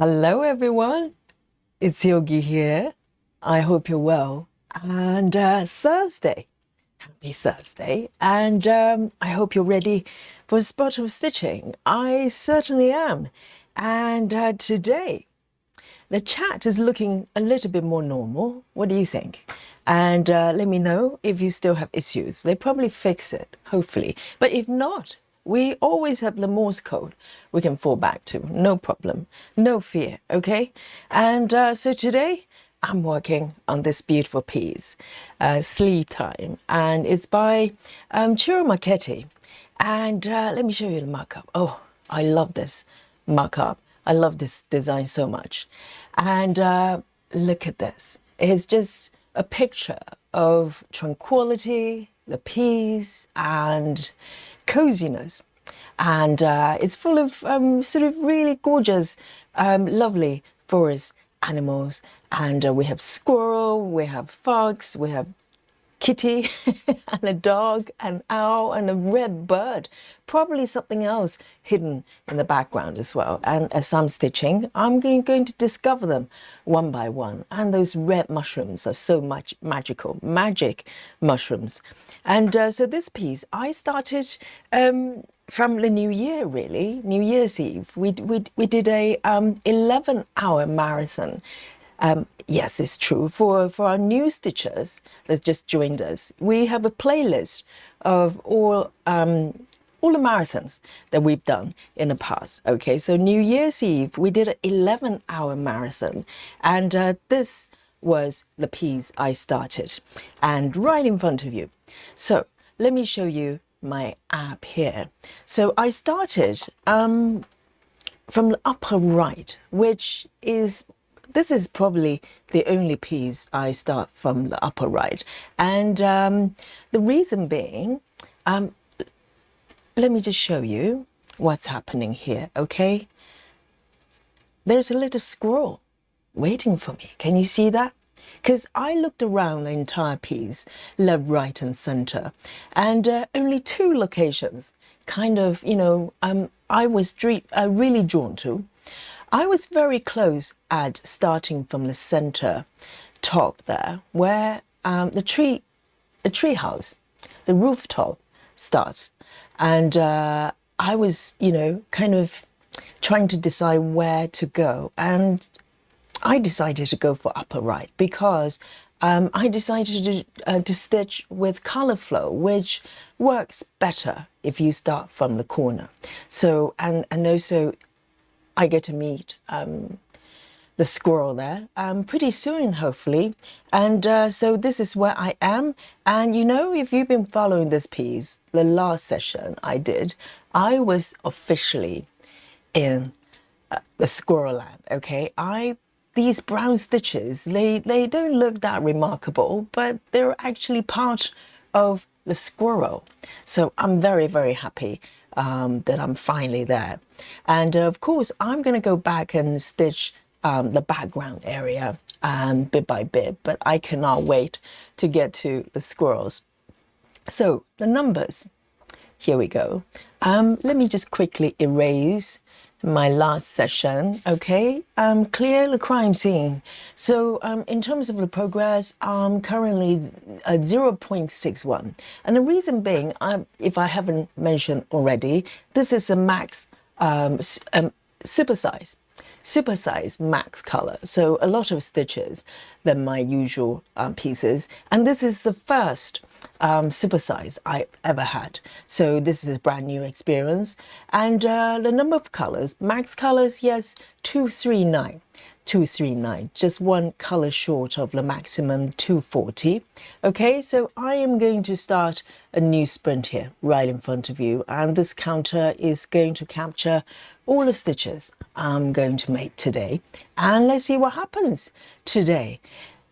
Hello, everyone. It's Yogi here. I hope you're well. And Thursday, happy Thursday. And I hope you're ready for a spot of stitching. I certainly am. And today, the chat is looking a little bit more normal. What do you think? And let me know if you still have issues. They probably fix it, hopefully. But if not, we always have the Morse code we can fall back to. No problem. No fear, okay? And so today, I'm working on this beautiful piece, Sleep Time. And it's by Ciro Marchetti. And let me show you the markup. Oh, I love this markup. I love this design so much. And look at this. It's just a picture of tranquility, the peace, and coziness. And it's full of sort of really gorgeous, lovely forest animals. And we have squirrel, we have fox, we have kitty and a dog, an owl and a red bird, probably something else hidden in the background as well. And as I'm stitching, I'm going to discover them one by one. And those red mushrooms are so much magic mushrooms. And so this piece I started from the New Year, really, New Year's Eve. We did a 11-hour marathon. Yes, it's true. For our new stitchers that just joined us, we have a playlist of all the marathons that we've done in the past. Okay, so New Year's Eve, we did an 11-hour marathon. And this was the piece I started. And right in front of you. So let me show you my app here. So I started from the upper right, which is... This is probably the only piece I start from the upper right. And the reason being, let me just show you what's happening here, okay? There's a little squirrel waiting for me. Can you see that? Because I looked around the entire piece, left, right, and center, and only two locations kind of, I was really drawn to. I was very close at starting from the center top there, where the tree house, the rooftop starts. And I was, kind of trying to decide where to go. And I decided to go for upper right because I decided to stitch with color flow, which works better if you start from the corner. So, and also, I get to meet the squirrel there pretty soon, hopefully. And so this is where I am. And if you've been following this piece, the last session I did, I was officially in the squirrel land, okay? These brown stitches, they don't look that remarkable, but they're actually part of the squirrel. So I'm very, very happy that I'm finally there. And of course, I'm going to go back and stitch the background area bit by bit, but I cannot wait to get to the squirrels. So the numbers, here we go. Let me just quickly erase my last session, okay? Clear the crime scene. So in terms of the progress, I'm currently at 0.61. And the reason being, if I haven't mentioned already, this is a max supersized max color. So a lot of stitches than my usual pieces. And this is the first supersize I ever had. So this is a brand new experience. And the number of colors, max colors, yes, 239. 239, just one color short of the maximum 240. Okay, so I am going to start a new sprint here right in front of you, and this counter is going to capture all the stitches I'm going to make today, and let's see what happens today.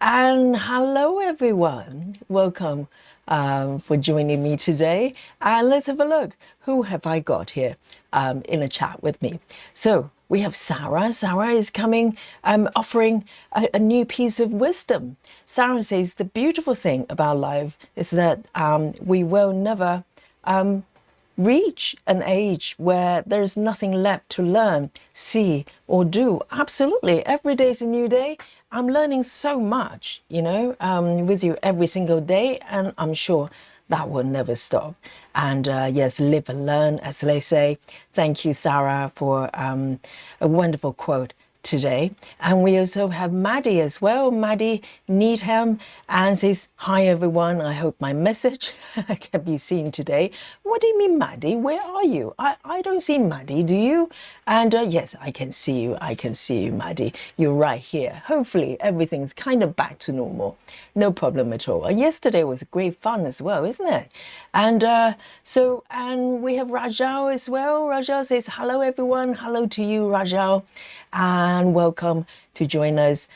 And hello everyone, welcome for joining me today, and let's have a look. Who have I got here in a chat with me? So we have Sarah. Sarah is coming, offering a new piece of wisdom. Sarah says the beautiful thing about life is that we will never reach an age where there's nothing left to learn, see, or do. Absolutely. Every day is a new day. I'm learning so much, with you every single day, and I'm sure that will never stop. And yes, live and learn, as they say. Thank you, Sarah, for a wonderful quote today. And we also have Maddie as well. Maddie Needham, and says, hi everyone, I hope my message can be seen today. What do you mean, Maddie? Where are you? I don't see Maddie, do you? And yes, I can see you, Maddie. You're right here. Hopefully everything's kind of back to normal. No problem at all. Yesterday was great fun as well, isn't it? And and we have Rajal as well. Rajal says, hello everyone. Hello to you, Rajal. And welcome to join us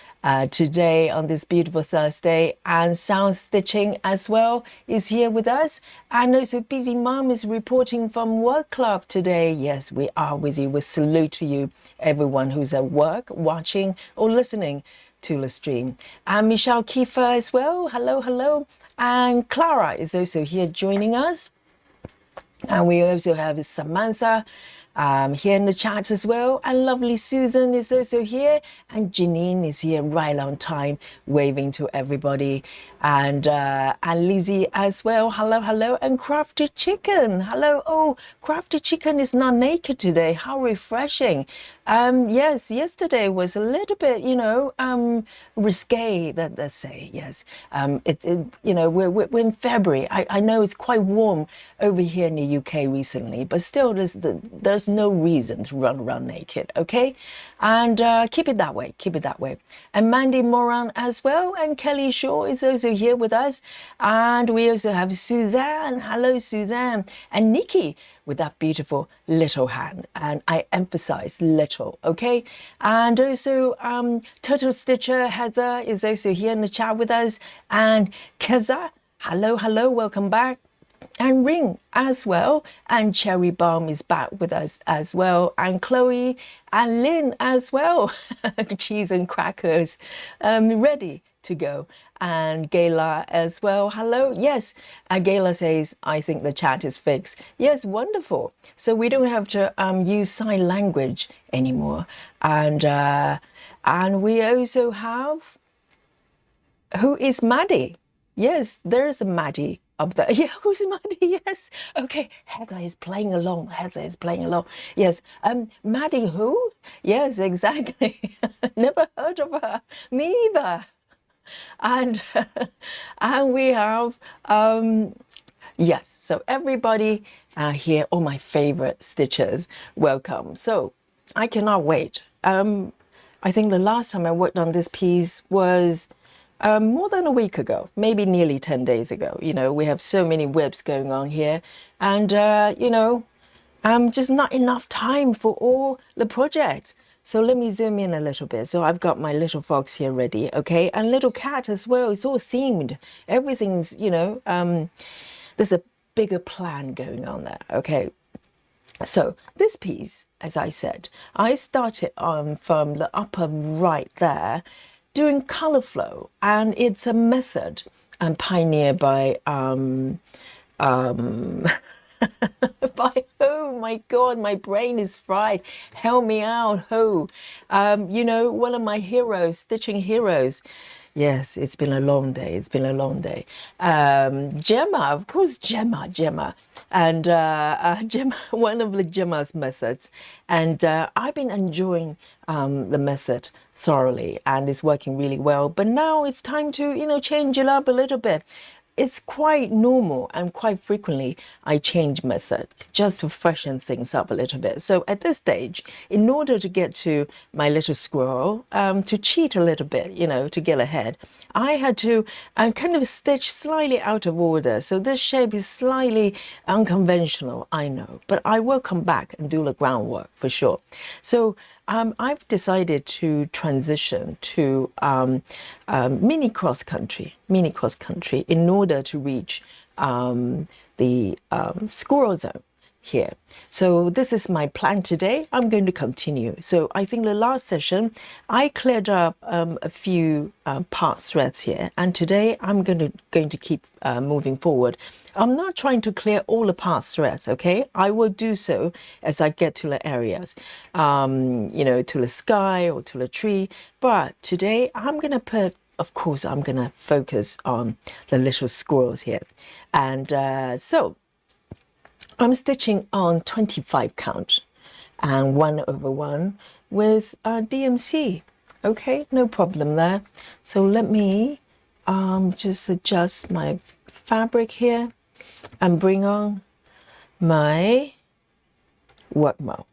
today on this beautiful Thursday. And Sound Stitching as well is here with us. And also Busy Mom is reporting from Work Club today. Yes, we are with you. We salute to you, everyone who's at work, watching or listening to the stream. And Michelle Kiefer as well. Hello, hello. And Clara is also here joining us. And we also have Samantha here in the chat as well. And lovely Susan is also here. And Janine is here right on time, waving to everybody. And Lizzie as well. Hello, hello. And Crafty Chicken. Hello. Oh, Crafty Chicken is not naked today. How refreshing. Yes, yesterday was a little bit, risque, let's say. Yes. We're in February. I know it's quite warm over here in the UK recently, but still there's no reason to run around naked, okay? And keep it that way, keep it that way. And Mandy Moran as well, and Kelly Shaw is also here with us. And we also have Suzanne. Hello, Suzanne. And Nikki with that beautiful little hand. And I emphasize little, okay? And also Turtle Stitcher Heather is also here in the chat with us. And Keza, hello, hello, welcome back. And Ring as well. And Cherry Bomb is back with us as well. And Chloe and Lynn as well. Cheese and crackers ready to go. And Gayla as well. Hello. Yes. Gayla says, I think the chat is fixed. Yes, wonderful. So we don't have to use sign language anymore. And we also have, who is Maddie? Yes, there's a Maddie up there. Yeah, who's Maddie? Yes. Okay, Heather is playing along. Heather is playing along. Yes. Maddie who? Yes, exactly. Never heard of her. Me either. And and we have yes, so everybody here, all my favorite stitchers, welcome. So I cannot wait. I think the last time I worked on this piece was more than a week ago, maybe nearly 10 days ago. We have so many webs going on here, and just not enough time for all the projects. So let me zoom in a little bit. So I've got my little fox here ready, okay? And little cat as well. It's all themed. Everything's, there's a bigger plan going on there, okay? So this piece, as I said, I started from the upper right there, doing color flow. And it's a method pioneered by oh my God, my brain is fried. Help me out, who? One of my heroes, stitching heroes. Yes, it's been a long day. It's been a long day. Gemma, of course, Gemma. And Gemma, one of the Gemma's methods. And I've been enjoying the method thoroughly, and it's working really well. But now it's time to, change it up a little bit. It's quite normal, and quite frequently I change method just to freshen things up a little bit. So at this stage, in order to get to my little squirrel, to cheat a little bit, to get ahead, I had to kind of stitch slightly out of order. So this shape is slightly unconventional, I know, but I will come back and do the groundwork for sure. So I've decided to transition to mini cross country in order to reach the squirrel zone. here. So this is my plan today. I'm going to continue. So I think the last session, I cleared up a few part threads here. And today I'm going to keep moving forward. I'm not trying to clear all the part threads, okay? I will do so as I get to the areas, you know, to the sky or to the tree. But today I'm going to put, of course, I'm going to focus on the little squirrels here. And so I'm stitching on 25 count and 1/1 with DMC. Okay, no problem there. So let me just adjust my fabric here and bring on my work mo.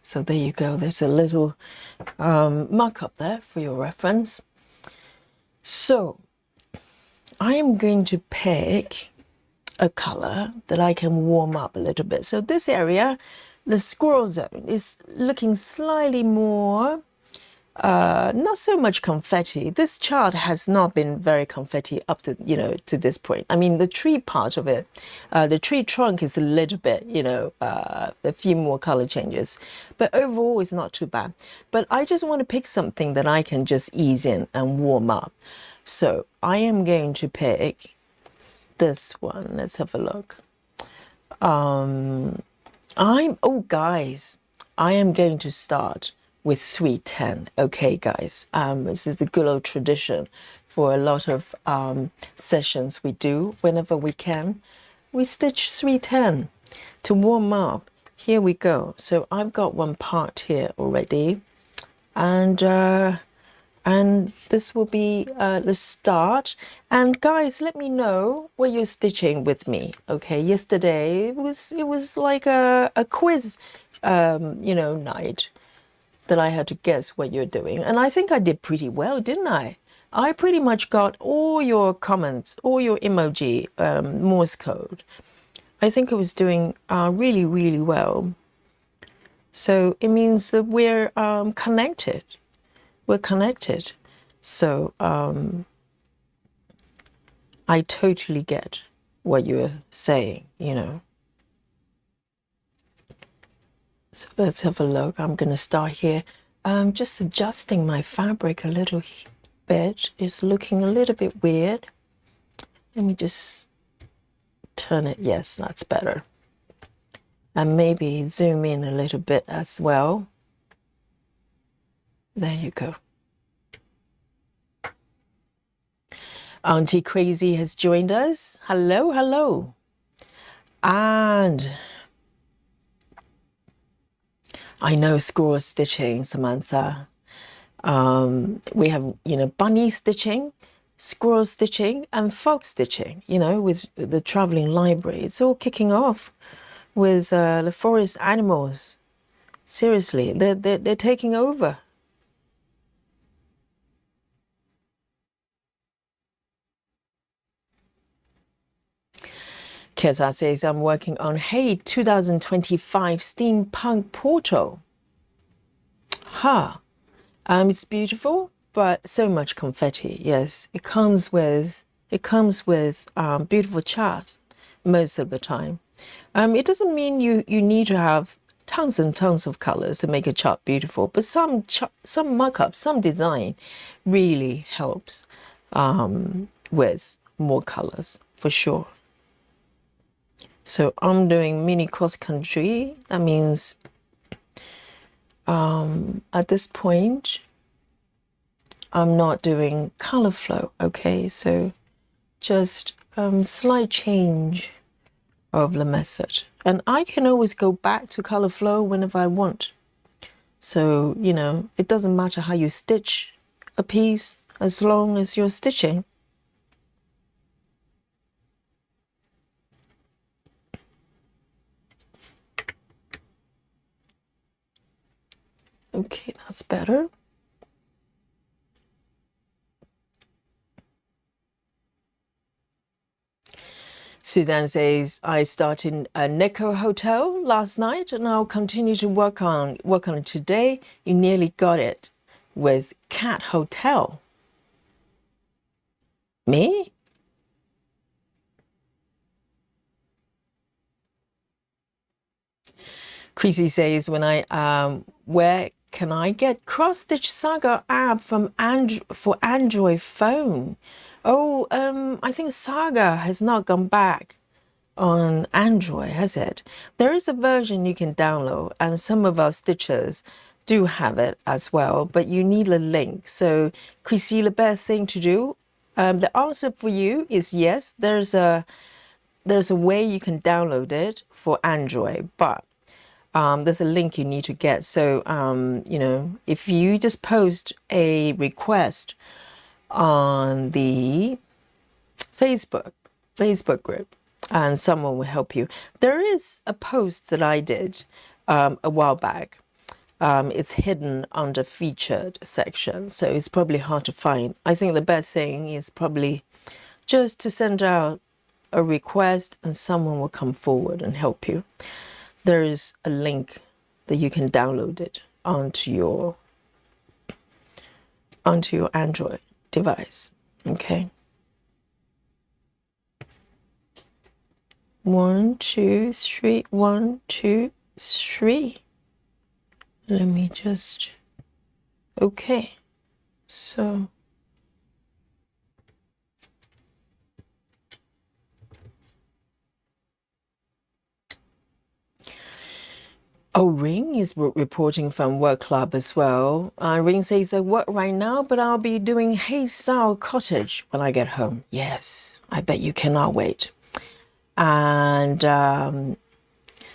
So there you go. There's a little markup there for your reference. So I am going to pick a color that I can warm up a little bit. So this area, the squirrel zone, is looking slightly more, not so much confetti. This chart has not been very confetti up to, you know, to this point. I mean, the tree part of it, the tree trunk is a little bit, you know, a few more color changes, but overall it's not too bad. But I just want to pick something that I can just ease in and warm up. So I am going to pick this one. Let's have a look. Oh guys, I am going to start with 310. Okay guys, this is the good old tradition for a lot of sessions we do whenever we can. We stitch 310 to warm up. Here we go. So I've got one part here already, and this will be the start. And guys, let me know what you're stitching with me. Okay, yesterday it was like a quiz, you know, night that I had to guess what you're doing, and I think I did pretty well, didn't I? I pretty much got all your comments, all your emoji, Morse code. I think I was doing really, really well. So it means that we're connected. We're connected. So I totally get what you're saying, you know. So let's have a look. I'm going to start here. Just adjusting my fabric a little bit. It's looking a little bit weird. Let me just turn it. Yes, that's better. And maybe zoom in a little bit as well. There you go. Auntie Crazy has joined us. Hello, hello. And I know squirrel stitching, Samantha. We have, you know, bunny stitching, squirrel stitching, and fox stitching, you know, with the traveling library. It's all kicking off with the forest animals. Seriously, they're taking over. Keza says, I'm working on, hey, 2025 steampunk portal. Ha. It's beautiful, but so much confetti. Yes, it comes with beautiful chart most of the time. It doesn't mean you need to have tons and tons of colors to make a chart beautiful, but some markup, some design really helps with more colors for sure. So I'm doing mini cross country. That means at this point I'm not doing color flow. Okay, so just slight change of the method, and I can always go back to color flow whenever I want. So, you know, it doesn't matter how you stitch a piece as long as you're stitching. Okay, that's better. Suzanne says, I started a Neko hotel last night and I'll continue to work on it today. You nearly got it with cat hotel. Me? Chrissy says, where can I get Cross Stitch Saga app from for Android phone? Oh, I think Saga has not gone back on Android, has it? There is a version you can download, and some of our stitchers do have it as well, but you need a link. So, Chrissy, the best thing to do, the answer for you is yes. There's a way you can download it for Android, but there's a link you need to get. So, if you just post a request on the Facebook group, and someone will help you. There is a post that I did a while back. It's hidden under featured section, so it's probably hard to find. I think the best thing is probably just to send out a request and someone will come forward and help you. There is a link that you can download it onto your Android device. Okay. 1, 2, 3. 1, 2, 3. Let me just. Okay. So. Oh, Ring is reporting from work club as well. Ring says, I work right now, but I'll be doing Hey Sao Cottage when I get home. Yes, I bet you cannot wait. And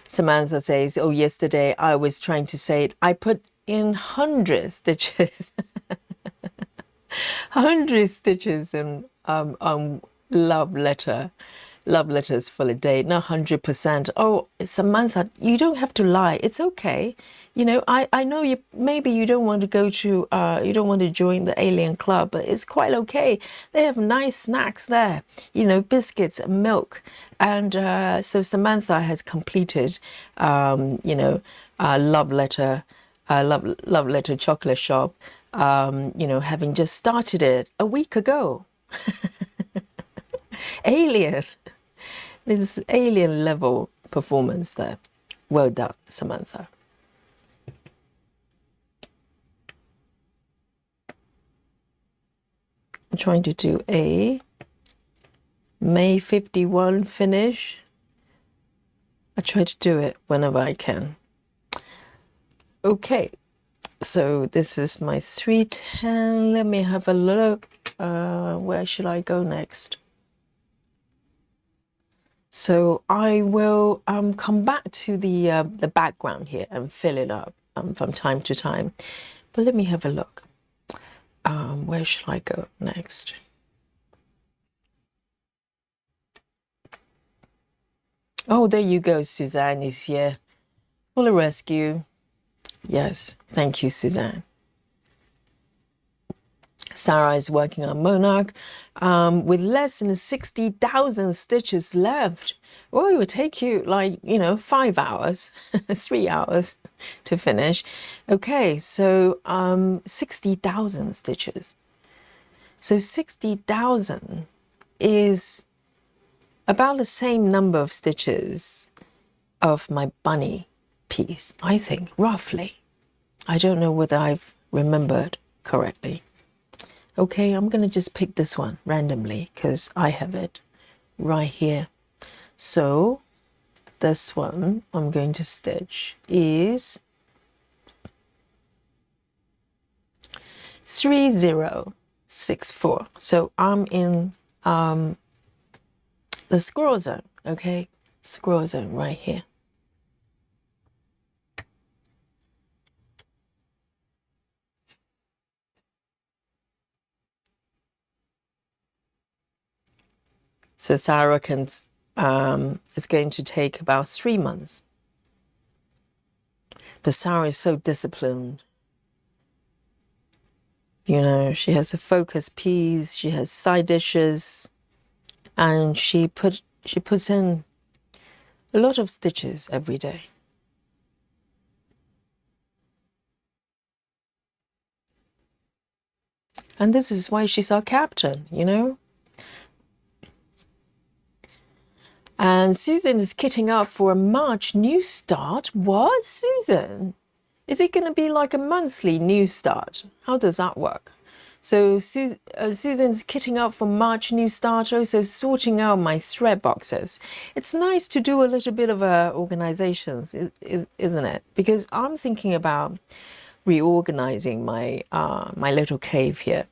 Samantha says, oh, yesterday I was trying to say it. I put in 100 stitches. 100 stitches and love letters for the day, not 100%. Oh, Samantha, you don't have to lie. It's okay. You know, I know maybe you don't want to go to, you don't want to join the Alien Club, but it's quite okay. They have nice snacks there, biscuits and milk. And so Samantha has completed, love letter chocolate shop, having just started it a week ago. Alien. This alien level performance there. Well done, Samantha. I'm trying to do a May 51 finish. I try to do it whenever I can. Okay, so this is my 310. Let me have a look. Where should I go next? So I will come back to the background here and fill it up from time to time. But let me have a look. Where should I go next? Oh, there you go. Suzanne is here for the rescue. Yes, thank you, Suzanne. Sarah is working on Monarch with less than 60,000 stitches left. Well, it would take you 5 hours, 3 hours to finish. Okay, so 60,000 stitches. So 60,000 is about the same number of stitches of my bunny piece, I think, roughly. I don't know whether I've remembered correctly. Okay, I'm going to just pick this one randomly because I have it right here. So this one I'm going to stitch is 3064. So I'm in the squirrel zone, okay? Squirrel zone right here. So Sarah is going to take about 3 months. But Sarah is so disciplined. She has a focus piece, she has side dishes, and she puts in a lot of stitches every day. And this is why she's our captain, And Susan is kitting up for a March new start. What, Susan? Is it going to be like a monthly new start? How does that work? So Susan's kitting up for March new start, also sorting out my thread boxes. It's nice to do a little bit of organizations, isn't it? Because I'm thinking about reorganizing my my little cave here.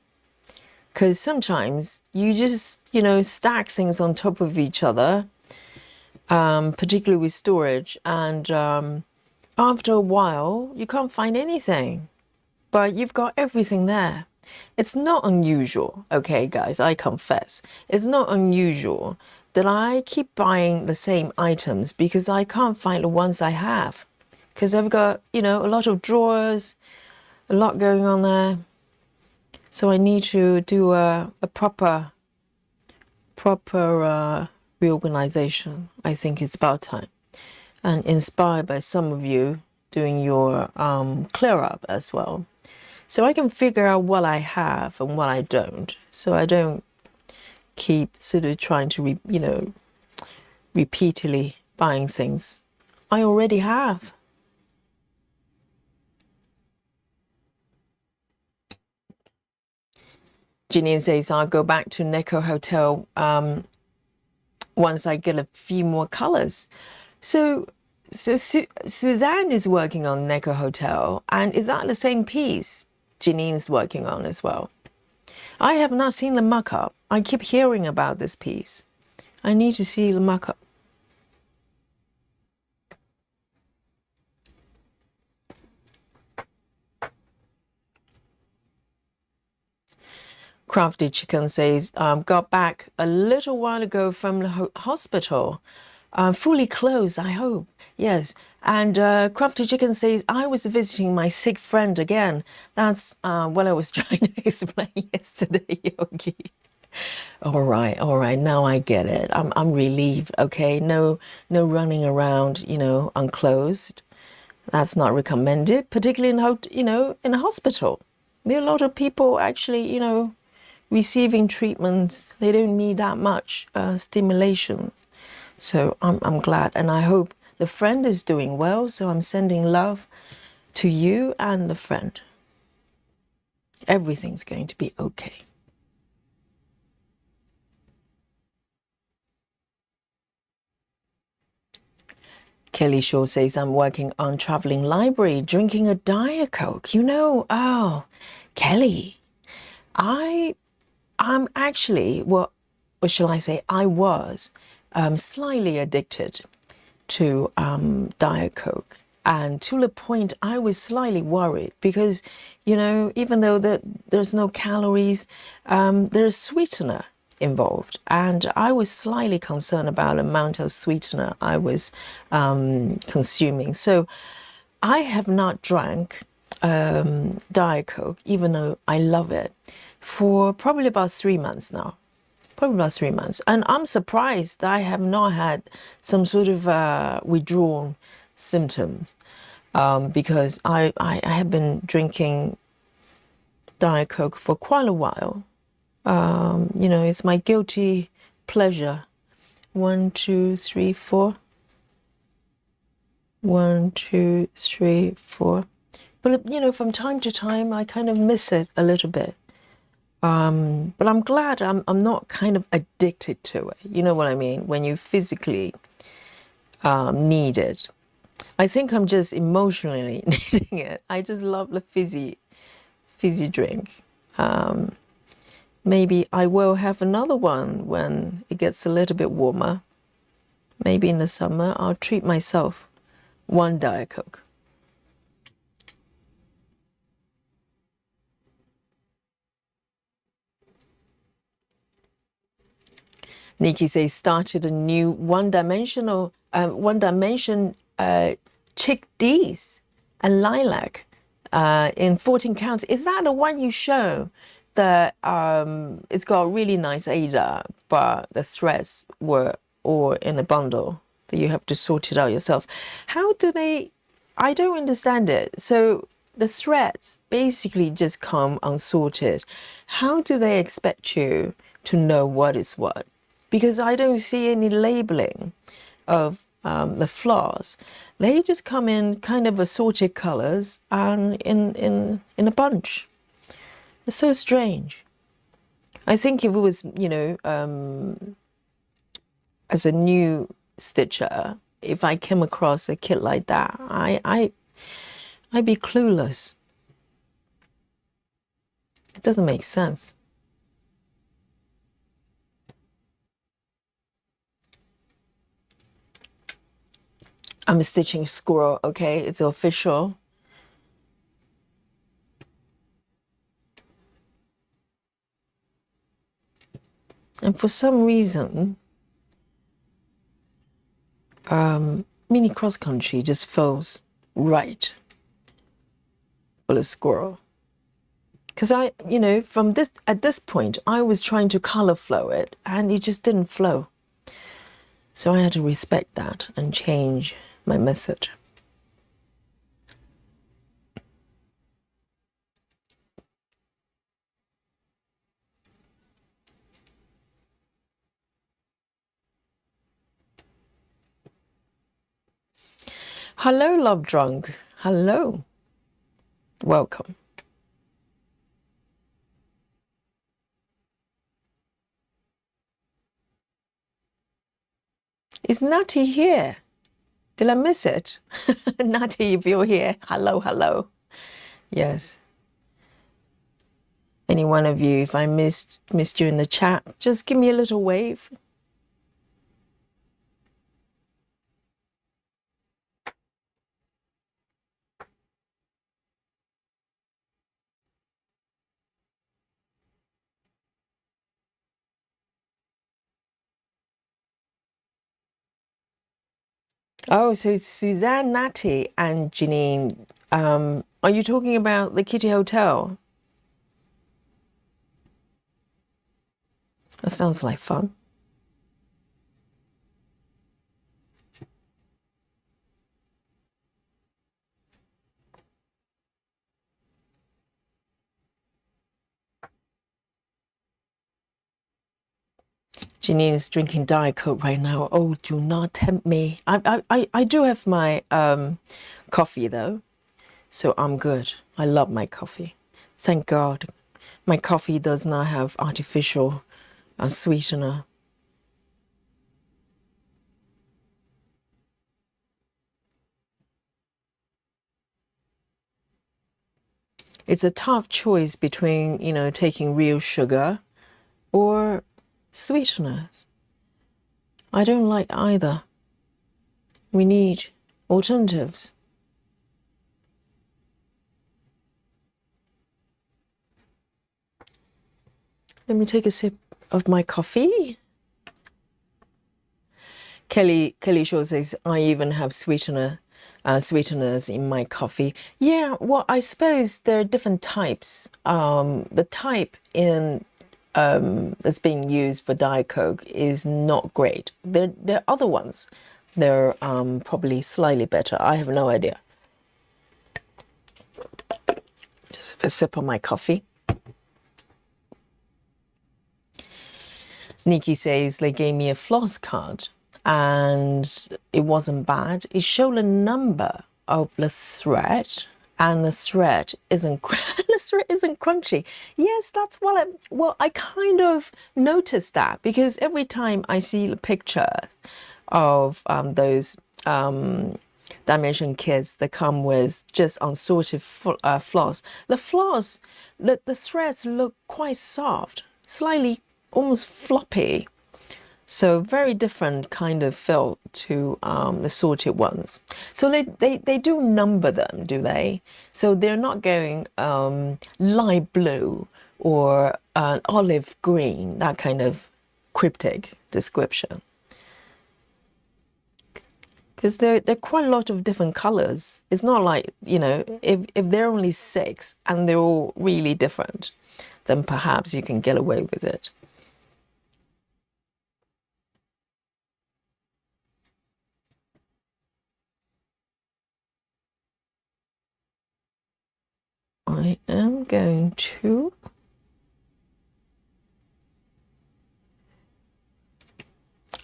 Because sometimes you just, stack things on top of each other, particularly with storage, and after a while, you can't find anything, but you've got everything there. It's not unusual, okay, guys, I confess. It's not unusual that I keep buying the same items because I can't find the ones I have. Because I've got, a lot of drawers, a lot going on there. So I need to do a proper reorganization. I think it's about time. And inspired by some of you doing your clear up as well. So I can figure out what I have and what I don't. So I don't keep sort of trying to, repeatedly buying things I already have. Janine says, I'll go back to Neko Hotel once I get a few more colors. So Suzanne is working on Neko Hotel, and is that the same piece Janine's working on as well? I have not seen the mock-up. I keep hearing about this piece. I need to see the mock-up. Crafty Chicken says, got back a little while ago from the hospital. Fully closed, I hope. Yes. And Crafty Chicken says, I was visiting my sick friend again. That's what I was trying to explain yesterday, Yogi. All right. Now I get it. I'm relieved. Okay. No running around, unclosed. That's not recommended, particularly in a hospital. There are a lot of people actually, receiving treatments. They don't need that much stimulation. So I'm glad, and I hope the friend is doing well. So I'm sending love to you and the friend. Everything's going to be okay. Kelly Shaw says, I'm working on traveling library, drinking a Diet Coke. Kelly, I'm actually, what shall I say? I was slightly addicted to Diet Coke, and to the point I was slightly worried because, even though there's no calories, there's sweetener involved, and I was slightly concerned about the amount of sweetener I was consuming. So I have not drank Diet Coke, even though I love it, for probably about 3 months now. And I'm surprised I have not had some sort of withdrawal symptoms, because I have been drinking Diet Coke for quite a while. It's my guilty pleasure. 1, 2, 3, 4. 1, 2, 3, 4. But, from time to time, I kind of miss it a little bit. But I'm glad I'm not kind of addicted to it. You know what I mean? When you physically need it. I think I'm just emotionally needing it. I just love the fizzy drink. Maybe I will have another one when it gets a little bit warmer. Maybe in the summer, I'll treat myself one Diet Coke. Nikki says, started a new one-dimension chickpeas and lilac in 14 counts. Is that the one you show? That it's got a really nice Ada, but the threads were all in a bundle that you have to sort it out yourself. How do they? I don't understand it. So the threads basically just come unsorted. How do they expect you to know what is what? because I don't see any labeling of the flowers. They just come in kind of assorted colors and in a bunch. It's so strange. I think if it was, you know, as a new stitcher, if I came across a kit like that, I'd be clueless. It doesn't make sense. I'm stitching Squirrel, okay? It's official. And for some reason, mini cross country just feels right for the Squirrel. Because you know, at this point, I was trying to color flow it and it just didn't flow. So I had to respect that and change my method. Hello, Love Drunk. Hello. Welcome. Is Natty here? Did I miss it? Natty, if you're here, hello, hello. Yes. Any one of you, if I missed you in the chat, just give me a little wave. Oh, so it's Suzanne, Natty, and Janine. Are you talking about the Kitty Hotel? That sounds like fun. Janine is drinking Diet Coke right now. Oh, do not tempt me. I do have my coffee though, so I'm good. I love my coffee. Thank God. My coffee does not have artificial sweetener. It's a tough choice between, you know, taking real sugar or sweeteners. I don't like either. We need alternatives. Let me take a sip of my coffee. Kelly Shaw says, I even have sweeteners in my coffee. Yeah, well, I suppose there are different types. The type that's being used for Diet Coke is not great. There are other ones. They're probably slightly better. I have no idea. Just have a sip of my coffee. Nikki says they gave me a floss card and it wasn't bad. It showed a number of the thread and the thread isn't crunchy. Yes, that's what I kind of noticed that, because every time I see the picture of those dimension kits that come with just unsorted floss, the threads look quite soft, slightly almost floppy. So very different kind of feel to the sorted ones. So they do number them, do they? So they're not going light blue or olive green, that kind of cryptic description. Because there are quite a lot of different colors. It's not like, you know, if there are only 6 and they're all really different, then perhaps you can get away with it. I am going to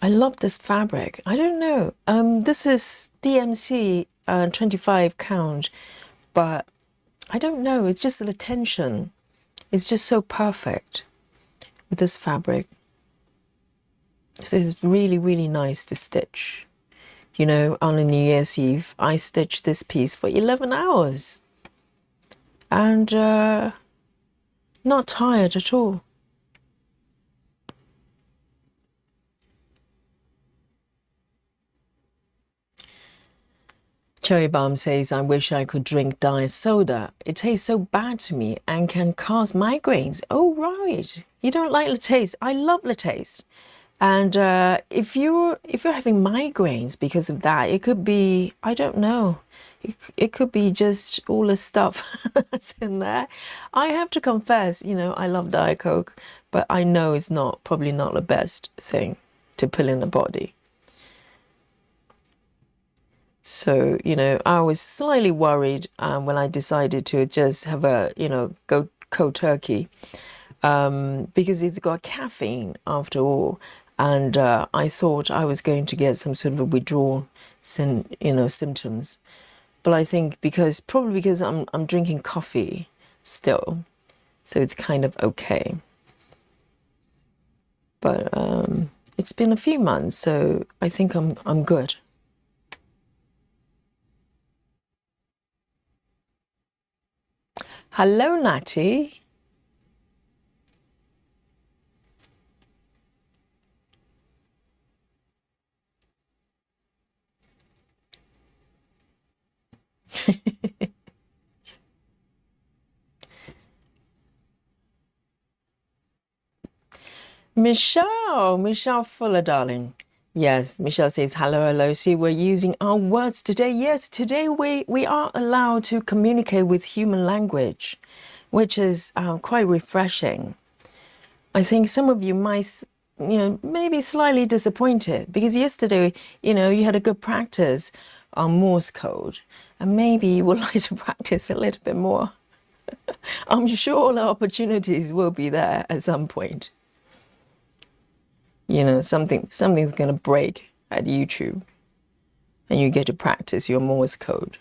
I love this fabric. I don't know. This is DMC 25 count, but I don't know. It's just the tension. It's just so perfect with this fabric. So it's really, really nice to stitch. You know, on a New Year's Eve, I stitched this piece for 11 hours. And not tired at all. Cherry Bomb says, I wish I could drink diet soda. It tastes so bad to me and can cause migraines. Oh, right. You don't like the taste. I love the taste. And if you're having migraines because of that, it could be, I don't know. It could be just all the stuff that's in there. I have to confess, you know, I love Diet Coke, but I know it's probably not the best thing to put in the body. So, you know, I was slightly worried when I decided to just have a, you know, go cold turkey because it's got caffeine after all. And I thought I was going to get some sort of a withdrawal, symptoms. But I think probably because I'm drinking coffee still, so it's kind of okay. But it's been a few months, so I think I'm good. Hello, Natty. Michelle Fuller, darling. Yes, Michelle says, hello. See, we're using our words today. Yes, today we are allowed to communicate with human language, which is quite refreshing. I think some of you might, you know, maybe slightly disappointed because yesterday, you know, you had a good practice on Morse code, and maybe you would like to practice a little bit more. I'm sure the opportunities will be there at some point. You know, something's gonna break at YouTube, and you get to practice your Morse code,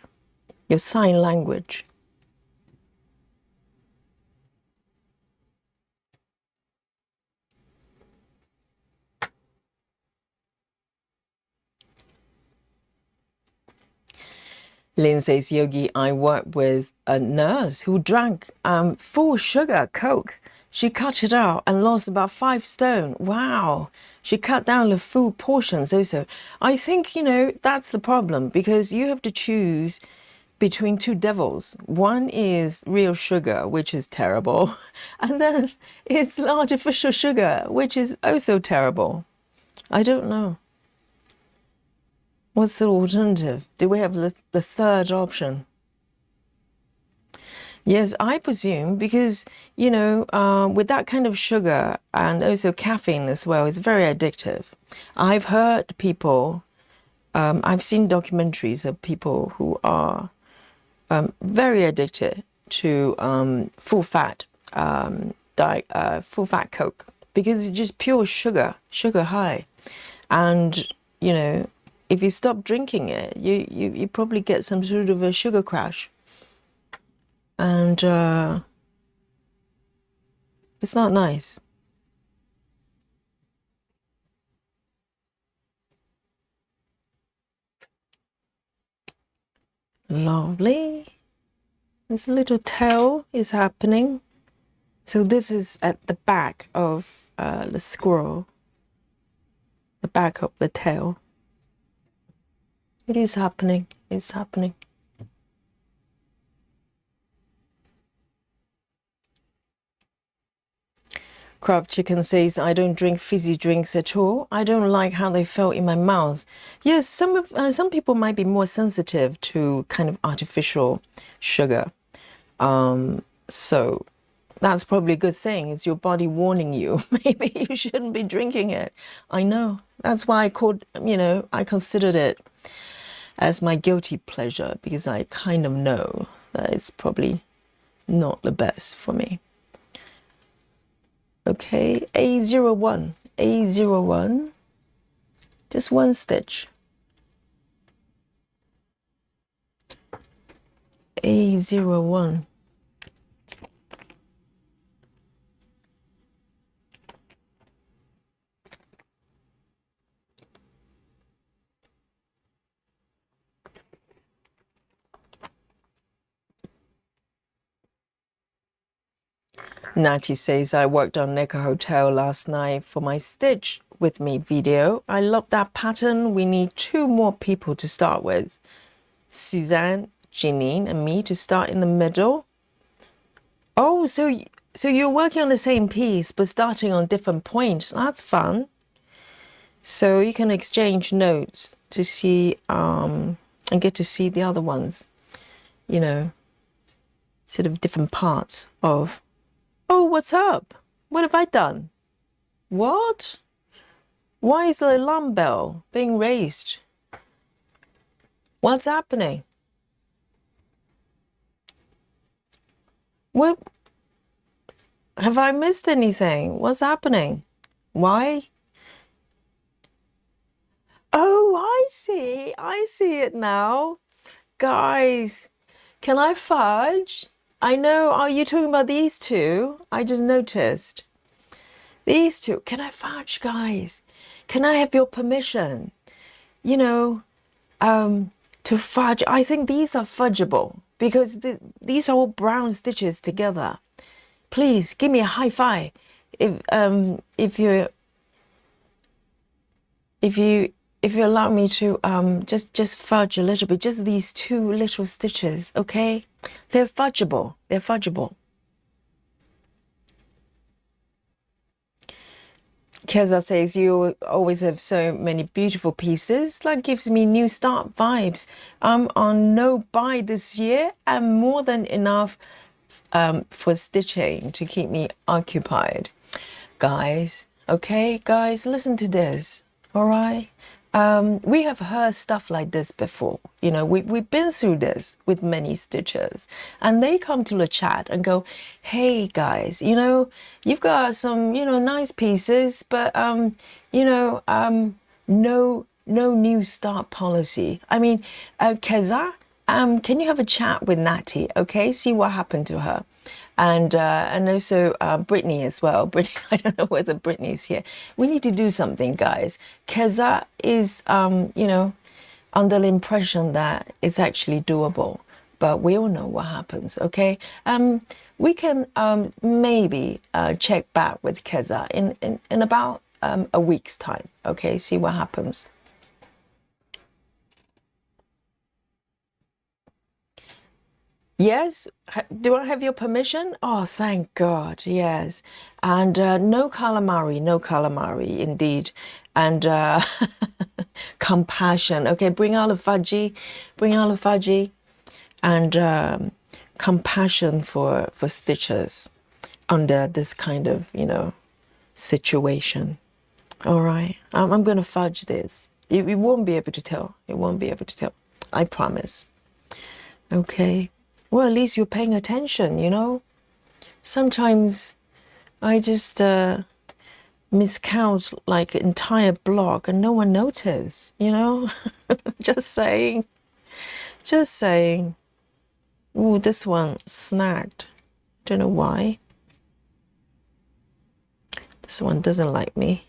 your sign language. Lynn says, Yogi, I work with a nurse who drank full sugar Coke. She cut it out and lost about 5 stone. Wow. She cut down the food portions also. I think, you know, that's the problem because you have to choose between two devils. One is real sugar, which is terrible. And then it's artificial sugar, which is also terrible. I don't know. What's the alternative? Do we have the third option? Yes, I presume because, you know, with that kind of sugar and also caffeine as well, it's very addictive. I've heard people, I've seen documentaries of people who are very addicted to full fat Coke because it's just pure sugar high. And, you know, if you stop drinking it, you probably get some sort of a sugar crash. And it's not nice. Lovely. This little tail is happening. So this is at the back of the squirrel. The back of the tail. It is happening. It's happening. Craft Chicken says, I don't drink fizzy drinks at all. I don't like how they felt in my mouth. Yes, some people might be more sensitive to kind of artificial sugar. So that's probably a good thing. It's your body warning you. Maybe you shouldn't be drinking it. I know. That's why I considered it as my guilty pleasure because I kind of know that it's probably not the best for me. Okay, A01. Just one stitch. A01. Natty says, I worked on Necker Hotel last night for my Stitch With Me video. I love that pattern. We need 2 more people to start with. Suzanne, Janine, and me to start in the middle. Oh, so you're working on the same piece, but starting on different points. That's fun. So you can exchange notes to see, and get to see the other ones, you know, sort of different parts of. Oh, what's up? What have I done? What? Why is the alarm bell being raised? What's happening? What? Have I missed anything? What's happening? Why? Oh, I see. I see it now. Guys, can I fudge? I know, are you talking about these 2? I just noticed. These 2. Can I fudge, guys? Can I have your permission? You know, to fudge. I think these are fudgeable because these are all brown stitches together. Please give me a high five if you allow me to just fudge a little bit, just these 2 little stitches, okay? They're fudgeable. They're fudgeable. Keza says, you always have so many beautiful pieces. That gives me new start vibes. I'm on no buy this year and more than enough for stitching to keep me occupied. Guys, okay, guys, listen to this, all right? We have heard stuff like this before. You know, we've been through this with many stitchers, and they come to the chat and go, hey guys, you know, you've got some, you know, nice pieces, but, you know, no new start policy. I mean, Keza, can you have a chat with Natty, okay? See what happened to her. And also Brittany as well. Brittany, I don't know whether Brittany's here. We need to do something, guys. Keza is, you know, under the impression that it's actually doable, but we all know what happens, okay? We can maybe check back with Keza in about a week's time, okay? See what happens. Yes, do I have your permission? Oh, thank God, yes. And no calamari, indeed. And compassion. Okay, bring out the fudgy, and compassion for stitchers under this kind of, you know, situation. All right, I'm going to fudge this. You won't be able to tell. You won't be able to tell. I promise. Okay. Well, at least you're paying attention, you know. Sometimes I just miscount like entire block and no one notices, you know. Just saying. Ooh, this one snagged. Don't know why. This one doesn't like me.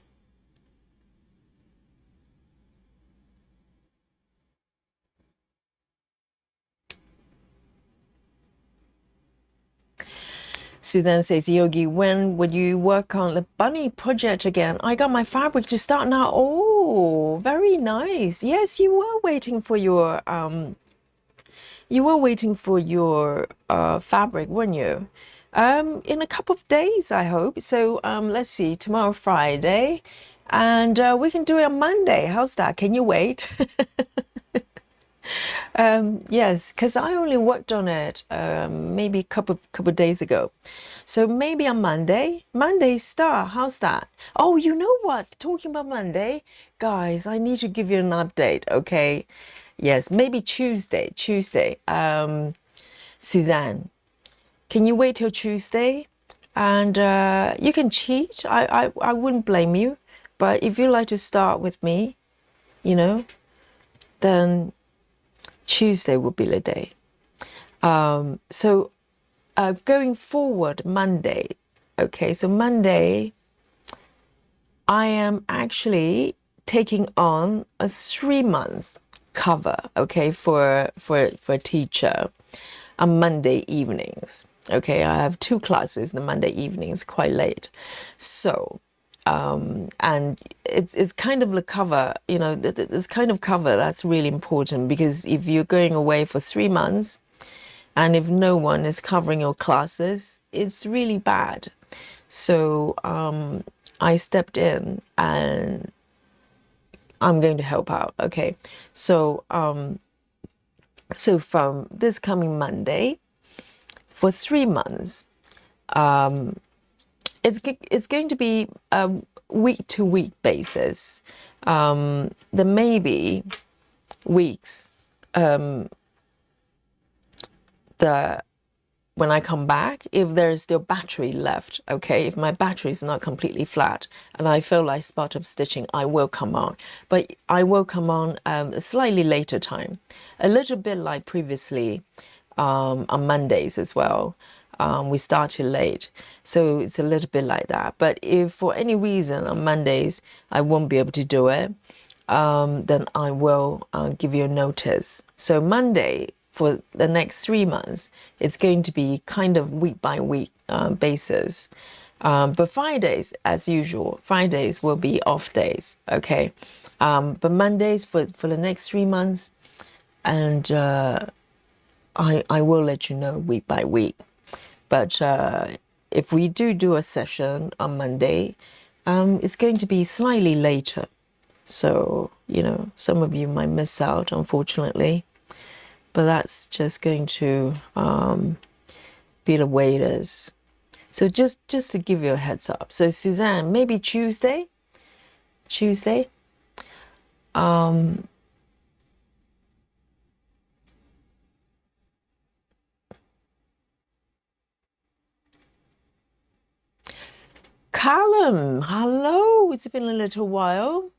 Suzanne says, Yogi, when would you work on the bunny project again? I got my fabric to start now. Oh, very nice. Yes, you were waiting for your fabric, weren't you? In a couple of days, I hope. So let's see, tomorrow Friday, and we can do it on Monday. How's that? Can you wait? Yes, because I only worked on it maybe a couple of days ago. So maybe on Monday start. How's that? Oh, you know what? Talking about Monday, guys, I need to give you an update, okay? Yes, maybe Tuesday. Suzanne, can you wait till Tuesday? And you can cheat. I wouldn't blame you. But if you like to start with me, you know, then Tuesday will be the day. So going forward, Monday. Okay, so Monday, I am actually taking on a 3 month cover, okay, for a teacher on Monday evenings. Okay, I have 2 classes the Monday evenings, quite late. So, and it's kind of the cover, you know, this kind of cover that's really important, because if you're going away for 3 months and if no one is covering your classes, it's really bad. So I stepped in and I'm going to help out. Okay, so so from this coming Monday, for 3 months, it's going to be a week to week basis. There may be weeks that when I come back, if there's still battery left, okay, if my battery is not completely flat and I feel like spot of stitching, I will come on. But I will come on a slightly later time, a little bit like previously on Mondays as well. We started late, so it's a little bit like that. But if for any reason on Mondays I won't be able to do it, then I will give you a notice. So Monday, for the next 3 months, it's going to be kind of week by week basis. But Fridays, as usual, Fridays will be off days, okay? But Mondays for the next 3 months, and I will let you know week by week. But if we do a session on Monday, it's going to be slightly later. So, you know, some of you might miss out, unfortunately. But that's just going to be the way it is. So just to give you a heads up. So Suzanne, maybe Tuesday? Callum, hello, it's been a little while.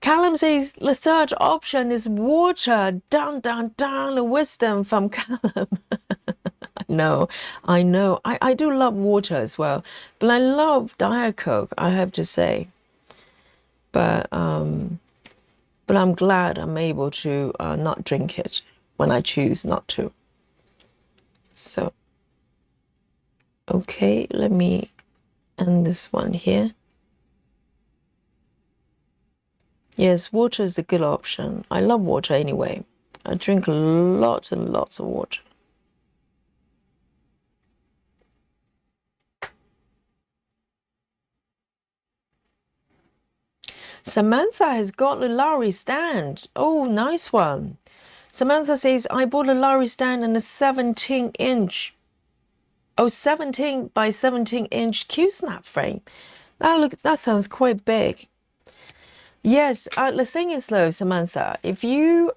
Callum says the third option is water. Dun, dun, dun, the wisdom from Callum. I know. I do love water as well, but I love Diet Coke, I have to say. But I'm glad I'm able to not drink it when I choose not to. So, okay, let me end this one here. Yes, water is a good option. I love water anyway. I drink lots and lots of water. Samantha has got the Lowry stand. Oh, nice one. Samantha says, I bought a Lowry stand and a 17-inch. Oh, 17 by 17-inch Q-snap frame. That sounds quite big. Yes, the thing is though, Samantha, if you're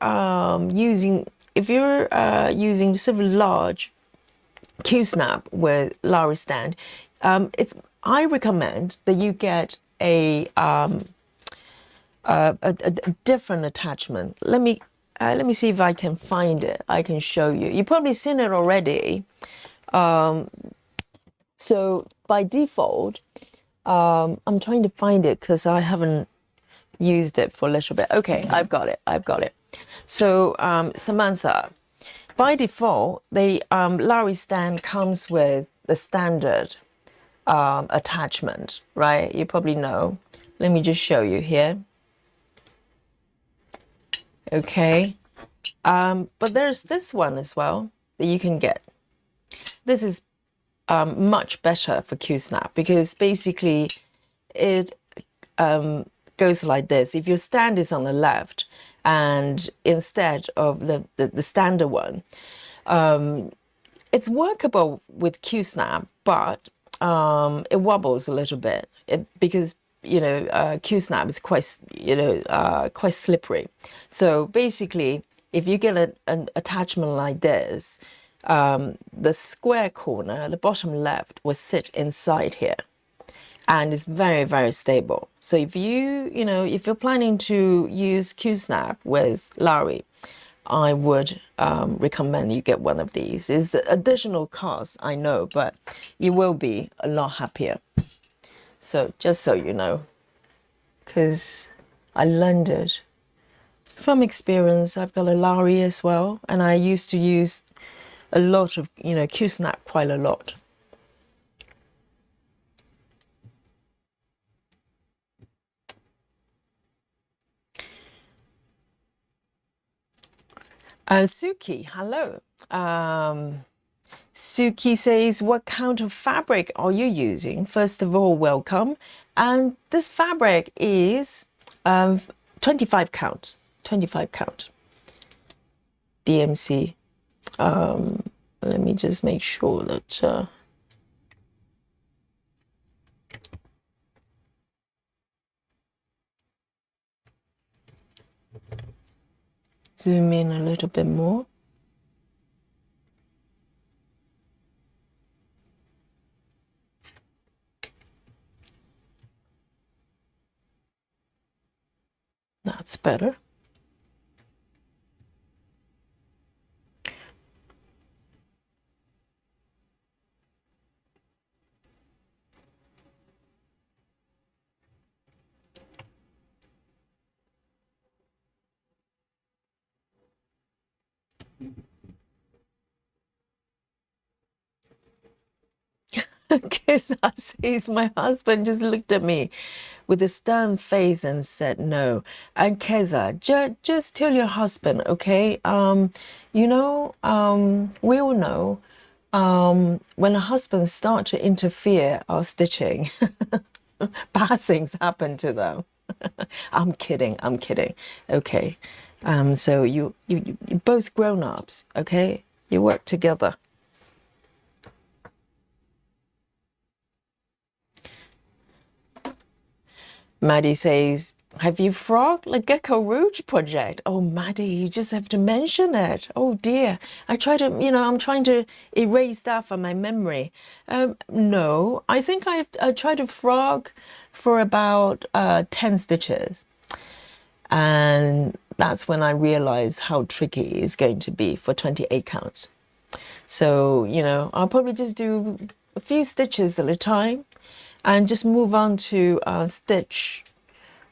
using sort of large Q-snap with Lowry stand, I recommend that you get a different attachment. Let me see if I can find it. I can show you. You've probably seen it already. So by default, I'm trying to find it because I haven't used it for a little bit. Okay, I've got it. So Samantha, by default, the Lowry stand comes with the standard attachment, right? You probably know. Let me just show you here. Okay, but there's this one as well that you can get. This is much better for Q-snap because basically it goes like this. If your stand is on the left and instead of the standard one, it's workable with Q-snap, but it wobbles a little bit because Q-snap is quite slippery. So basically, if you get an attachment like this, the square corner, the bottom left, will sit inside here. and it's very, very stable. So if if you're planning to use Q-snap with Larry, I would recommend you get one of these. It's additional cost, I know, but you will be a lot happier. So just so you know, because I learned it from experience. I've got a Larry as well, and I used to use a lot of, Q-snap quite a lot. Suki, hello. Suki says, what count of fabric are you using? First of all, welcome. And this fabric is 25 count. 25 count. DMC. Let me just make sure that... zoom in a little bit more. That's better. Because I says my husband just looked at me with a stern face and said no. And Keza, just tell your husband, okay? We all know when a husband start to interfere our stitching, bad things happen to them. I'm kidding. Okay. So you both grown-ups, okay? You work together. Maddie says, have you frogged the Gecko Rouge project? Oh, Maddie, you just have to mention it. Oh, dear. I'm trying to erase that from my memory. No, I think I tried to frog for about 10 stitches. And that's when I realized how tricky it's going to be for 28 counts. So, I'll probably just do a few stitches at a time and just move on to stitch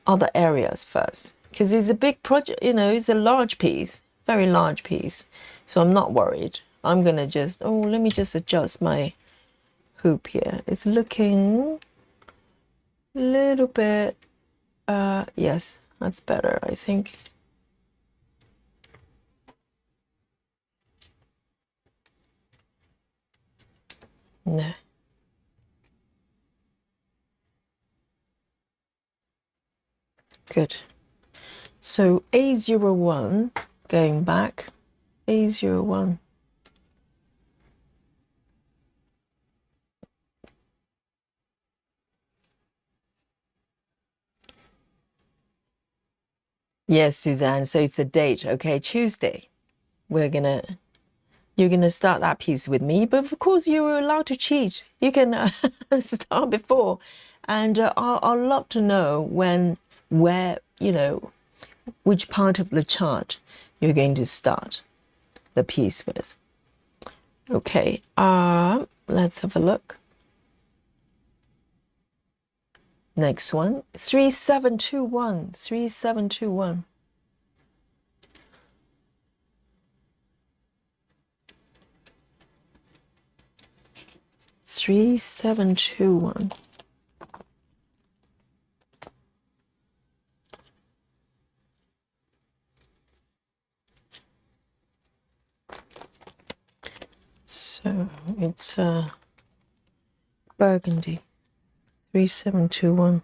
other areas first, because it's a big project, it's a large piece, very large piece. So I'm not worried. I'm gonna let me just adjust my hoop here. It's looking a little bit, yes, that's better, I think. No. Good. So A01, going back, A01. Yes, Suzanne, so it's a date, okay, Tuesday. You're gonna start that piece with me, but of course you're allowed to cheat. You can start before, and I'll love to know where, which part of the chart you're going to start the piece with. Okay, let's have a look. Next one, 3721, 3721. 3721. So it's burgundy. 3721.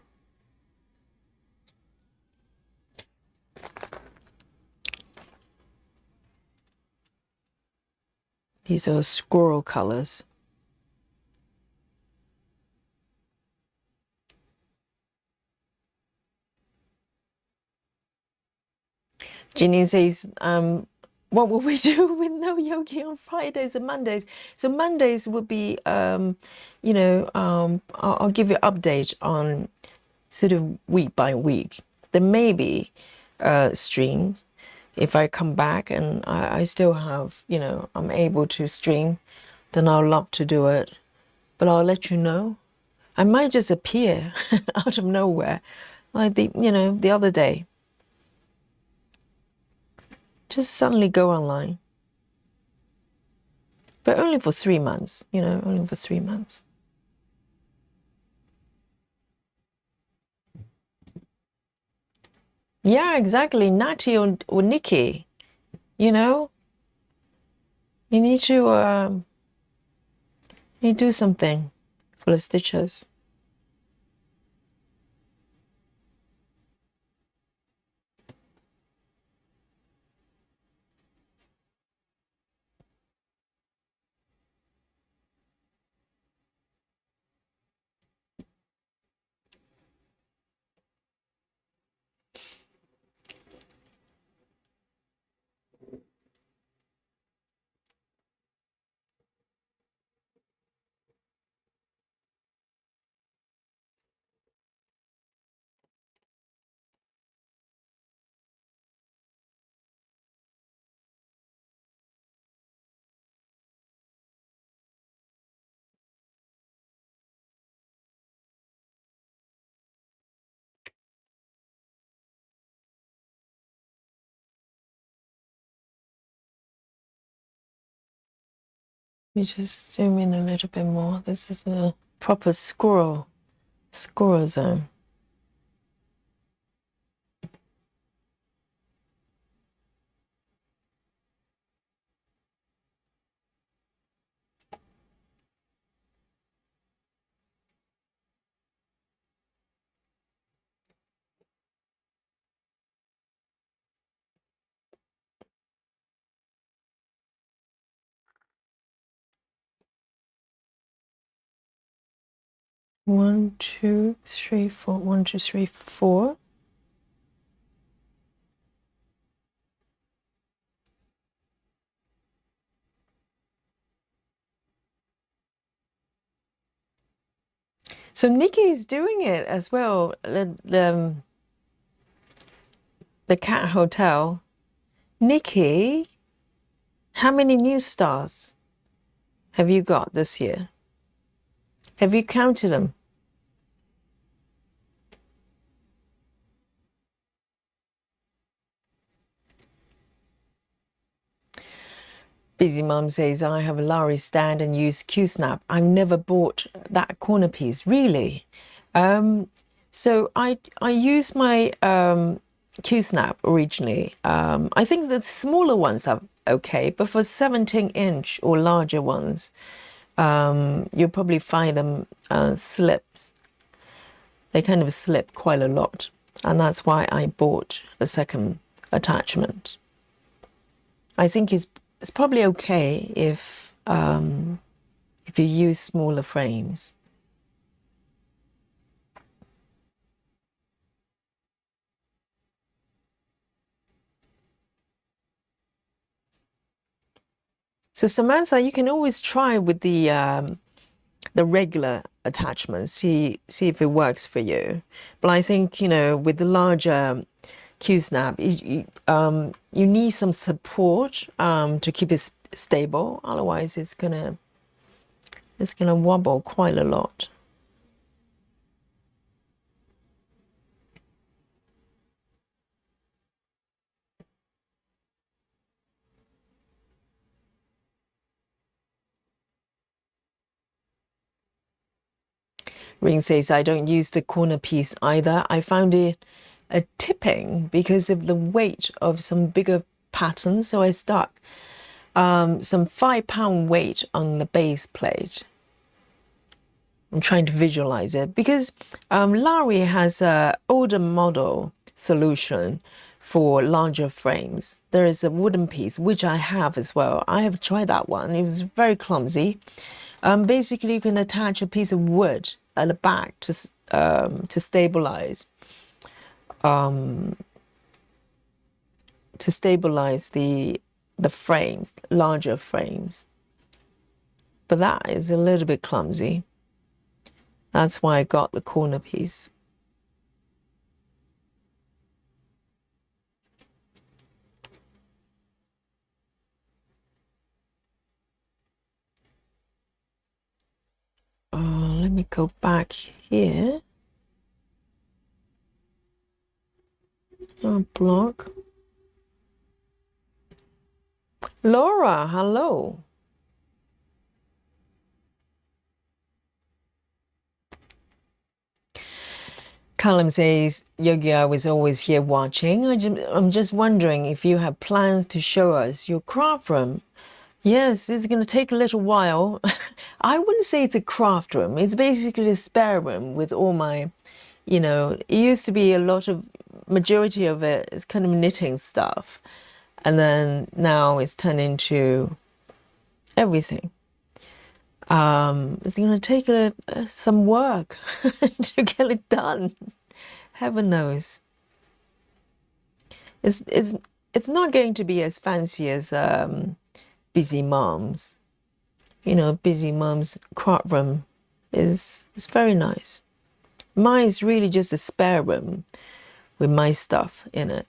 These are squirrel colors. Ginny says, what will we do with no yogi on Fridays and Mondays? So Mondays would be, I'll give you update on sort of week by week. There may be streams if I come back and I still have, I'm able to stream, then I'll love to do it. But I'll let you know. I might just appear out of nowhere, like the other day. Just suddenly go online. But only for 3 months, only for 3 months. Yeah, exactly. Natty or Nikki, you know, you need to do something for the stitches. We just zoom in a little bit more. This is the proper squirrel zone. One, two, three, four. 1, 2, 3, 4. So Nikki is doing it as well. The cat hotel. Nikki, how many new stars have you got this year? Have you counted them? Busy Mum says, I have a Lowry stand and use Q-snap. I've never bought that corner piece, really. So I use my Q-snap originally. I think the smaller ones are okay, but for 17-inch or larger ones, you'll probably find them slips. They kind of slip quite a lot, and that's why I bought a second attachment. I think it's probably okay if you use smaller frames. So Samantha, you can always try with the regular attachments, see if it works for you. But I think with the larger Q-snap, you need some support to keep it stable. Otherwise, it's gonna wobble quite a lot. Ring says, I don't use the corner piece either. I found it a tipping because of the weight of some bigger patterns. So I stuck some 5-pound weight on the base plate. I'm trying to visualize it because Lowry has an older model solution for larger frames. There is a wooden piece, which I have as well. I have tried that one. It was very clumsy. Basically, you can attach a piece of wood at the back to stabilize the the frames, larger frames. But that is a little bit clumsy. That's why I got the corner piece. Let me go back here. Block. Laura, hello. Callum says, Yogi, I was always here watching. I'm just wondering if you have plans to show us your craft room. Yes, it's going to take a little while. I wouldn't say it's a craft room. It's basically a spare room with all my, it used to be a lot of, majority of it is kind of knitting stuff. And then now it's turned into everything. It's going to take some work to get it done. Heaven knows. It's not going to be as fancy as Busy Moms. Busy Moms craft room is very nice. Mine is really just a spare room with my stuff in it.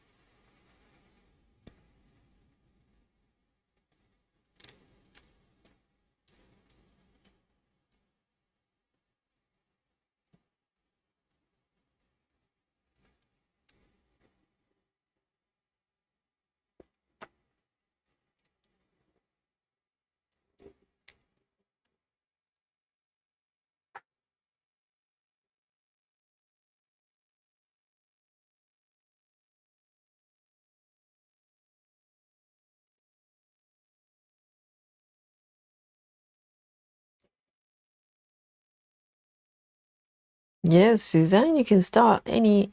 Yes, Suzanne, you can start anytime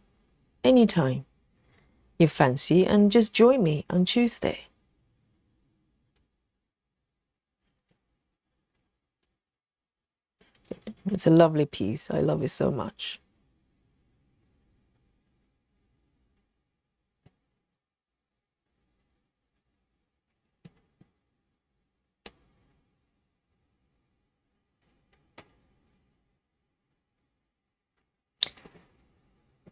you fancy and just join me on Tuesday. It's a lovely piece. I love it so much.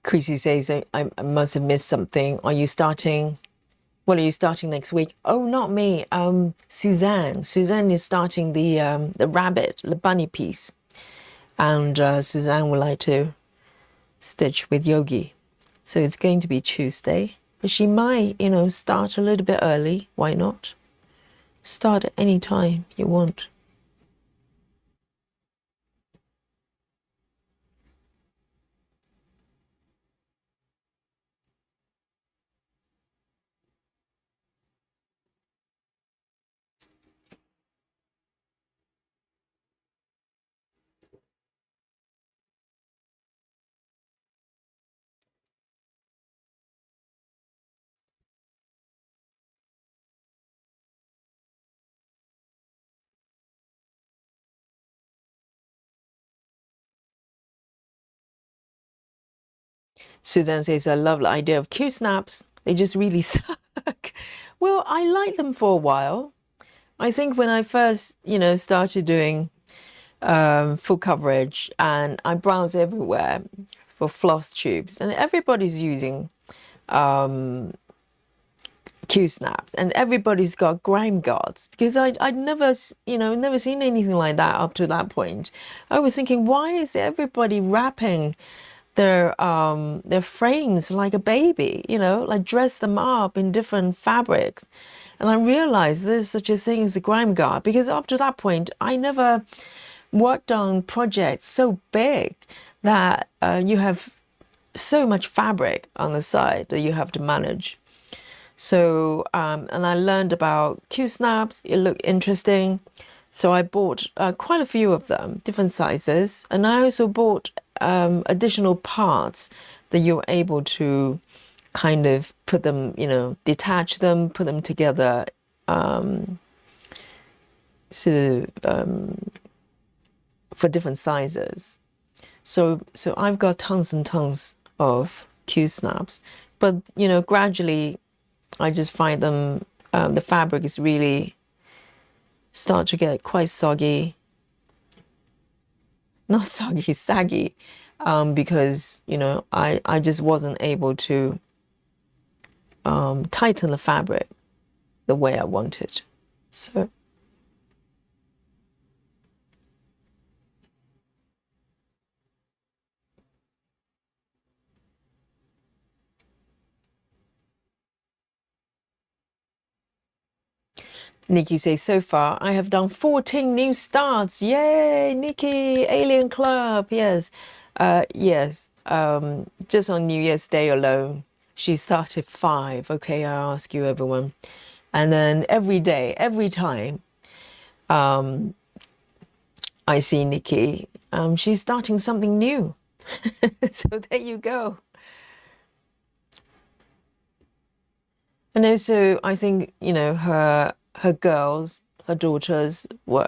Chrissy says, I must have missed something. Are you starting? What are you starting next week? Oh, not me. Suzanne. Suzanne is starting the rabbit, the bunny piece. And Suzanne would like to stitch with Yogi. So it's going to be Tuesday. But she might, start a little bit early. Why not? Start at any time you want. Suzanne says, I love the idea of Q snaps. They just really suck. Well, I liked them for a while. I think when I first, started doing full coverage and I browse everywhere for floss tubes and everybody's using Q snaps and everybody's got grime guards because I'd never seen anything like that up to that point. I was thinking, why is everybody wrapping their frames like a baby, like dress them up in different fabrics? And I realized there's such a thing as a grime guard because up to that point I never worked on projects so big that you have so much fabric on the side that you have to manage. So and I learned about Q snaps. It looked interesting, so I bought quite a few of them, different sizes, and I also bought additional parts that you're able to kind of put them, detach them, put them together, for different sizes. So I've got tons and tons of Q snaps, but gradually I just find them the fabric is really start to get quite soggy. Not soggy, saggy, because, you know, I just wasn't able to tighten the fabric the way I wanted. So Nikki says, so far I have done 14 new starts. Yay, Nikki, Alien Club. Yes. Yes. Just on New Year's Day alone, she started 5. Okay, I ask you, everyone. And then every day, every time I see Nikki, she's starting something new. So there you go. And also, I think, you know, her girls, her daughters were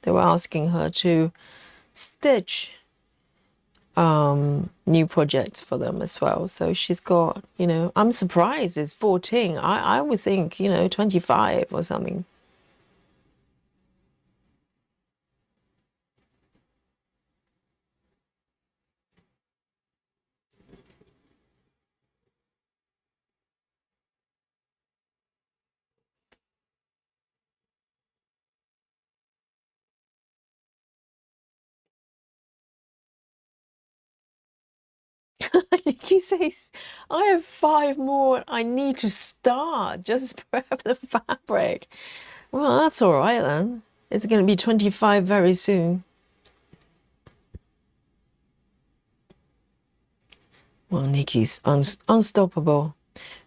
they were asking her to stitch new projects for them as well. So she's got, you know, I'm surprised it's 14. I would think, you know, 25 or something. Nikki says, I have 5 more I need to start. Just prep the fabric. Well, that's all right then. It's going to be 25 very soon. Well, Nikki's unstoppable.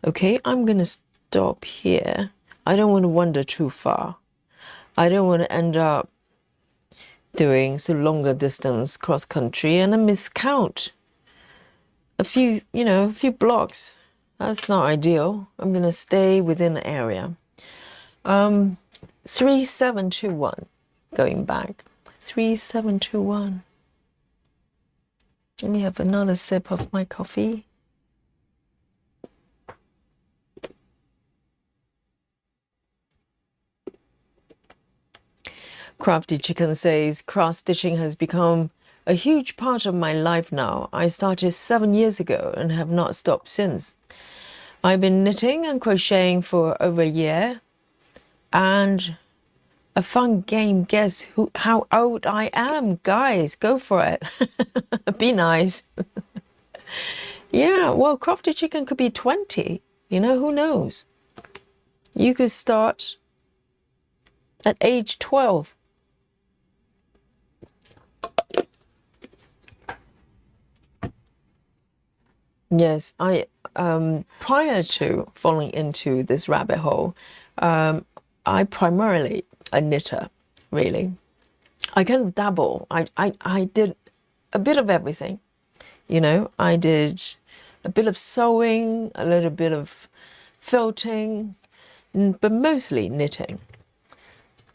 Okay, I'm going to stop here. I don't want to wander too far. I don't want to end up doing some longer distance cross country and then miscount a few, you know, a few blocks. That's not ideal. I'm going to stay within the area. 3721, going back. 3721. Let me have another sip of my coffee. Crafty Chicken says, cross stitching has become a huge part of my life now. I started 7 years ago and have not stopped since. I've been knitting and crocheting for over a year. And a fun game, guess how old I am. Guys, go for it. Be nice. Yeah, well, Crafty Chicken could be 20. You know, who knows? You could start at age 12. Yes, I prior to falling into this rabbit hole, I primarily a knitter, really. I kind of dabble. I did a bit of everything, you know. I did a bit of sewing, a little bit of felting, but mostly knitting.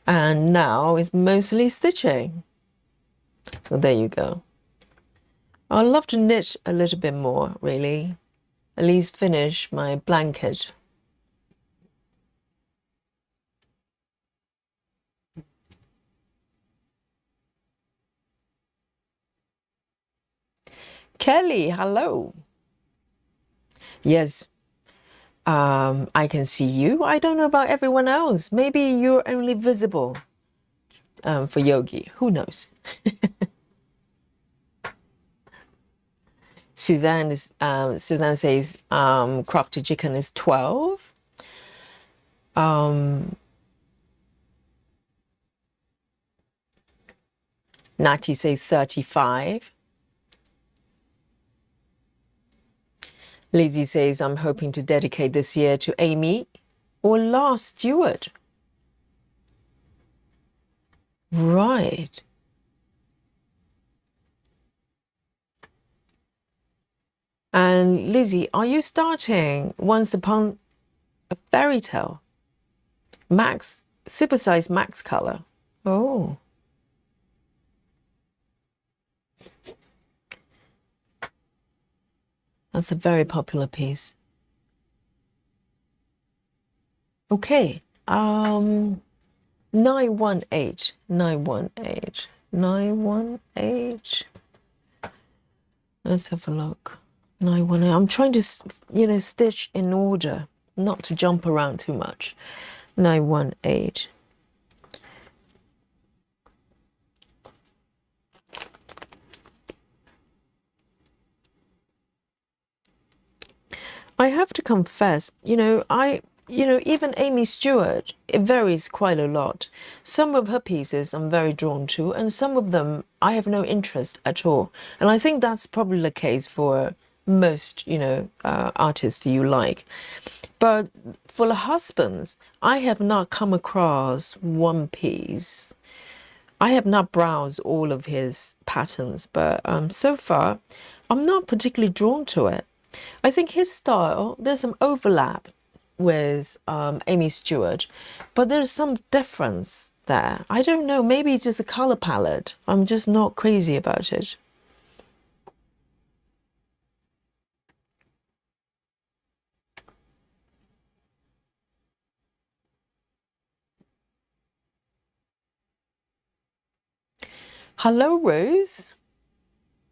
And now it's mostly stitching. So there you go. I'd love to knit a little bit more, really. At least finish my blanket. Kelly, hello. Yes, I can see you. I don't know about everyone else. Maybe you're only visible for Yogi. Who knows? Suzanne says crafted chicken is 12. Natty says 35. Lizzie says, I'm hoping to dedicate this year to Amy or Lars Stewart. Right. And Lizzie, are you starting Once Upon a Fairy Tale? Max, supersized max color. Oh. That's a very popular piece. Okay. 918, 918, 918. Let's have a look. 918. I'm trying to, stitch in order, not to jump around too much. 918. I have to confess, even Amy Stewart, it varies quite a lot. Some of her pieces I'm very drawn to, and some of them I have no interest at all. And I think that's probably the case for most, artists you like. But for the husbands, I have not come across one piece. I have not browsed all of his patterns, but so far, I'm not particularly drawn to it. I think his style, there's some overlap with Amy Stewart, but there's some difference there. I don't know, maybe it's just a color palette. I'm just not crazy about it. Hello, Rose.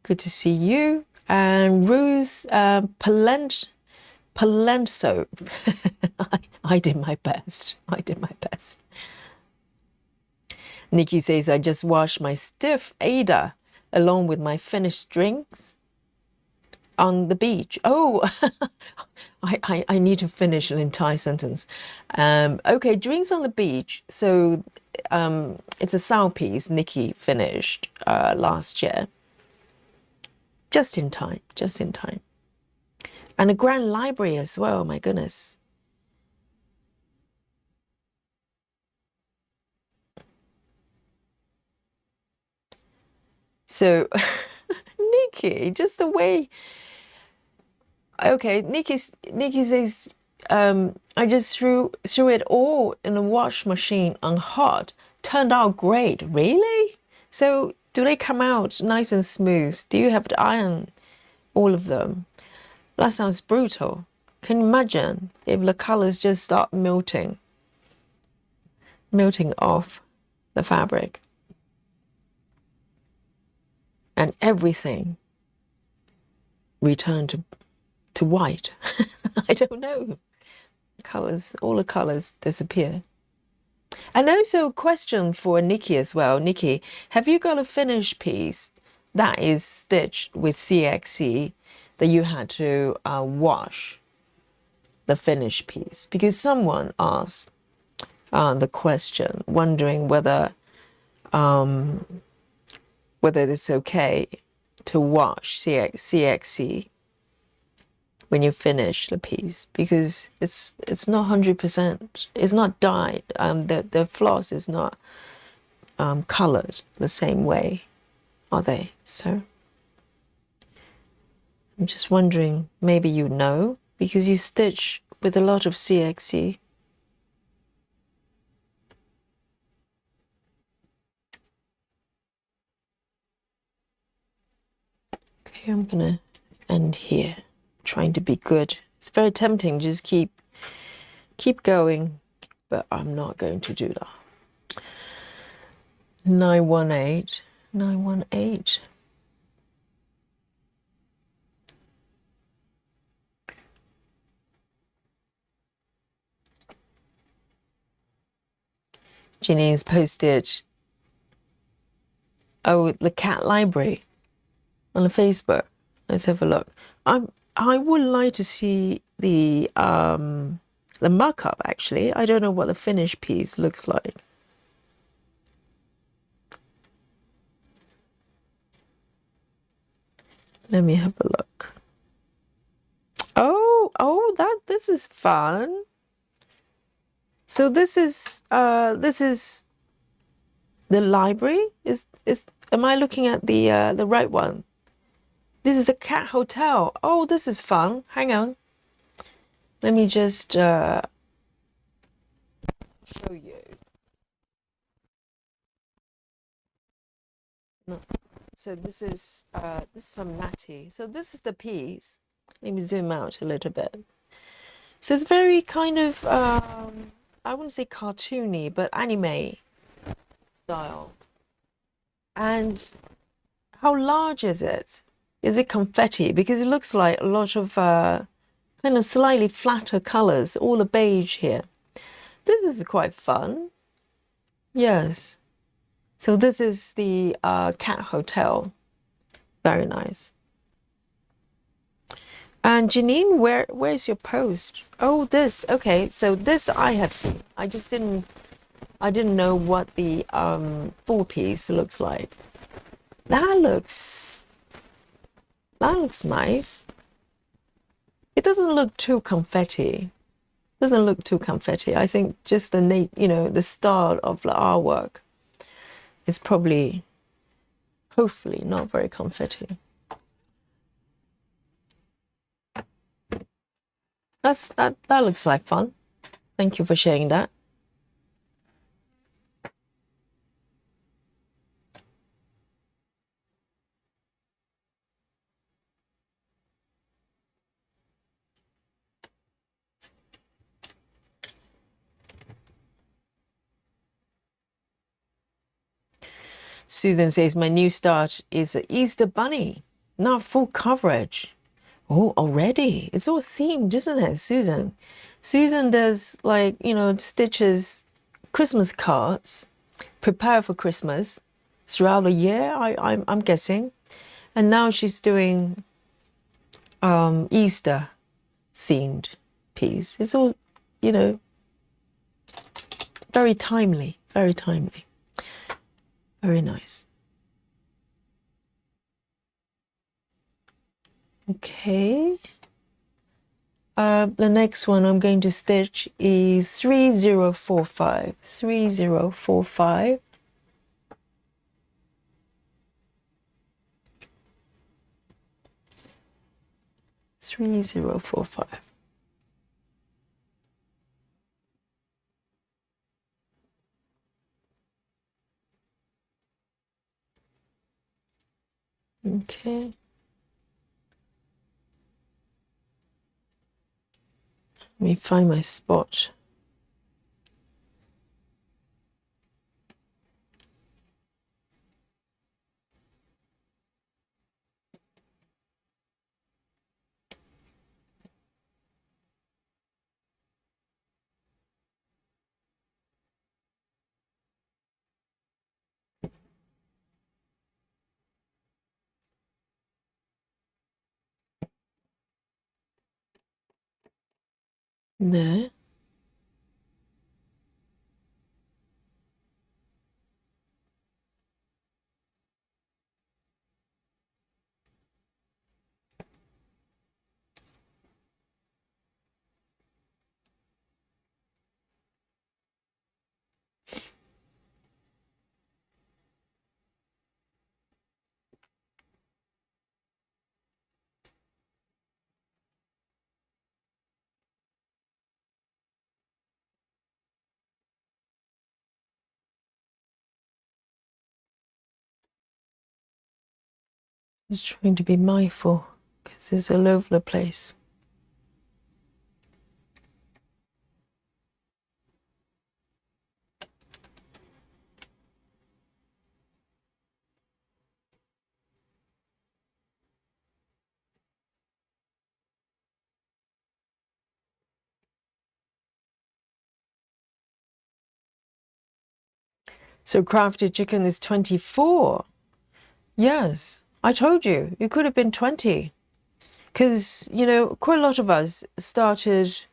Good to see you. And Rose Palento. I did my best. I did my best. Nikki says, I just washed my stiff Ada along with my finished drinks on the beach. Oh, I need to finish an entire sentence. Okay, drinks on the beach. So it's a sound piece Nikki finished last year. Just in time, just in time. And a grand library as well, my goodness. So, Nikki, just the way. Okay, Nikki says, I just threw it all in the wash machine on hot. Turned out great. Really? So, do they come out nice and smooth? Do you have to iron all of them? That sounds brutal. Can you imagine if the colors just start melting off the fabric? And everything return to white. I don't know. Colors, all the colors disappear. And also a question for Nikki as well. Nikki, have you got a finished piece that is stitched with CXC that you had to wash the finished piece? Because someone asked the question, wondering whether it's okay to wash CXC when you finish the piece, because it's not 100%. It's not dyed. The floss is not colored the same way, are they? So I'm just wondering, maybe you know, because you stitch with a lot of CXC. Okay, I'm gonna end here, trying to be good. It's very tempting, just keep going, but I'm not going to do that. 918, 918. Janine's posted, oh, the cat library on the Facebook. Let's have a look. I would like to see the mock-up, actually. I don't know what the finished piece looks like. Let me have a look. Oh, this is fun. So this is the library. Am I looking at the right one? This is a cat hotel. Oh, this is fun. Hang on. Let me just show you. No. So this is from Natty. So this is the piece. Let me zoom out a little bit. So it's very kind of I wouldn't say cartoony, but anime style. And how large is it? Is it confetti? Because it looks like a lot of kind of slightly flatter colors, all the beige here. This is quite fun. Yes. So this is the cat hotel. Very nice. And Janine, where's your post? Oh, this. Okay, so this I have seen. I didn't know what the full piece looks like. That looks nice. It doesn't look too confetti. Doesn't look too confetti. I think just the style of the artwork is probably, hopefully, not very confetti. That looks like fun. Thank you for sharing that. Susan says, my new start is an Easter bunny, not full coverage. Oh, already? It's all themed, isn't it, Susan? Susan does stitches Christmas cards, prepare for Christmas throughout the year, I'm guessing. And now she's doing Easter themed piece. It's all, very timely, very timely. Very nice. Okay. The next one I'm going to stitch is 3045. 3045. Okay. Let me find my spot. There. Just trying to be mindful because it's all over the place. So crafted chicken is 24. Yes, I told you, it could have been 20. Because, quite a lot of us started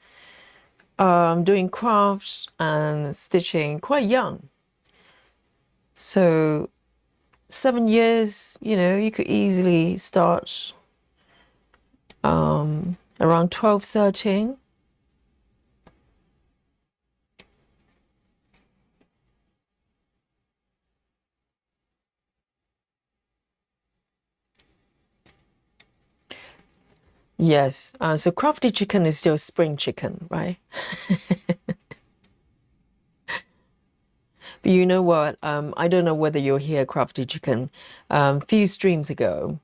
doing crafts and stitching quite young. So 7 years, you could easily start around 12, 13. Yes, so crafted chicken is still spring chicken, right? But you know what? I don't know whether you'll hear crafted chicken. A few streams ago,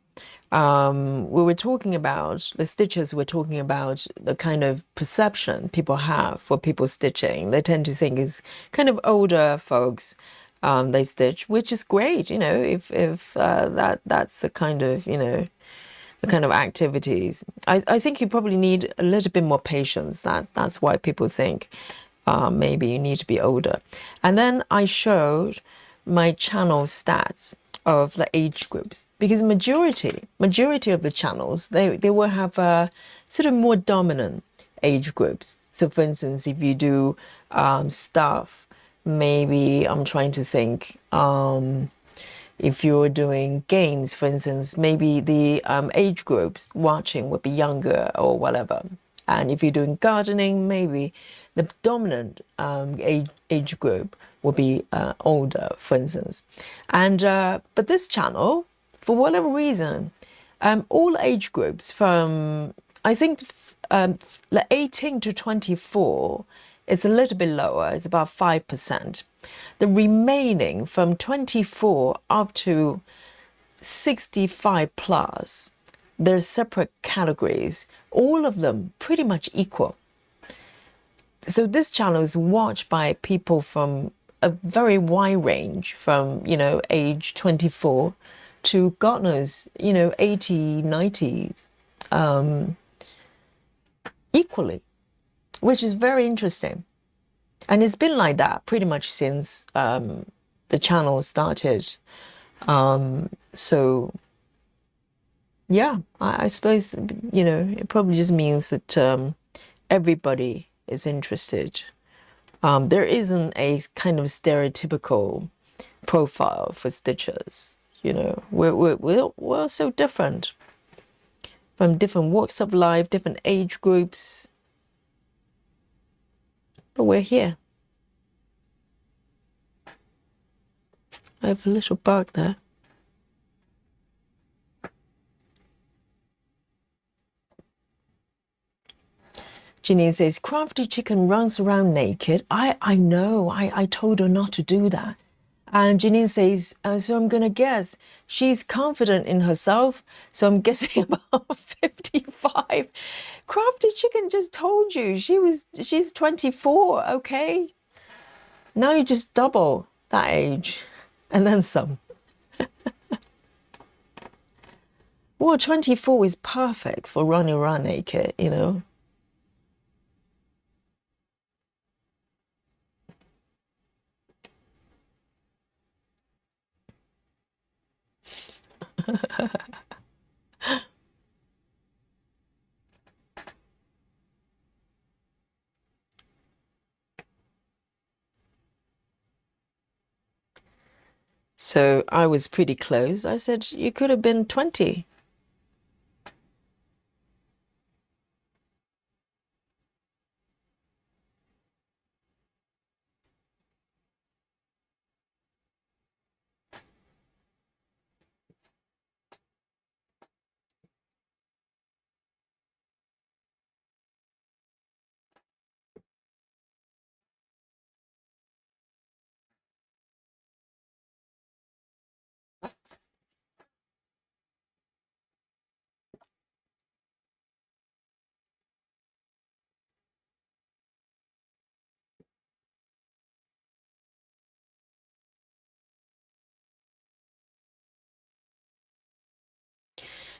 we were talking about the stitchers were talking about the kind of perception people have for people stitching. They tend to think is kind of older folks they stitch, which is great, you know, if that's the kind of, you know, the kind of activities. I think you probably need a little bit more patience. That's why people think maybe you need to be older. And then I showed my channel stats of the age groups, because majority of the channels, they will have a sort of more dominant age groups. So for instance, if you do stuff, maybe I'm trying to think, if you're doing games, for instance, maybe the age groups watching would be younger or whatever. And if you're doing gardening, maybe the dominant age group will be older, for instance. And but this channel, for whatever reason, all age groups from, I think, 18 to 24, it's a little bit lower. It's about 5%. The remaining from 24 up to 65 plus, there's separate categories, all of them pretty much equal. So this channel is watched by people from a very wide range, from, you know, age 24 to God knows, you know, 80, 90s, equally, which is very interesting. And it's been like that pretty much since the channel started. So yeah, I suppose, you know, it probably just means that everybody is interested. There isn't a kind of stereotypical profile for stitchers. You know, we're so different, from different walks of life, different age groups, but we're here. I have a little bug there. Janine says, crafty chicken runs around naked. I know, I told her not to do that. And Janine says, so I'm going to guess she's confident in herself. So I'm guessing about 55. Crafty chicken just told you she's 24, okay? Now you just double that age and then some. Well, 24 is perfect for running around naked, you know? So I was pretty close. I said, you could have been 20.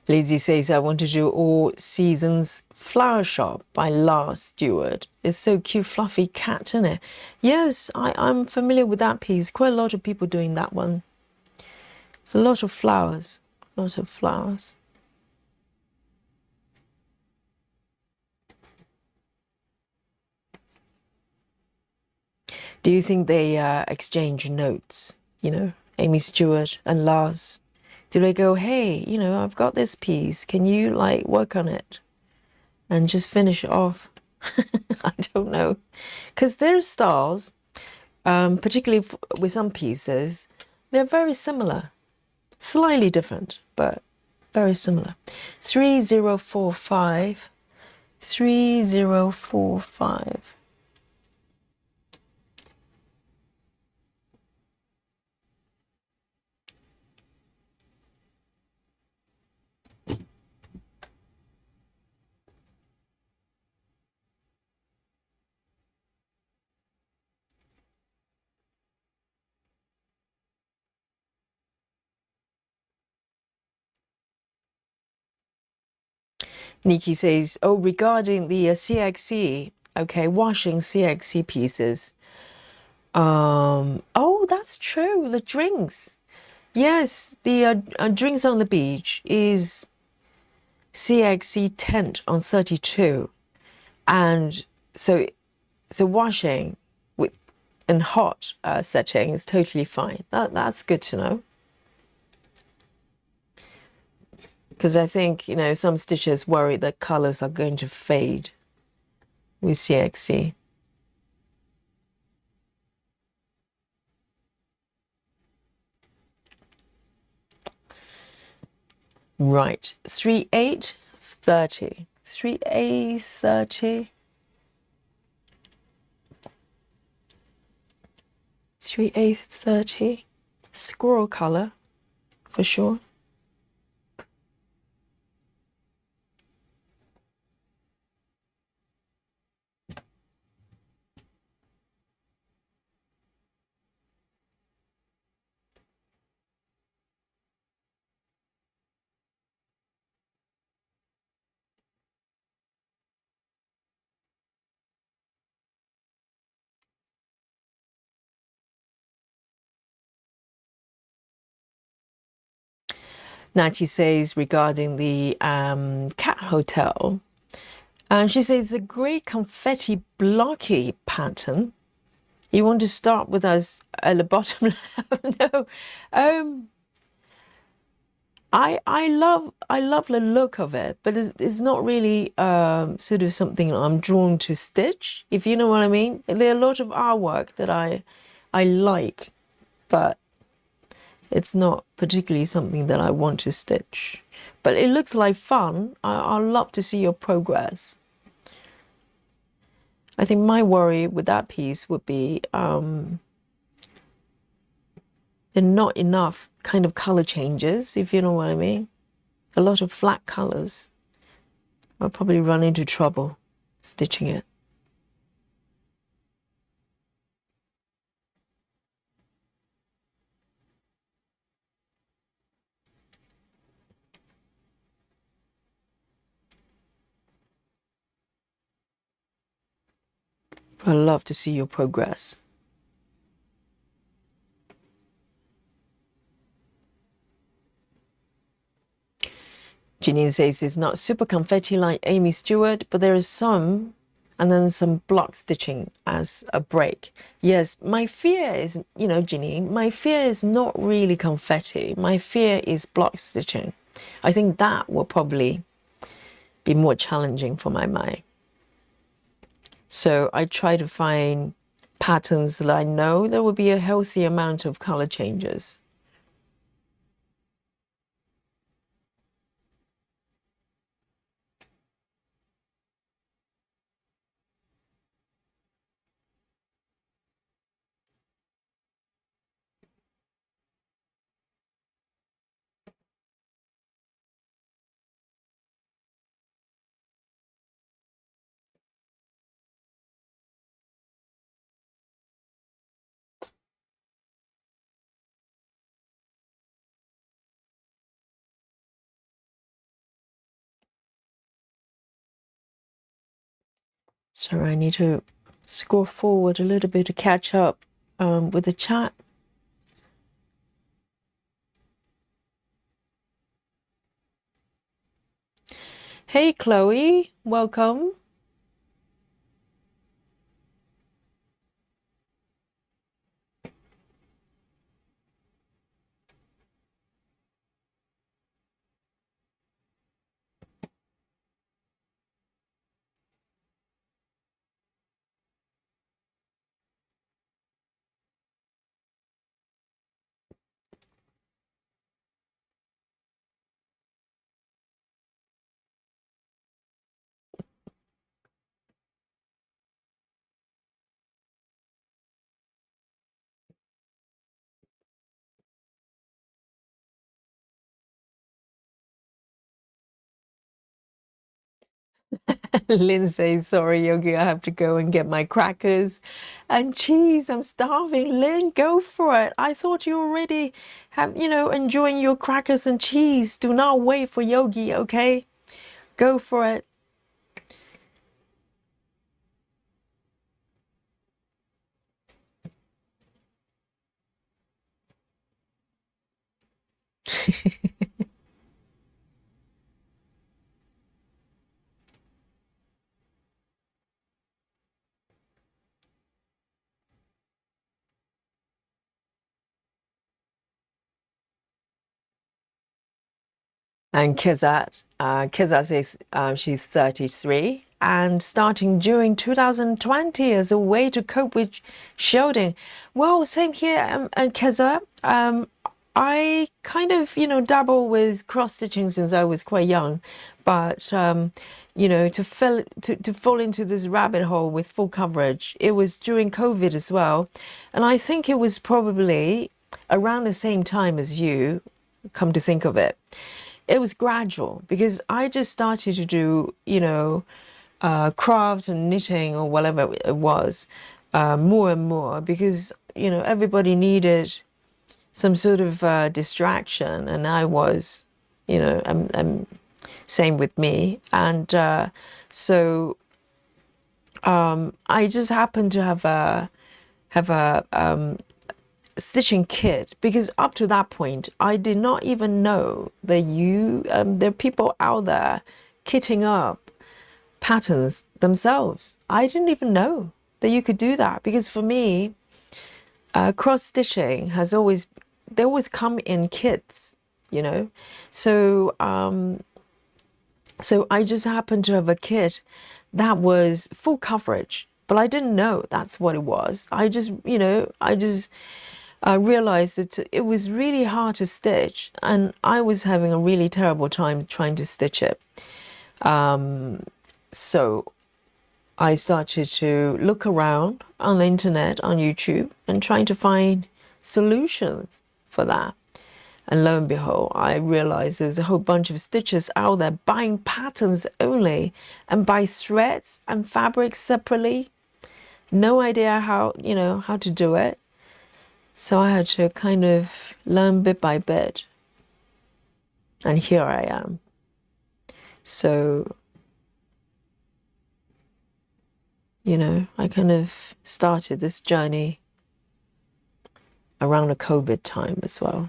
Lizzie says, I want to do All Seasons Flower Shop by Lars Stewart. It's so cute, fluffy cat, isn't it? Yes, I'm familiar with that piece. Quite a lot of people doing that one. It's a lot of flowers, lots of flowers. Do you think they exchange notes, you know, Amy Stewart and Lars? Do they go, hey, you know, I've got this piece. Can you like work on it and just finish it off? I don't know. Because their styles, particularly with some pieces, they're very similar. Slightly different, but very similar. 3045. 3045. Nikki says, oh, regarding the CXC, okay, washing CXC pieces. Oh, that's true. The drinks. Yes, the drinks on the beach is CXC tent on 32. And so washing with in hot setting is totally fine. That's good to know. Because I think, you know, some stitchers worry that colors are going to fade with CXC. Right, 3/8, 30. 3/8, 30. 3/8, 30. Squirrel color, for sure. Nachi says regarding the cat hotel, she says it's a great confetti blocky pattern. You want to start with us at the bottom left? No, I love the look of it, but it's not really sort of something I'm drawn to stitch, if you know what I mean. There are a lot of artwork that I like, but it's not particularly something that I want to stitch. But it looks like fun. I'd love to see your progress. I think my worry with that piece would be there are not enough kind of color changes, if you know what I mean. A lot of flat colors. I'll probably run into trouble stitching it. I'd love to see your progress. Janine says it's not super confetti like Amy Stewart, but there is some, and then some block stitching as a break. Yes, my fear is, you know, Janine, my fear is not really confetti. My fear is block stitching. I think that will probably be more challenging for my mind. So I try to find patterns that I know there will be a healthy amount of color changes. So I need to scroll forward a little bit to catch up with the chat. Hey, Chloe, welcome. Lynn says, sorry, Yogi, I have to go and get my crackers and cheese. I'm starving. Lynn, go for it. I thought you already have, you know, enjoying your crackers and cheese. Do not wait for Yogi, okay? Go for it. And Kizat is she's 33 and starting during 2020 as a way to cope with shielding. Well, same here, and Kizat. I kind of, dabble with cross stitching since I was quite young, but to fall into this rabbit hole with full coverage, it was during COVID as well, and I think it was probably around the same time as you, come to think of it. It was gradual because I just started to do, crafts and knitting or whatever it was, more and more because, everybody needed some sort of distraction, and I was, same with me. And so I just happened to have a stitching kit because up to that point I did not even know that there are people out there kitting up patterns themselves. I didn't even know that you could do that because for me, cross stitching they always come in kits, so I just happened to have a kit that was full coverage, but I didn't know that's what it was. I realized that it was really hard to stitch, and I was having a really terrible time trying to stitch it. So I started to look around on the internet, on YouTube, and trying to find solutions for that. And lo and behold, I realized there's a whole bunch of stitchers out there buying patterns only and buy threads and fabrics separately. No idea how to do it. So I had to kind of learn bit by bit. And here I am. So, I kind of started this journey around the COVID time as well.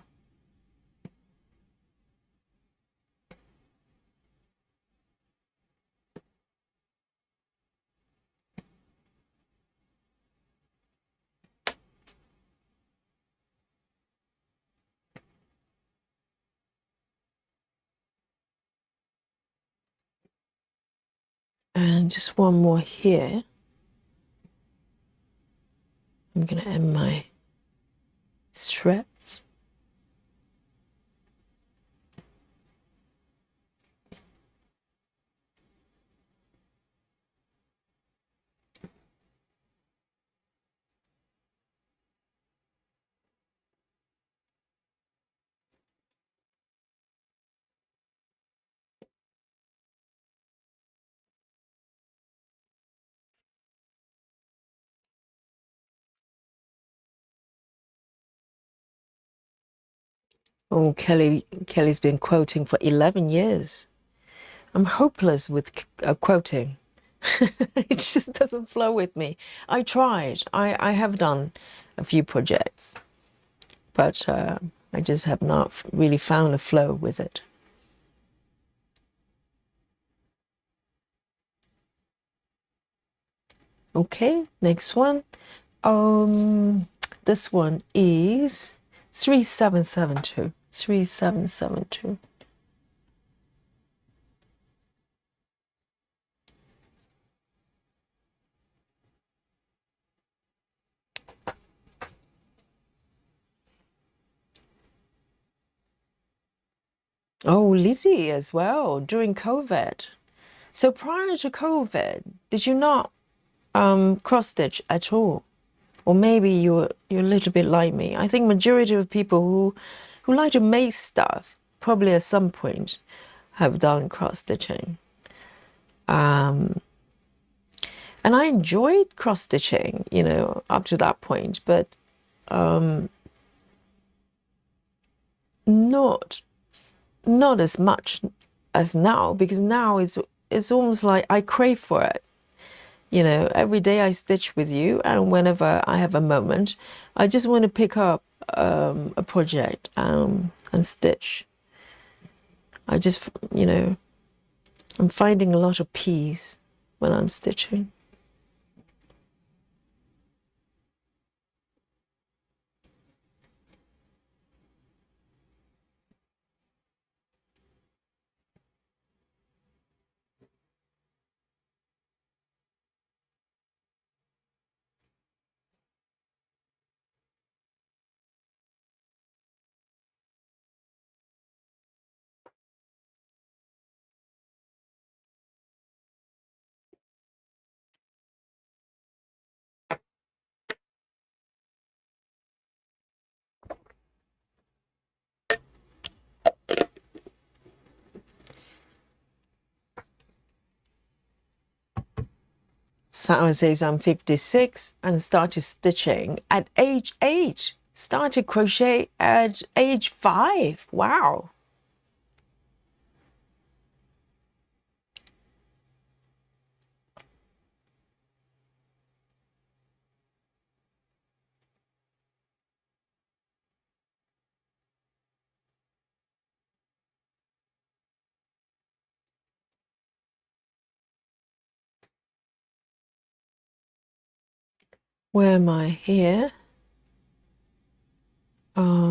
And just one more here. I'm going to end my threads. Oh, Kelly's been quoting for 11 years. I'm hopeless with quoting. It just doesn't flow with me. I tried. I have done a few projects, but I just have not really found a flow with it. Okay, next one. This one is 3772. 3772. Oh, Lizzie as well, during COVID. So prior to COVID, did you not cross stitch at all? Or maybe you're a little bit like me. I think majority of people who like to make stuff probably at some point have done cross stitching. And I enjoyed cross stitching, up to that point, but not as much as now, because now it's almost like I crave for it. You know, every day I stitch with you, and whenever I have a moment, I just want to pick up a project and stitch. I just, you know, I'm finding a lot of peace when I'm stitching. Someone says I'm 56 and started stitching at age 8. Started crochet at age 5. Wow. Where am I? Here. Let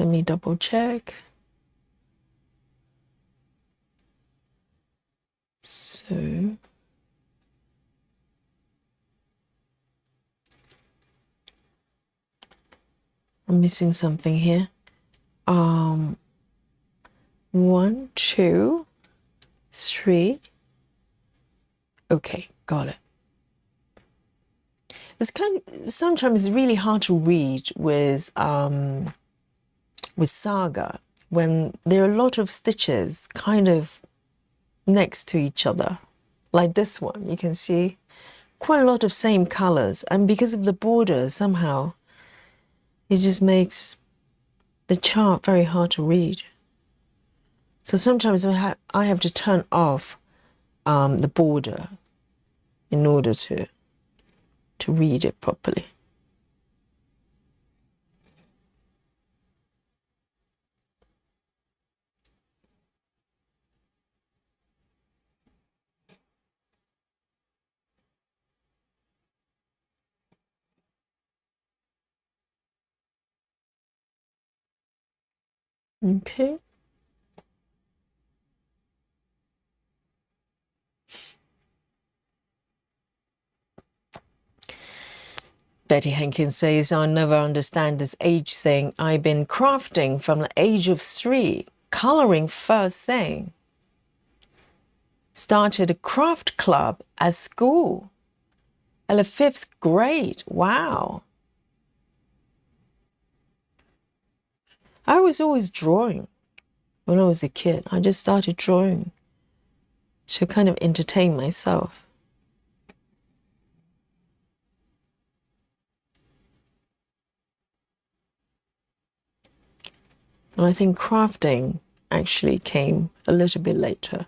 me double check. So I'm missing something here. 1, 2, 3. Okay, got it. It's sometimes it's really hard to read with Saga when there are a lot of stitches kind of next to each other. Like this one, you can see quite a lot of same colors, and because of the border, somehow it just makes the chart very hard to read. So sometimes I have to turn off the border in order to read it properly. Okay. Betty Hankins says, I never understand this age thing. I've been crafting from the age of 3, coloring first thing. Started a craft club at school at the 5th grade. Wow. I was always drawing when I was a kid. I just started drawing to kind of entertain myself. And I think crafting actually came a little bit later.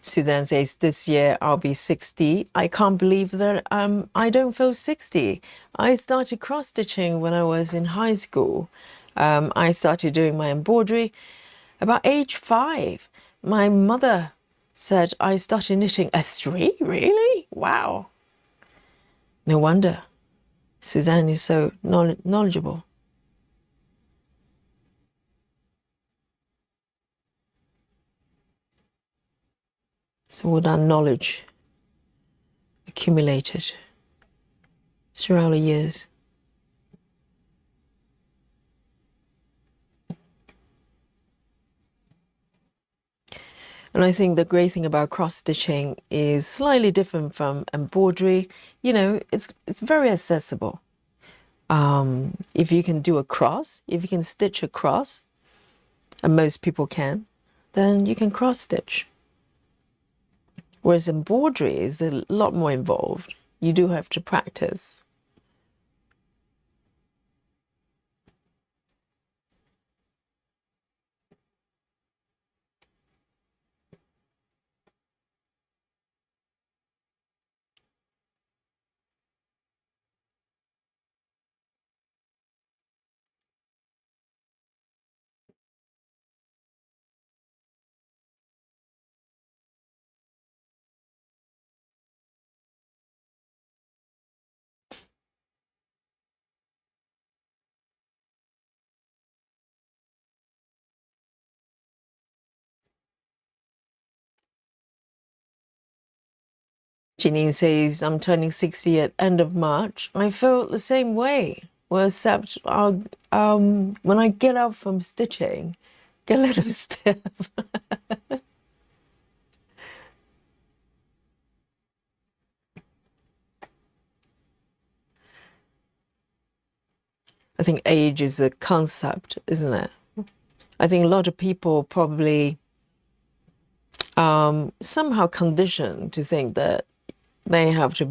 Suzanne says, this year I'll be 60. I can't believe that I don't feel 60. I started cross-stitching when I was in high school. I started doing my embroidery about age 5. My mother said I started knitting at 3. Really? Wow. No wonder. Suzanne is so knowledgeable. So all that knowledge accumulated throughout the years. And I think the great thing about cross-stitching is slightly different from embroidery. You know, it's very accessible. If you can do a cross, if you can stitch a cross, and most people can, then you can cross stitch. Whereas embroidery is a lot more involved. You do have to practice. Janine says, I'm turning 60 at end of March. I felt the same way. Well, except when I get up from stitching, get a little stiff. I think age is a concept, isn't it? I think a lot of people probably somehow conditioned to think that they have to,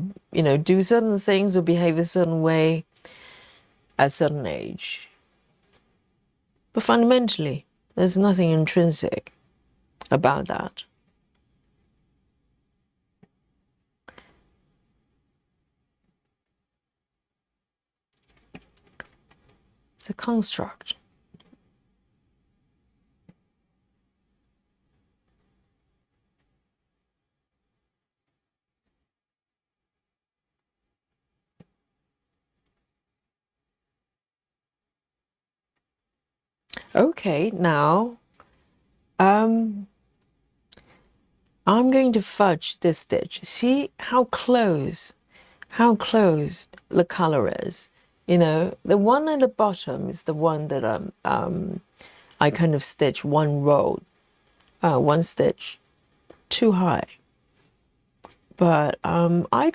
do certain things or behave a certain way at a certain age. But fundamentally, there's nothing intrinsic about that. It's a construct. Okay, now I'm going to fudge this stitch. See how close the color is. The one at the bottom is the one that I kind of stitch one row, one stitch too high. But I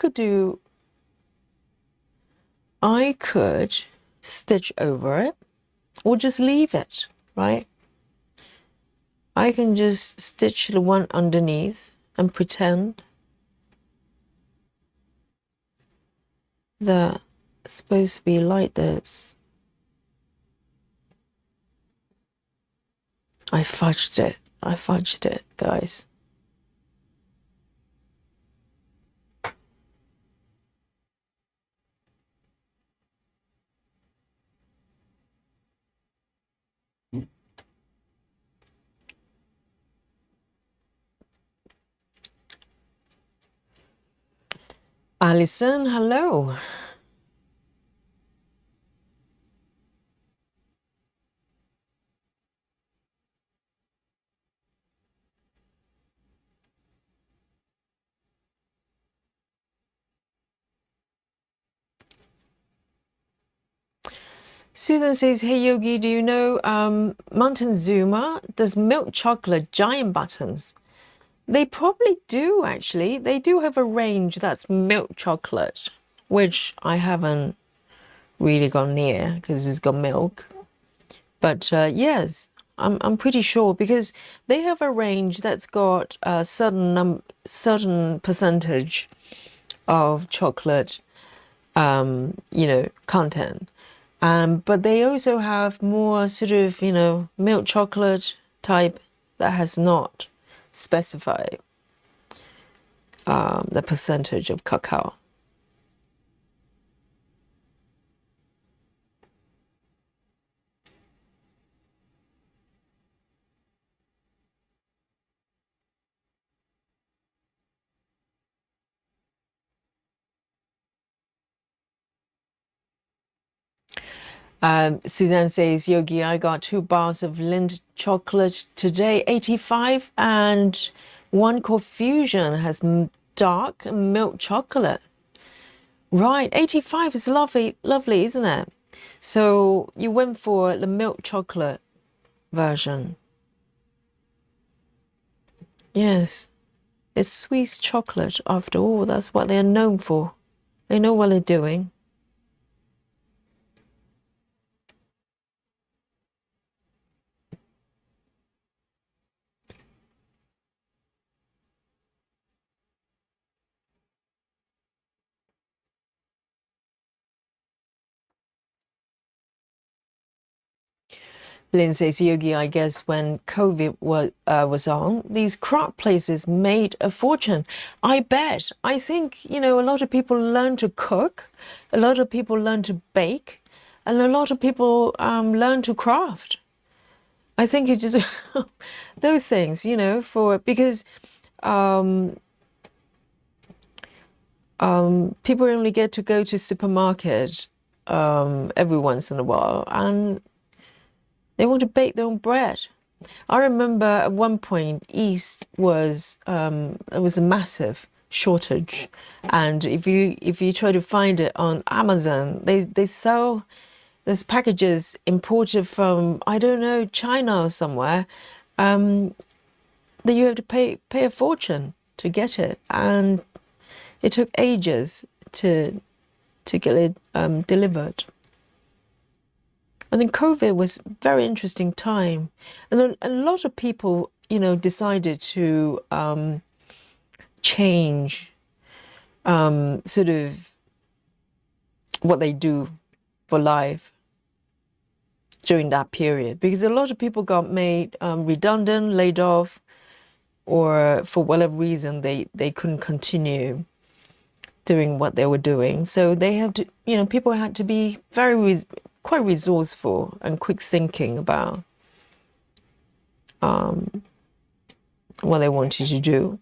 could stitch over it or just leave it, right? I can just stitch the one underneath and pretend that it's supposed to be like this. I fudged it, guys. Alison, hello. Susan says, hey Yogi, do you know Montezuma does milk chocolate giant buttons? They probably do, actually. They do have a range that's milk chocolate, which I haven't really gone near because it's got milk. But yes, I'm pretty sure because they have a range that's got a certain percentage of chocolate, content. But they also have more sort of, milk chocolate type that has not specified the percentage of cacao. Suzanne says, Yogi, I got 2 bars of Lindt chocolate today, 85, and one called Fusion has dark milk chocolate. Right, 85 is lovely, isn't it? So you went for the milk chocolate version. Yes, it's Swiss chocolate after all. That's what they're known for. They know what they're doing. Lynn says, Yogi, I guess when COVID was on, these craft places made a fortune. I bet. I think, a lot of people learn to cook, a lot of people learn to bake, and a lot of people learn to craft. I think it's just those things, because people only get to go to supermarket every once in a while, and they want to bake their own bread. I remember at one point, yeast was there was a massive shortage, and if you try to find it on Amazon, they sell those packages imported from, I don't know, China or somewhere, that you have to pay a fortune to get it, and it took ages to get it delivered. I think COVID was a very interesting time, and a lot of people, decided to change sort of what they do for life during that period, because a lot of people got made redundant, laid off, or for whatever reason they couldn't continue doing what they were doing. So they have to, people had to be quite resourceful and quick thinking about what they wanted to do.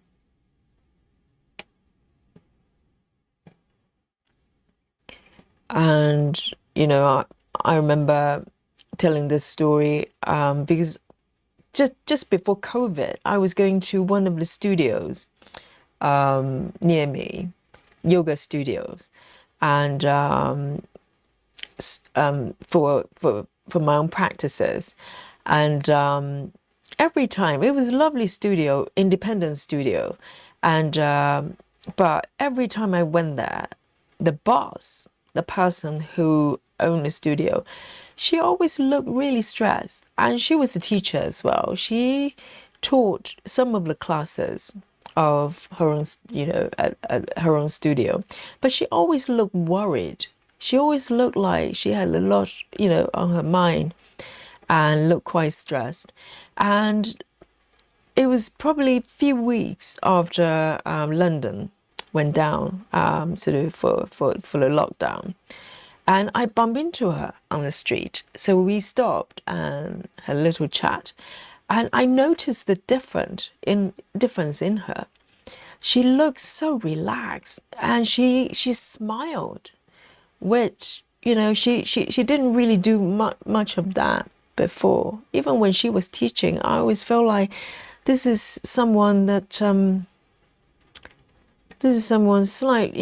And, I remember telling this story because just before COVID, I was going to one of the studios near me, yoga studios, and for my own practices, and every time it was a lovely studio, independent studio, and but every time I went there, the boss, the person who owned the studio, she always looked really stressed, and she was a teacher as well. She taught some of the classes of her own, at her own studio, but she always looked worried. She always looked like she had a lot, on her mind, and looked quite stressed. And it was probably a few weeks after London went down, sort of for the lockdown. And I bumped into her on the street. So we stopped and had a little chat. And I noticed the difference in her. She looked so relaxed, and she smiled, which, she didn't really do much of that before. Even when she was teaching, I always felt like this is someone slight,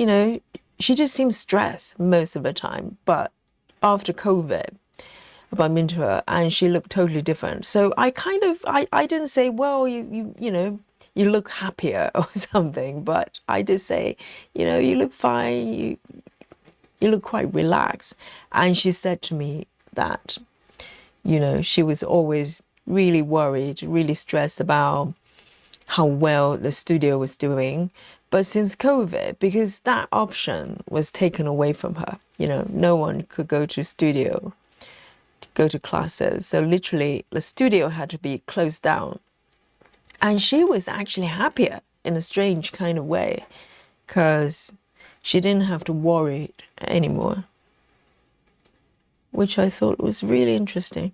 she just seems stressed most of the time. But after COVID, I bumped into her and she looked totally different. So I didn't say, well, you look happier or something, but I did say, you look fine, you look quite relaxed. And she said to me that, she was always really worried, really stressed about how well the studio was doing. But since COVID, because that option was taken away from her, no one could go to studio, go to classes. So literally the studio had to be closed down. And she was actually happier in a strange kind of way, because she didn't have to worry anymore, which I thought was really interesting.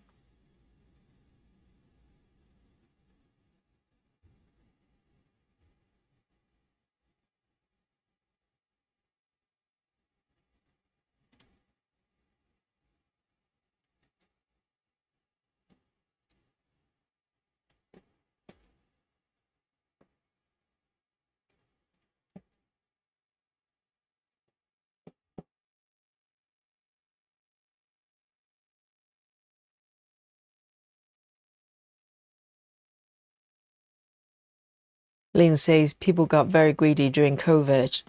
Lynn says people got very greedy during COVID.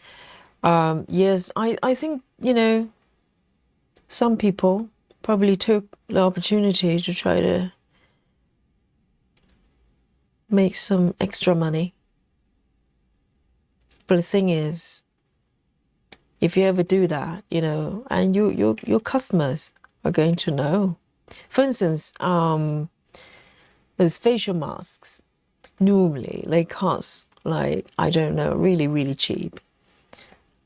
Yes, I think, some people probably took the opportunity to try to make some extra money. But the thing is, if you ever do that, and your customers are going to know For instance, those facial masks, normally they cost like, I don't know, really, really cheap.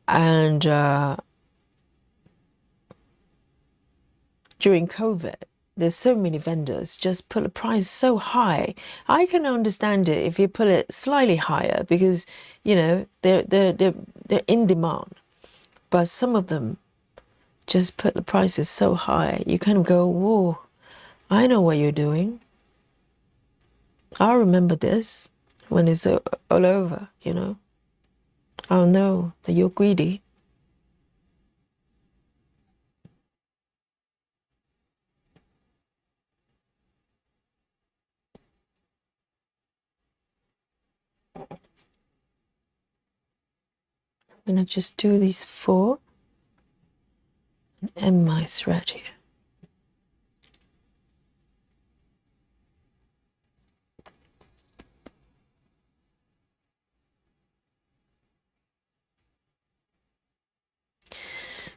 And during COVID, there's so many vendors just put the price so high. I can understand it if you put it slightly higher because, you know, they're in demand. But some of them just put the prices so high, you kind of go, whoa, I know what you're doing. I remember this when it's all over, you know. I'll know that you're greedy. I'm gonna just do these 4 and end my thread here.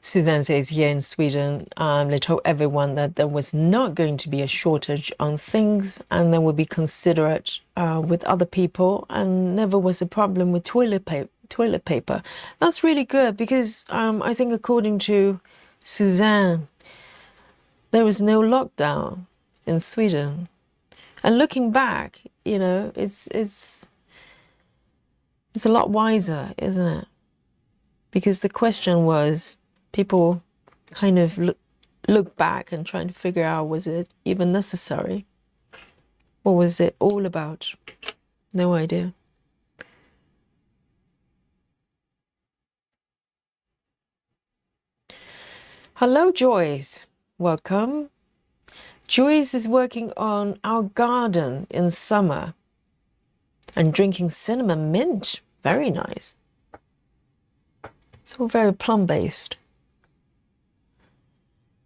Suzanne says here in Sweden, they told everyone that there was not going to be a shortage on things and they would be considerate with other people and never was a problem with toilet paper. That's really good because I think according to Suzanne, there was no lockdown in Sweden. And looking back, you know, it's a lot wiser, isn't it? Because the question was, people kind of look back and trying to figure out, was it even necessary? What was it all about? No idea. Hello, Joyce. Welcome. Joyce is working on our garden in summer and drinking cinnamon mint. Very nice. It's all very plum-based.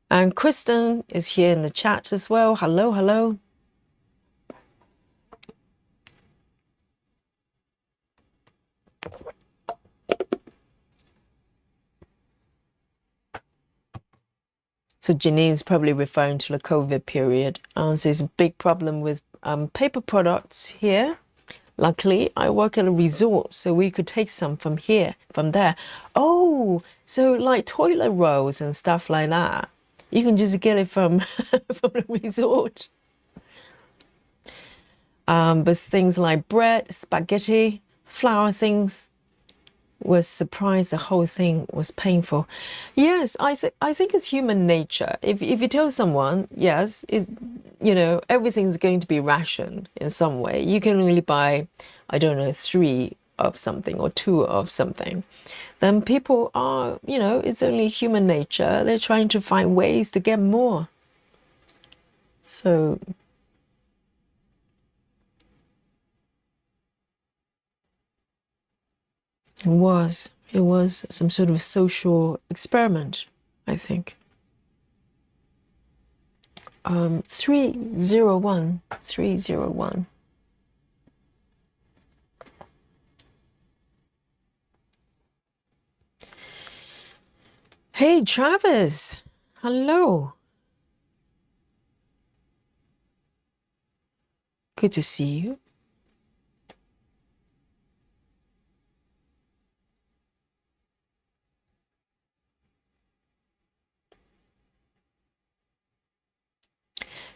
And Kristen is here in the chat as well. Hello, hello. So Janine's probably referring to the COVID period. So there's a big problem with paper products here. Luckily, I work at a resort, so we could take some from here, from there. Oh, so like toilet rolls and stuff like that. You can just get it from, from the resort. But things like bread, spaghetti, flour things, was surprised the whole thing was painful. Yes, I think it's human nature. If you tell someone, yes, you know, everything's going to be rationed in some way. You can only buy, I don't know, 3 of something or 2 of something. Then people are, you know, it's only human nature. They're trying to find ways to get more. So it was some sort of social experiment, I think. 301. Hey, Travis. Hello. Good to see you.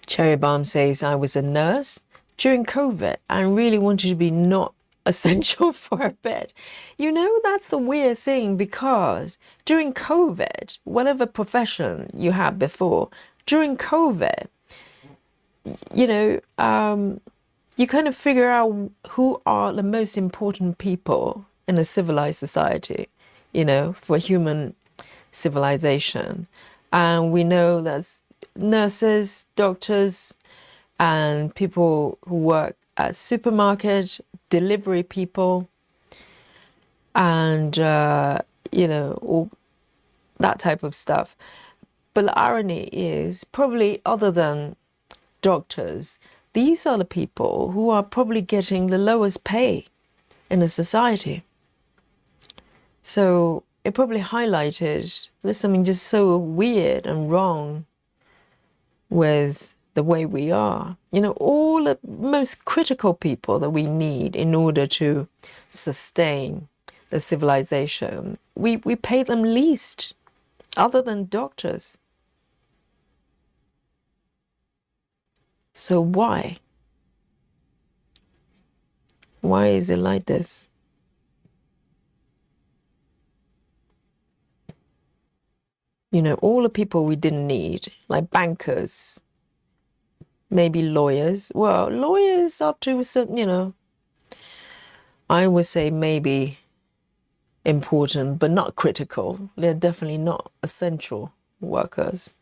Cherry Bomb says, I was a nurse during COVID and really wanted to be not essential for a bit. You know, that's the weird thing because during COVID, whatever profession you had before, during COVID, you know, you kind of figure out who are the most important people in a civilized society, you know, for human civilization. And we know that's nurses, doctors, and people who work at supermarket, delivery people, and, you know, all that type of stuff. But the irony is probably other than doctors, these are the people who are probably getting the lowest pay in a society. So it probably highlighted there's something just so weird and wrong with the way we are. You know, all the most critical people that we need in order to sustain the civilization, we pay them least, other than doctors. So why? Why is it like this? You know, all the people we didn't need, like bankers, maybe lawyers. Well, lawyers up to a certain, you know, I would say maybe important, but not critical. They're definitely not essential workers.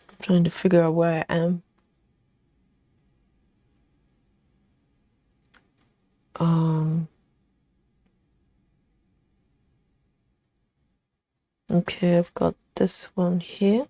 I'm trying to figure out where I am. Okay, I've got this one here.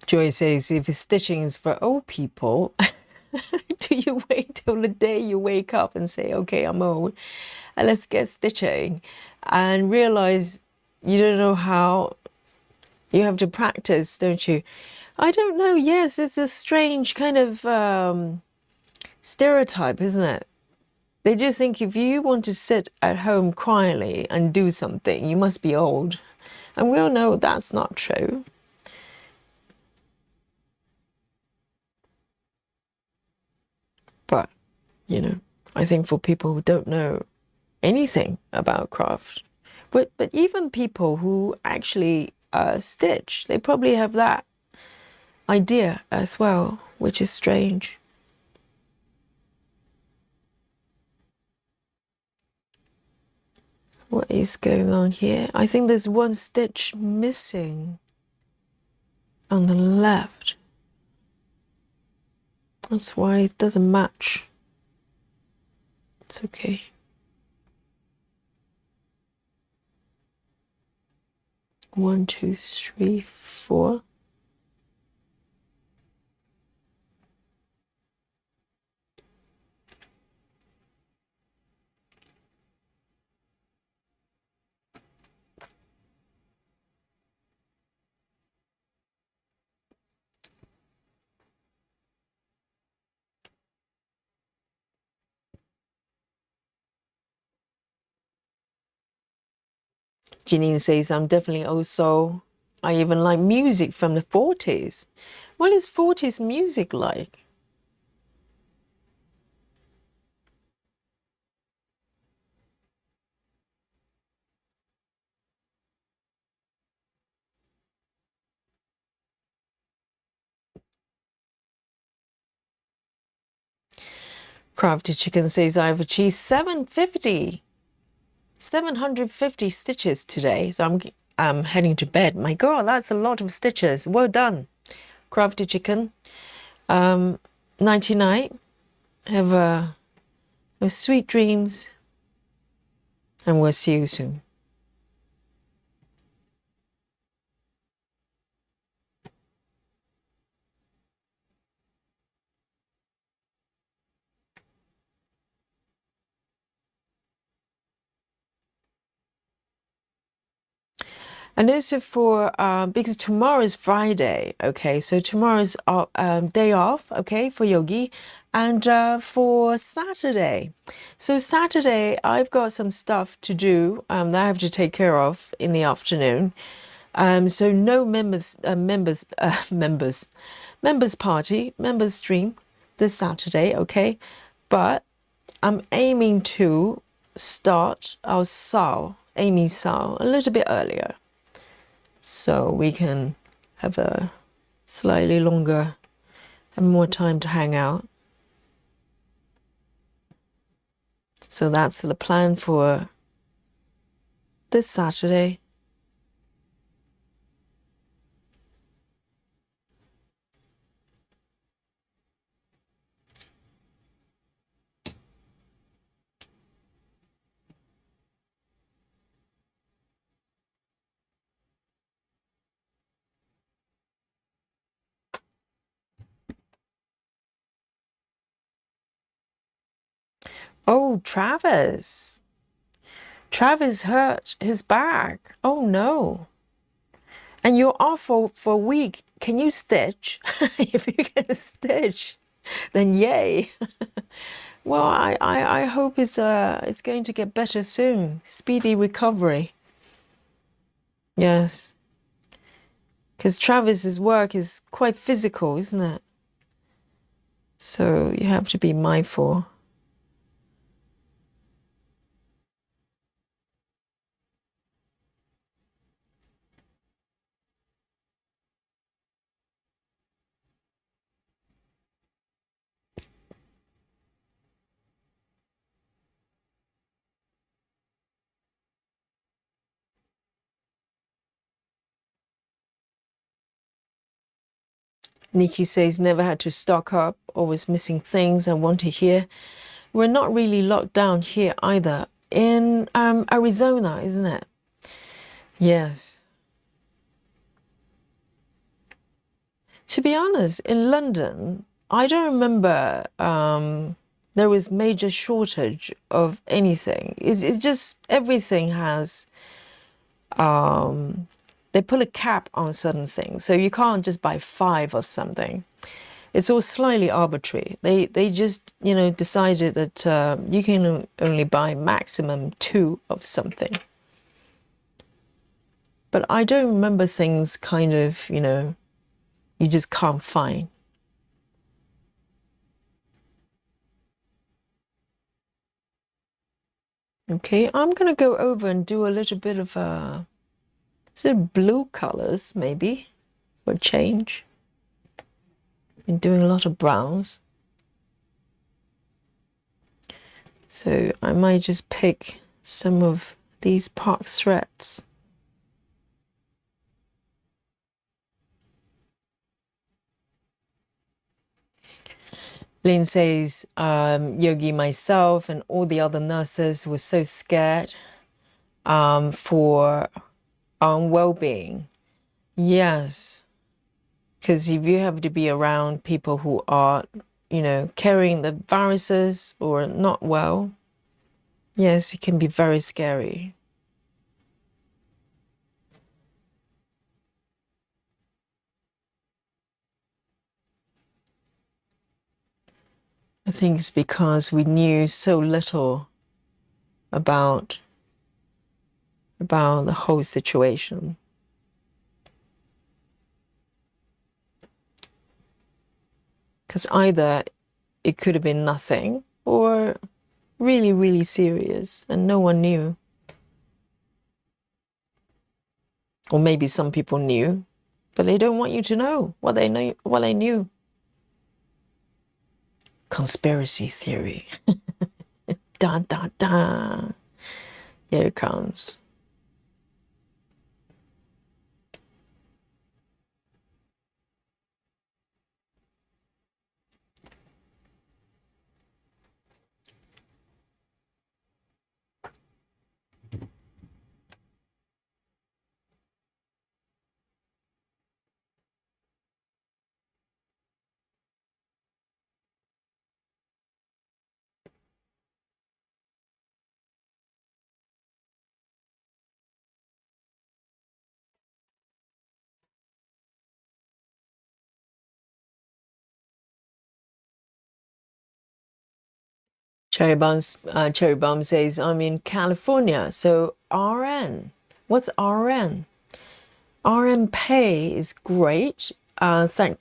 Joy says, if stitching is for old people, do you wait till the day you wake up and say, okay, I'm old, and let's get stitching, and realize you don't know how? You have to practice, don't you? I don't know. Yes, it's a strange kind of stereotype, isn't it? They just think if you want to sit at home quietly and do something, you must be old. And we all know that's not true. But, you know, I think for people who don't know anything about craft, but even people who actually stitch, they probably have that idea as well, which is strange. What is going on here? I think there's one stitch missing on the left. That's why it doesn't match. It's okay. One, two, three, four. Janine says, I'm definitely also, I even like music from the 40s. What is 40s music like? Crafty Chicken says, I've achieved 750 stitches today. So I'm heading to bed. My girl, that's a lot of stitches. Well done, Crafty Chicken. 99. Have sweet dreams. And we'll see you soon. And also for, because tomorrow is Friday, okay? So tomorrow's day off, okay, for Yogi. And for Saturday. So Saturday, I've got some stuff to do that I have to take care of in the afternoon. So no members party, members stream this Saturday, okay? But I'm aiming to start our Sao, Amy Sao, a little bit earlier. so we can have a slightly longer and more time to hang out. So that's the plan for this Saturday. Oh, Travis. Travis hurt his back. Oh no. And you're off for a week. Can you stitch? If you can stitch, then yay. Well, I hope it's going to get better soon. Speedy recovery. Yes. Because Travis's work is quite physical, isn't it? So you have to be mindful. Nikki says never had to stock up, always missing things I want to hear. We're not really locked down here either. In Arizona, isn't it? Yes. To be honest, in London, I don't remember there was major shortage of anything. It's just everything has, they put a cap on certain things. So you can't just buy 5 of something. It's all slightly arbitrary. They just, decided that you can only buy maximum 2 of something. But I don't remember things kind of, you just can't find. Okay, I'm gonna go over and do a little bit of blue colors maybe for a change. Been doing a lot of browns. So I might just pick some of these park threads. Lynn says, Yogi, myself, and all the other nurses were so scared for our well-being. Yes, because if you have to be around people who are, carrying the viruses or not well, yes, it can be very scary. I think it's because we knew so little about the whole situation. Because either it could have been nothing or really, really serious and no one knew. Or maybe some people knew, but they don't want you to know what they knew. Conspiracy theory. Da, da, da. Here it comes. Cherry Bomb says, I'm in California, so RN. What's RN? RN pay is great. Thank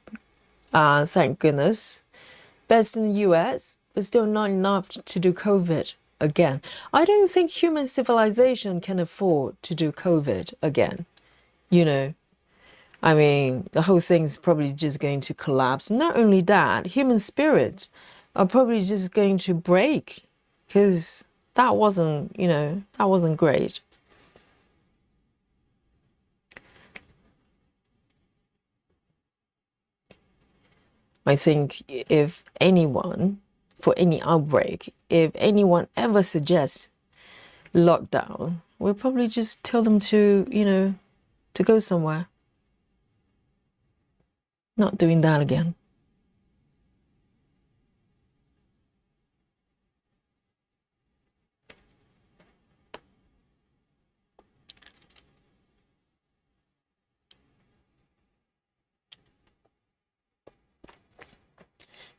goodness. Best in the US, but still not enough to do COVID again. I don't think human civilization can afford to do COVID again. you know. I mean, the whole thing's probably just going to collapse. Not only that, human spirits are probably just going to break because that wasn't, that wasn't great. I think if anyone, for any outbreak, if anyone ever suggests lockdown, we'll probably just tell them to go somewhere. Not doing that again.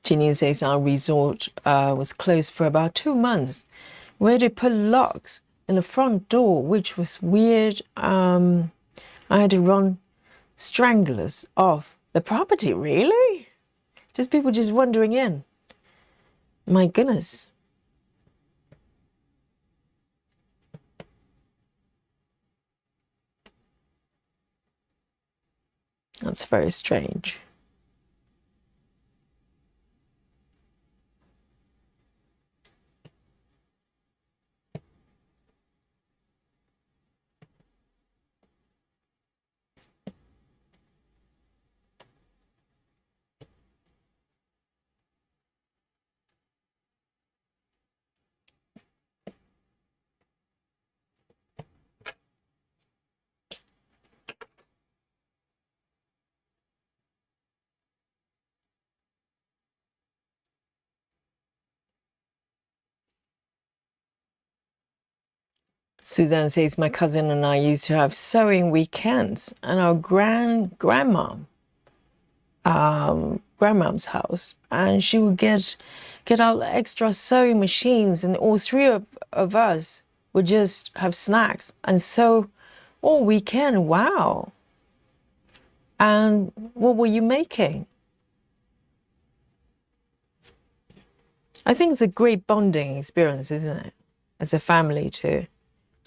Janine says our resort was closed for about 2 months. We had to put locks in the front door, which was weird. I had to run stranglers off the property. Really? Just people just wandering in. My goodness. That's very strange. Suzanne says, my cousin and I used to have sewing weekends at our grandmom's house, and she would get out extra sewing machines, and all three of us would just have snacks and sew all weekend. Wow. And what were you making? I think it's a great bonding experience, isn't it? As a family to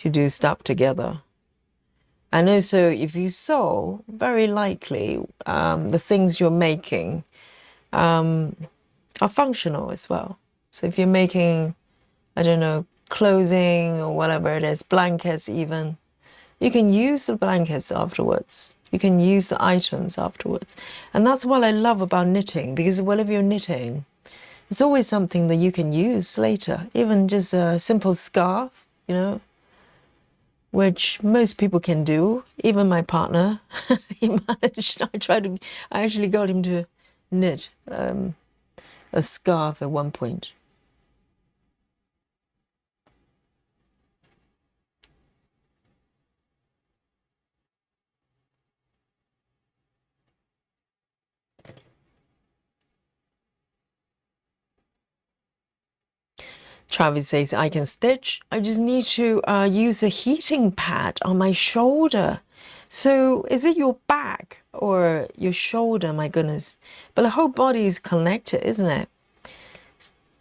do stuff together. And also, if you sew, very likely the things you're making are functional as well. So if you're making, I don't know, clothing or whatever it is, blankets even, you can use the blankets afterwards. You can use the items afterwards. And that's what I love about knitting, because whatever you're knitting, it's always something that you can use later. Even just a simple scarf, which most people can do. Even my partner, he managed. I actually got him to knit a scarf at one point. Travis says, I can stitch. I just need to use a heating pad on my shoulder. So is it your back or your shoulder? My goodness. But the whole body is connected, isn't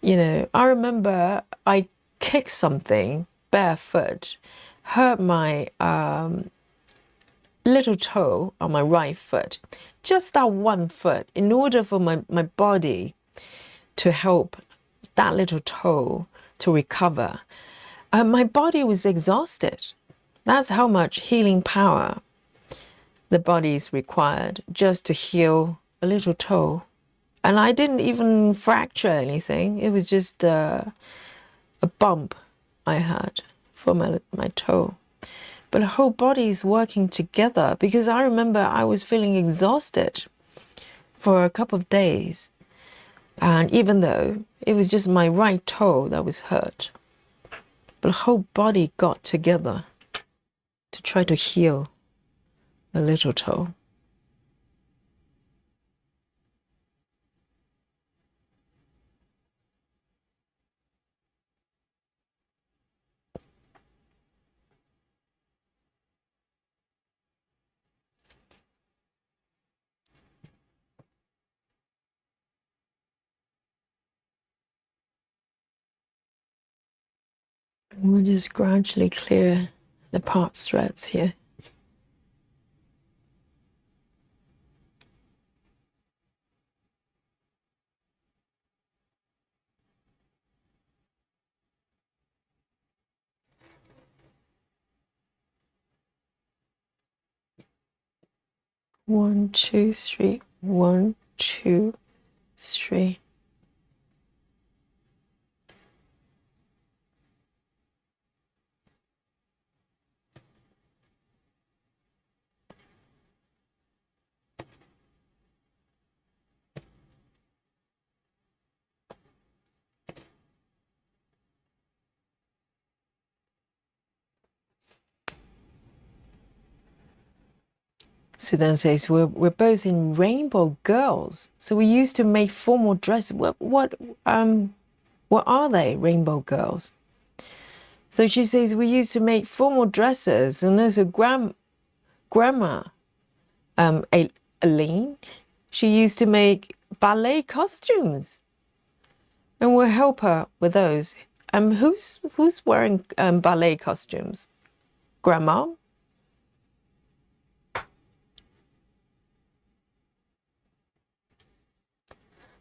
it? I remember I kicked something barefoot, hurt my little toe on my right foot, just that one foot, in order for my body to help that little toe to recover. My body was exhausted. That's how much healing power the body is required just to heal a little toe. And I didn't even fracture anything. It was just a bump I had for my toe. But the whole body is working together, because I remember I was feeling exhausted for a couple of days. And even though it was just my right toe that was hurt, but the whole body got together to try to heal the little toe. We'll just gradually clear the part threads here. 1, 2, 3. 1, 2, 3. Sudan says we're both in rainbow girls, so we used to make formal dresses. What are they, rainbow girls? So she says we used to make formal dresses, and also grandma, Aline, she used to make ballet costumes, and we'll help her with those. Who's wearing ballet costumes? Grandma.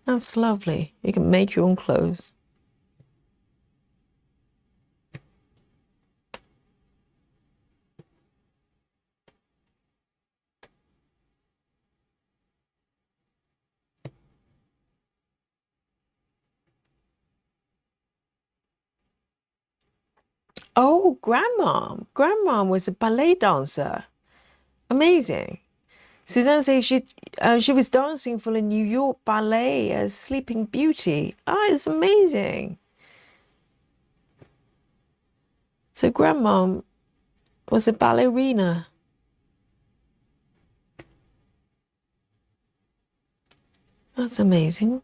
That's lovely. You can make your own clothes. Oh, Grandma. Grandma was a ballet dancer. Amazing. Suzanne says she was dancing for the New York Ballet as Sleeping Beauty. Ah, it's amazing. So Grandma was a ballerina. That's amazing.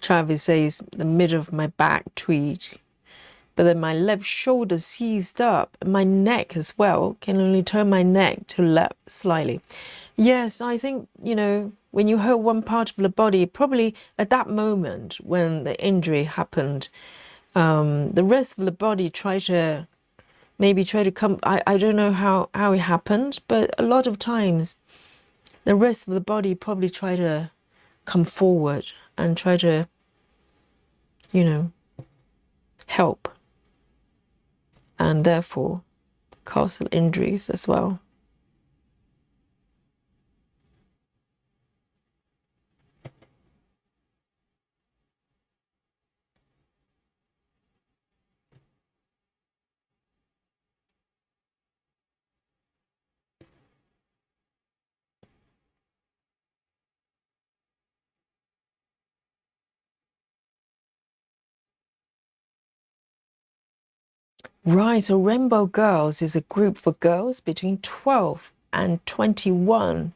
Travis says the middle of my back tweaked, but then my left shoulder seized up, and my neck as well. Can only turn my neck to left slightly. Yes, I think, when you hurt one part of the body, probably at that moment when the injury happened, the rest of the body try to come. I don't know how it happened, but a lot of times the rest of the body probably try to come forward and try to, help, and therefore cause injuries as well. Right, so Rainbow Girls is a group for girls between 12 and 21.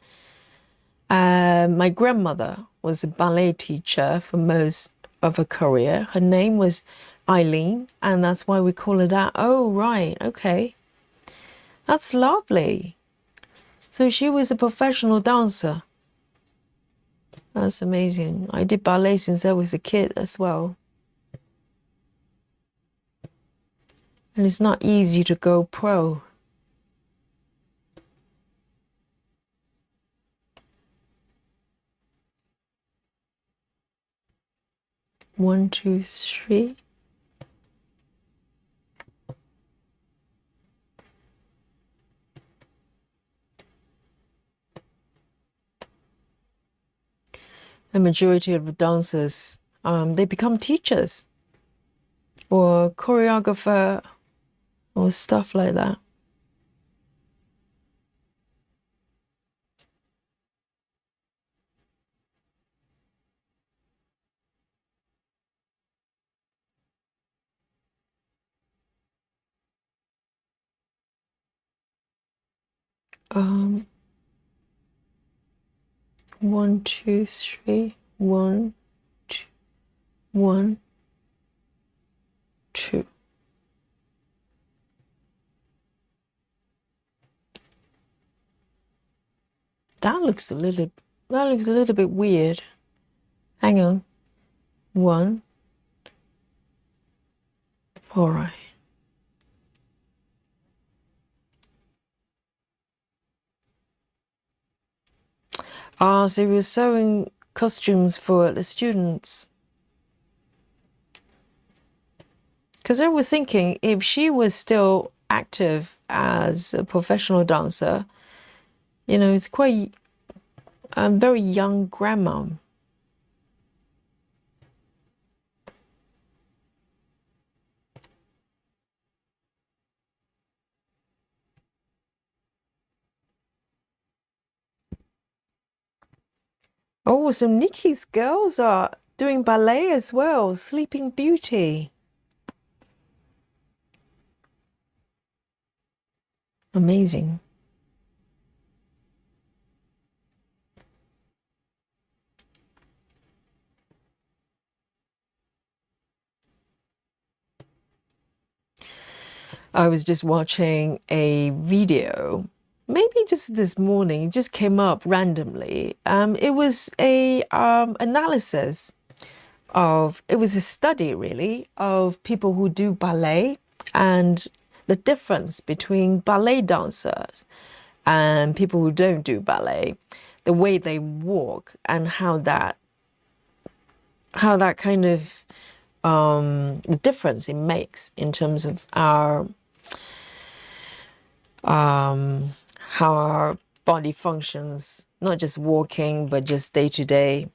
My grandmother was a ballet teacher for most of her career. Her name was Eileen, and that's why we call her that. Oh, right, okay. That's lovely. So she was a professional dancer. That's amazing. I did ballet since I was a kid as well. And it's not easy to go pro. One, two, three. A majority of the dancers, they become teachers or choreographer or stuff like that. One, two, three. 1, 2, 1, 2. That looks a little bit weird. Hang on. 1. All right. Ah, so you were sewing costumes for the students. Because I was thinking if she was still active as a professional dancer, it's quite a very young grandma. Oh, so Nikki's girls are doing ballet as well. Sleeping Beauty. Amazing. I was just watching a video, maybe just this morning, it just came up randomly. It was a analysis of, it was a study really of people who do ballet and the difference between ballet dancers and people who don't do ballet, the way they walk and how that kind of the difference it makes in terms of how our body functions, not just walking, but just day to day,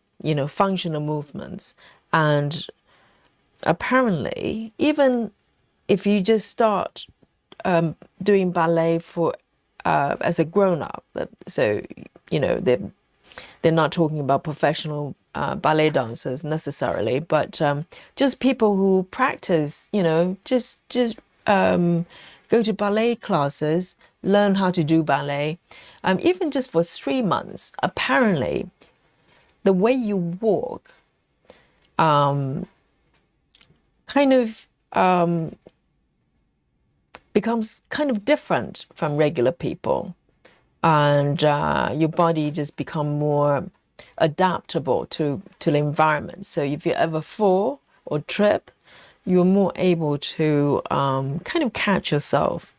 functional movements. And apparently, even if you just start doing ballet for as a grown up, so they're not talking about professional ballet dancers necessarily, but just people who practice, just go to ballet classes, learn how to do ballet, even just for 3 months. Apparently, the way you walk kind of becomes kind of different from regular people, and your body just become more adaptable to the environment. So if you ever fall or trip, you're more able to kind of catch yourself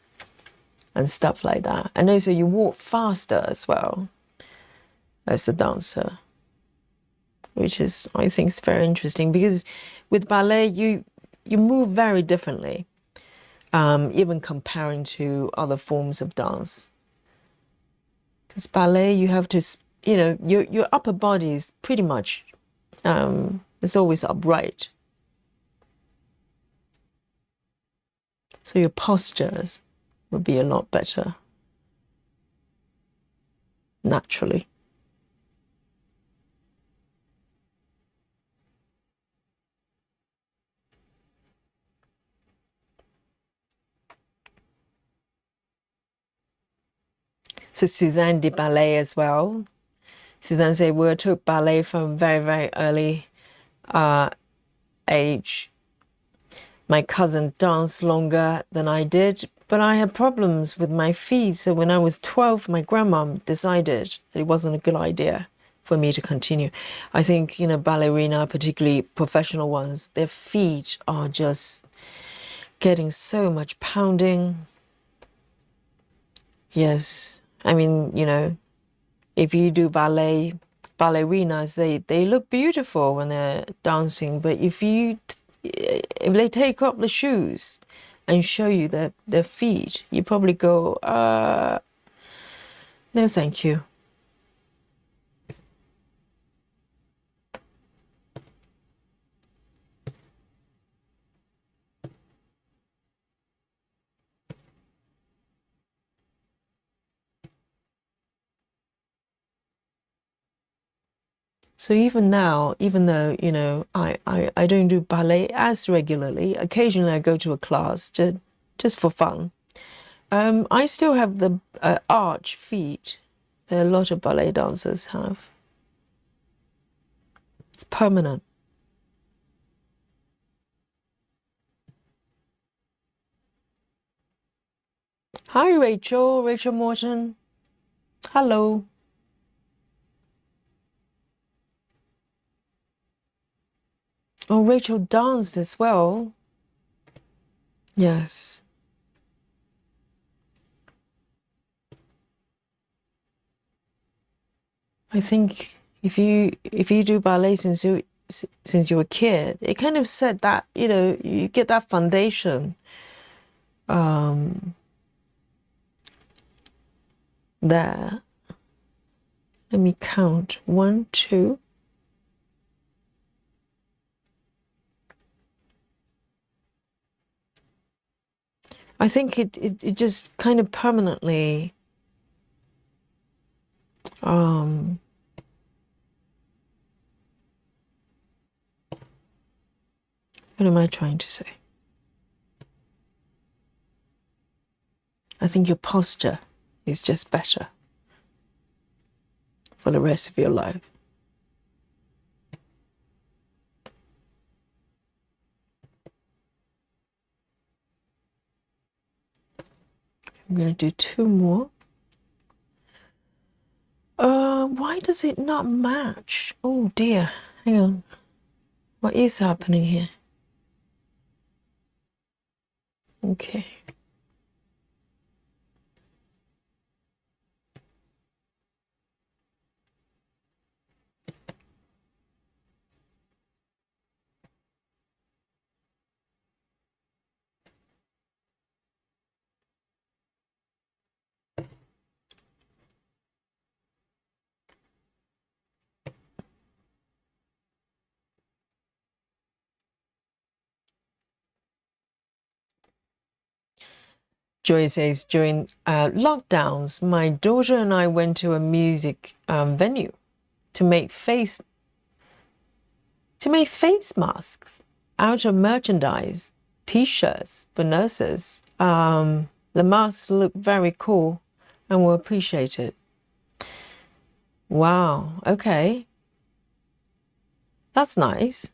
and stuff like that. And also you walk faster as well as a dancer, which is, I think, is very interesting because with ballet you move very differently, even comparing to other forms of dance. Because ballet, you have to, your upper body is pretty much, it's always upright. So your postures would be a lot better, naturally. So Suzanne did ballet as well. Suzanne said we took ballet from very, very early age. My cousin danced longer than I did, but I had problems with my feet. So when I was 12, my grandma decided it wasn't a good idea for me to continue. I think, ballerina, particularly professional ones, their feet are just getting so much pounding. Yes. I mean, if you do ballerinas, they look beautiful when they're dancing, but if they take off the shoes and show you their feet, you probably go, no, thank you. So even now, even though, I don't do ballet as regularly, occasionally I go to a class just for fun. I still have the arch feet that a lot of ballet dancers have. It's permanent. Hi, Rachel Morton. Hello. Oh, Rachel danced as well. Yes. I think if you do ballet since you were a kid, it kind of said that, you know, you get that foundation there. Let me count. 1, 2. I think it just kind of permanently what am I trying to say? I think your posture is just better for the rest of your life. I'm going to do 2 more. Why does it not match? Oh dear, hang on. What is happening here? Okay. Joy says, during lockdowns, my daughter and I went to a music venue to make face masks out of merchandise, t-shirts for nurses. The masks look very cool and were appreciated. Wow, okay. That's nice.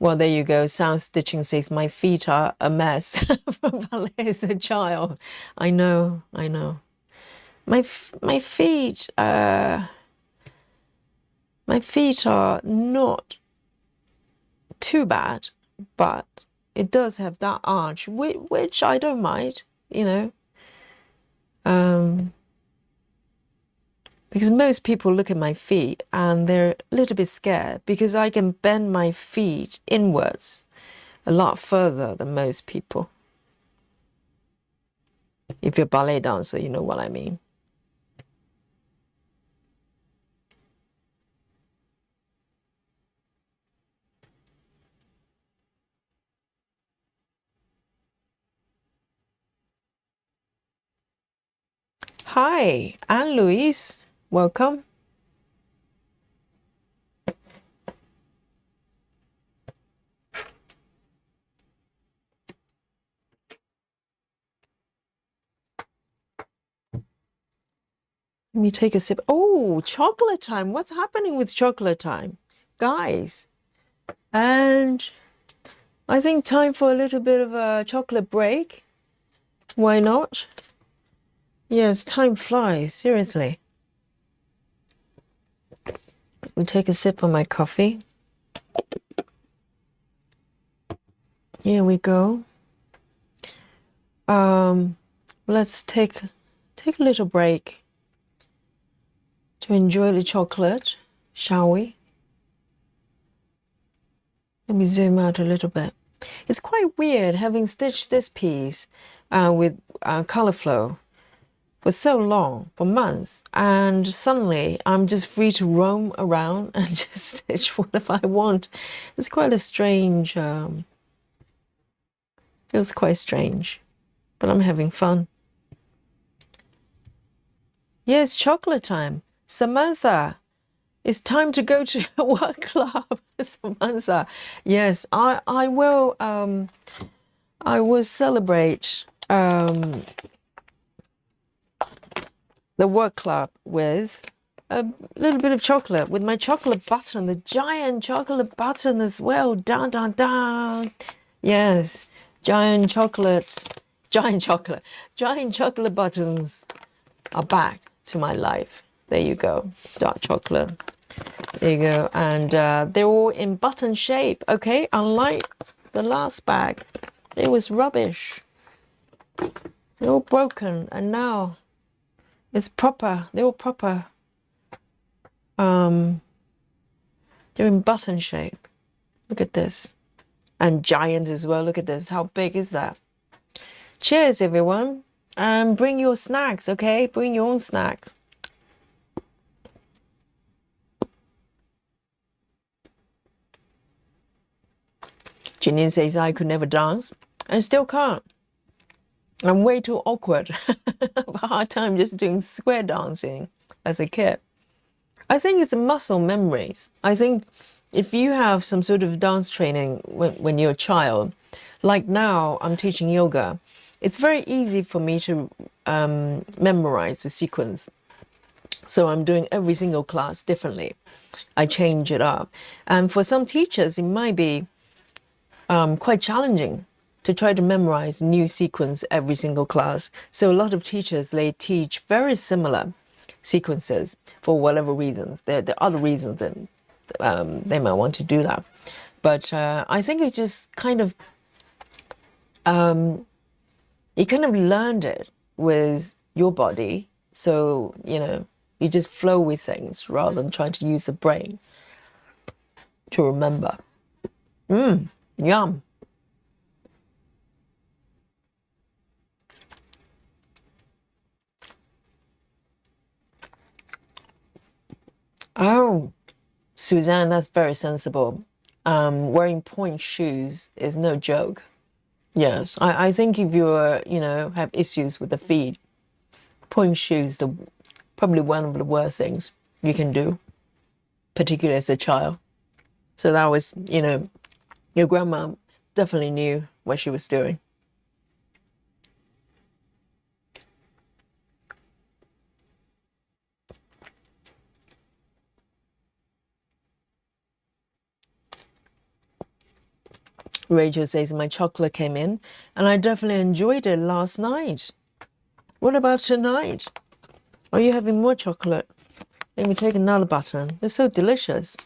Well, there you go. Sound Stitching says, my feet are a mess from ballet as a child. I know. My feet are not too bad, but it does have that arch, which I don't mind, you know. Because most people look at my feet and they're a little bit scared because I can bend my feet inwards a lot further than most people. If you're a ballet dancer, you know what I mean. Hi, Anne Louise. Welcome. Let me take a sip. Oh, chocolate time. What's happening with chocolate time? Guys. And I think time for a little bit of a chocolate break. Why not? Yes, time flies, seriously. We take a sip of my coffee. Here we go. Let's take a little break to enjoy the chocolate, shall we? Let me zoom out a little bit. It's quite weird having stitched this piece with color flow for so long, for months, and suddenly I'm just free to roam around and just stitch whatever I want. It's quite a strange, feels quite strange, but I'm having fun. Yes, chocolate time. Samantha, it's time to go to a work club. Samantha, yes, I will celebrate the work club with a little bit of chocolate, with my chocolate button, the giant chocolate button as well. Dun, dun, dun. Yes, giant chocolate buttons are back to my life. There you go, dark chocolate. There you go, and they're all in button shape, okay? Unlike the last bag, it was rubbish. They're all broken, and now it's proper. They're all proper. They're in button shape. Look at this. And giant as well. Look at this. How big is that? Cheers, everyone. Bring your snacks, okay? Bring your own snacks. Janine says, I could never dance. I still can't. I'm way too awkward. I have a hard time just doing square dancing as a kid. I think it's muscle memories. I think if you have some sort of dance training when you're a child, like now I'm teaching yoga, it's very easy for me to memorize the sequence. So I'm doing every single class differently. I change it up. And for some teachers, it might be quite challenging to try to memorize new sequence every single class. So a lot of teachers, they teach very similar sequences for whatever reasons. There are other reasons that they might want to do that. But I think it's just kind of, you kind of learned it with your body. So, you know, you just flow with things rather than trying to use the brain to remember. Yum. Oh, Suzanne, that's very sensible. Wearing point shoes is no joke. Yes, I think if you're, you know, have issues with the feet, point shoes the probably one of the worst things you can do, particularly as a child. So that was, you know, your grandma definitely knew what she was doing. Rachel says my chocolate came in and I definitely enjoyed it last night. What about tonight? Are you having more chocolate? Let me take another button. They're so delicious.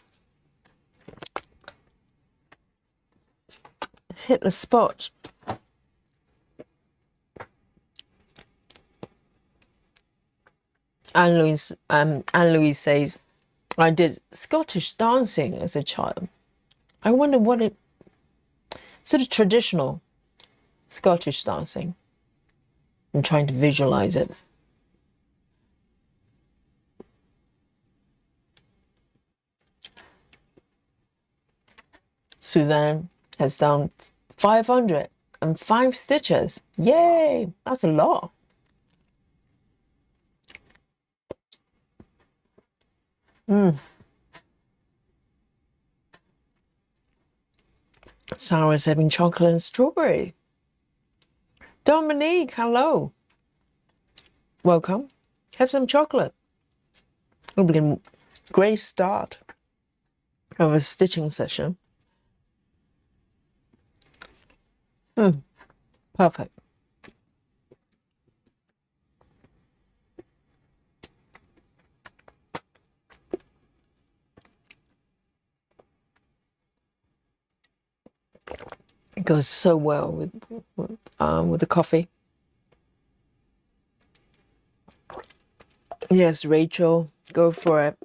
Hit the spot. Anne-Louise says, I did Scottish dancing as a child. I wonder what it, sort of traditional Scottish dancing. I'm trying to visualize it. Suzanne has done 505 stitches. Yay! That's a lot. Sarah's having chocolate and strawberry. Dominique, hello. Welcome. Have some chocolate. It'll be a great start of a stitching session. Perfect. It goes so well with the coffee. Yes, Rachel, go for it.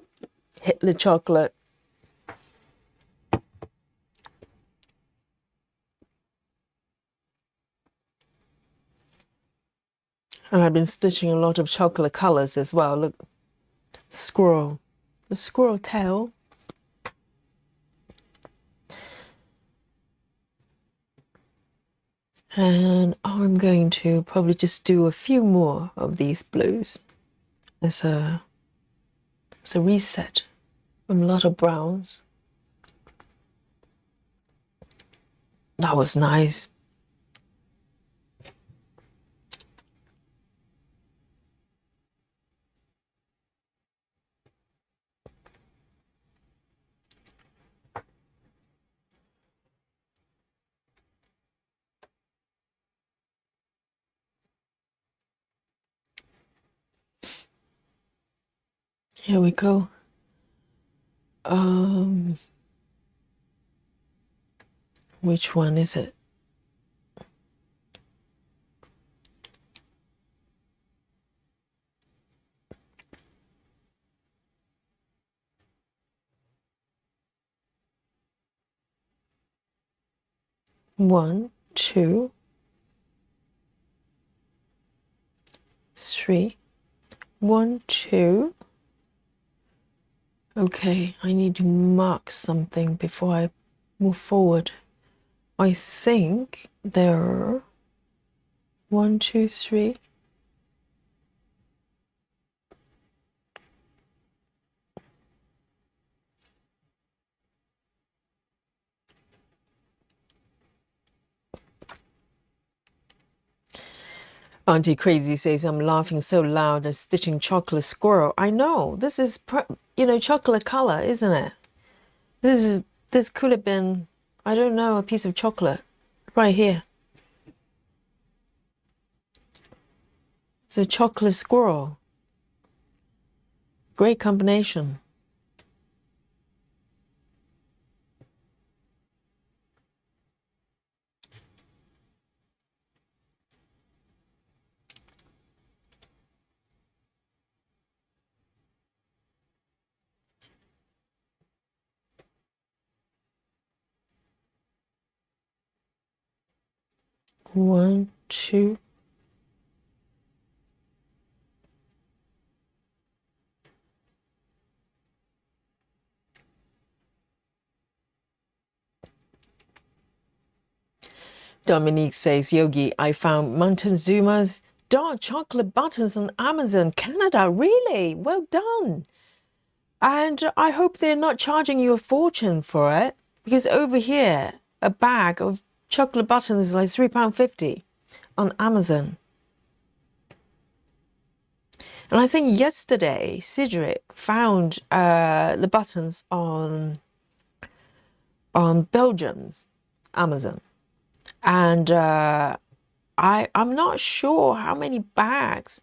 Hit the chocolate. And I've been stitching a lot of chocolate colors as well. Look, squirrel, the squirrel tail. And I'm going to probably just do a few more of these blues as a reset from a lot of browns. That was nice. Here we go. Which one is it? 1, 2, 3. 1, 2. Okay, I need to mark something before I move forward. I think there are 1, 2, 3. Auntie Crazy says, I'm laughing so loud at stitching chocolate squirrel. I know, this is, chocolate color, isn't it? This could have been, I don't know, a piece of chocolate right here. It's a chocolate squirrel. Great combination. One, two. Dominique says, Yogi, I found Montezuma's dark chocolate buttons on Amazon, Canada. Really? Well done. And I hope they're not charging you a fortune for it, because over here, a bag of chocolate buttons is like £3.50 on Amazon. And I think yesterday, Cedric found the buttons on Belgium's Amazon. And I'm not sure how many bags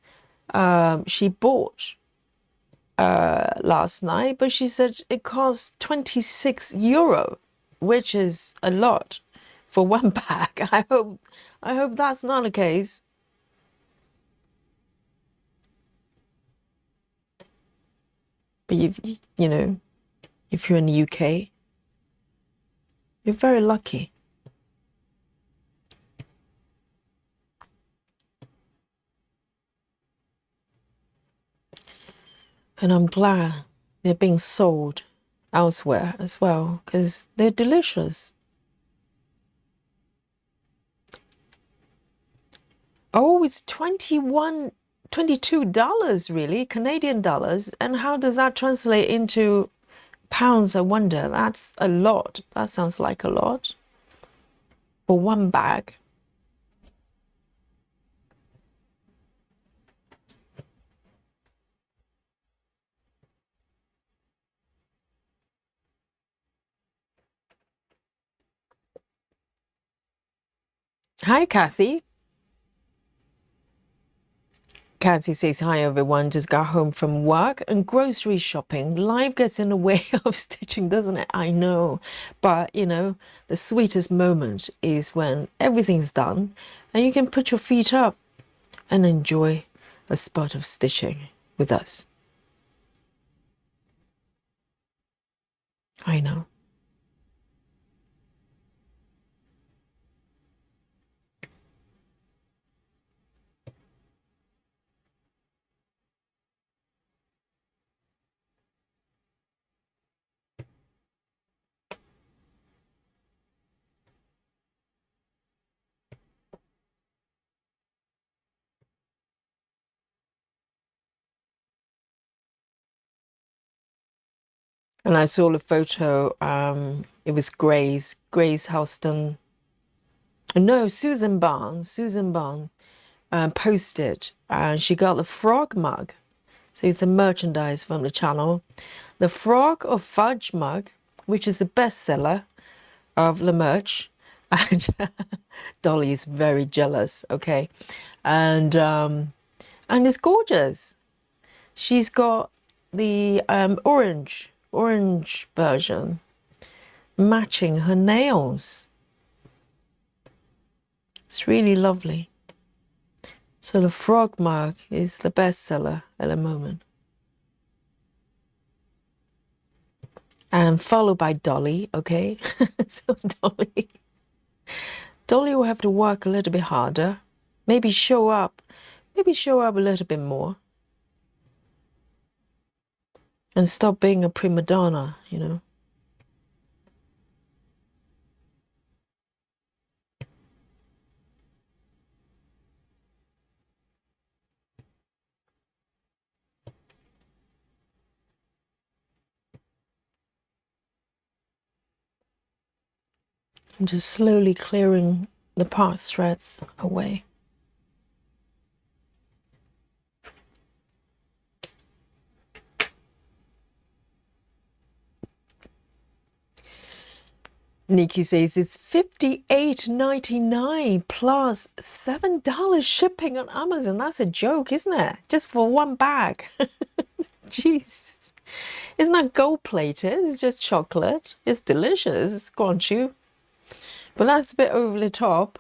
she bought last night, but she said it cost €26, which is a lot for one bag. I hope that's not the case. But if you're in the UK, you're very lucky. And I'm glad they're being sold elsewhere as well, because they're delicious. Oh, it's $22 really, Canadian dollars. And how does that translate into pounds? I wonder. That's a lot. That sounds like a lot for one bag. Hi, Cassie. Cassie says, hi, everyone. Just got home from work and grocery shopping. Life gets in the way of stitching, doesn't it? I know. But, the sweetest moment is when everything's done and you can put your feet up and enjoy a spot of stitching with us. I know. And I saw the photo, it was Grace Houston. No, Susan Barnes posted, and she got the frog mug. So it's a merchandise from the channel. The frog or fudge mug, which is a bestseller of the merch. And Dolly is very jealous, okay? And it's gorgeous. She's got the orange version matching her nails. It's really lovely. So the frog mug is the bestseller at the moment. And followed by Dolly, okay? So Dolly will have to work a little bit harder. Maybe show up a little bit more. And stop being a prima donna, you know. I'm just slowly clearing the past threads away. Nikki says it's $58.99 plus $7 shipping on Amazon. That's a joke, isn't it? Just for one bag. Jeez. It's not gold plated, it's just chocolate. It's delicious, can't you? But that's a bit over the top.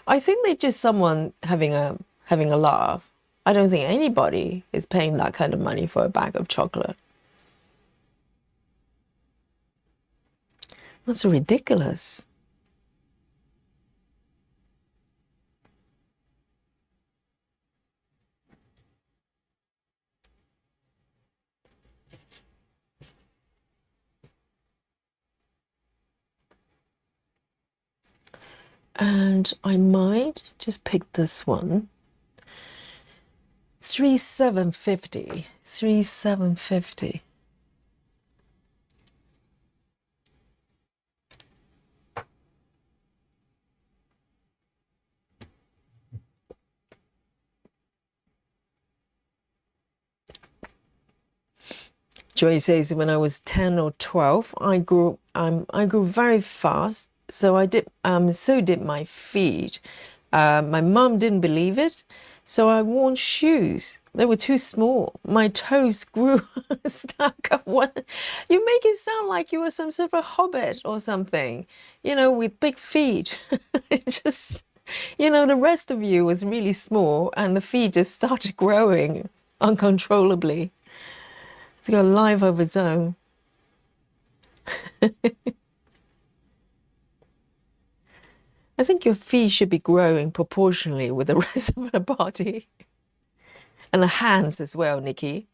I think they're just someone having a laugh. I don't think anybody is paying that kind of money for a bag of chocolate. That's ridiculous. And I might just pick this one. 3,750. 3,750. Joy says when I was 10 or 12, I grew very fast. So so did my feet. My mum didn't believe it, so I wore shoes. They were too small. My toes grew stuck up one. You make it sound like you were some sort of a hobbit or something, you know, with big feet. It just, you know, the rest of you was really small and the feet just started growing uncontrollably. It's got a life of its own. I think your feet should be growing proportionally with the rest of the body. And the hands as well, Nikki.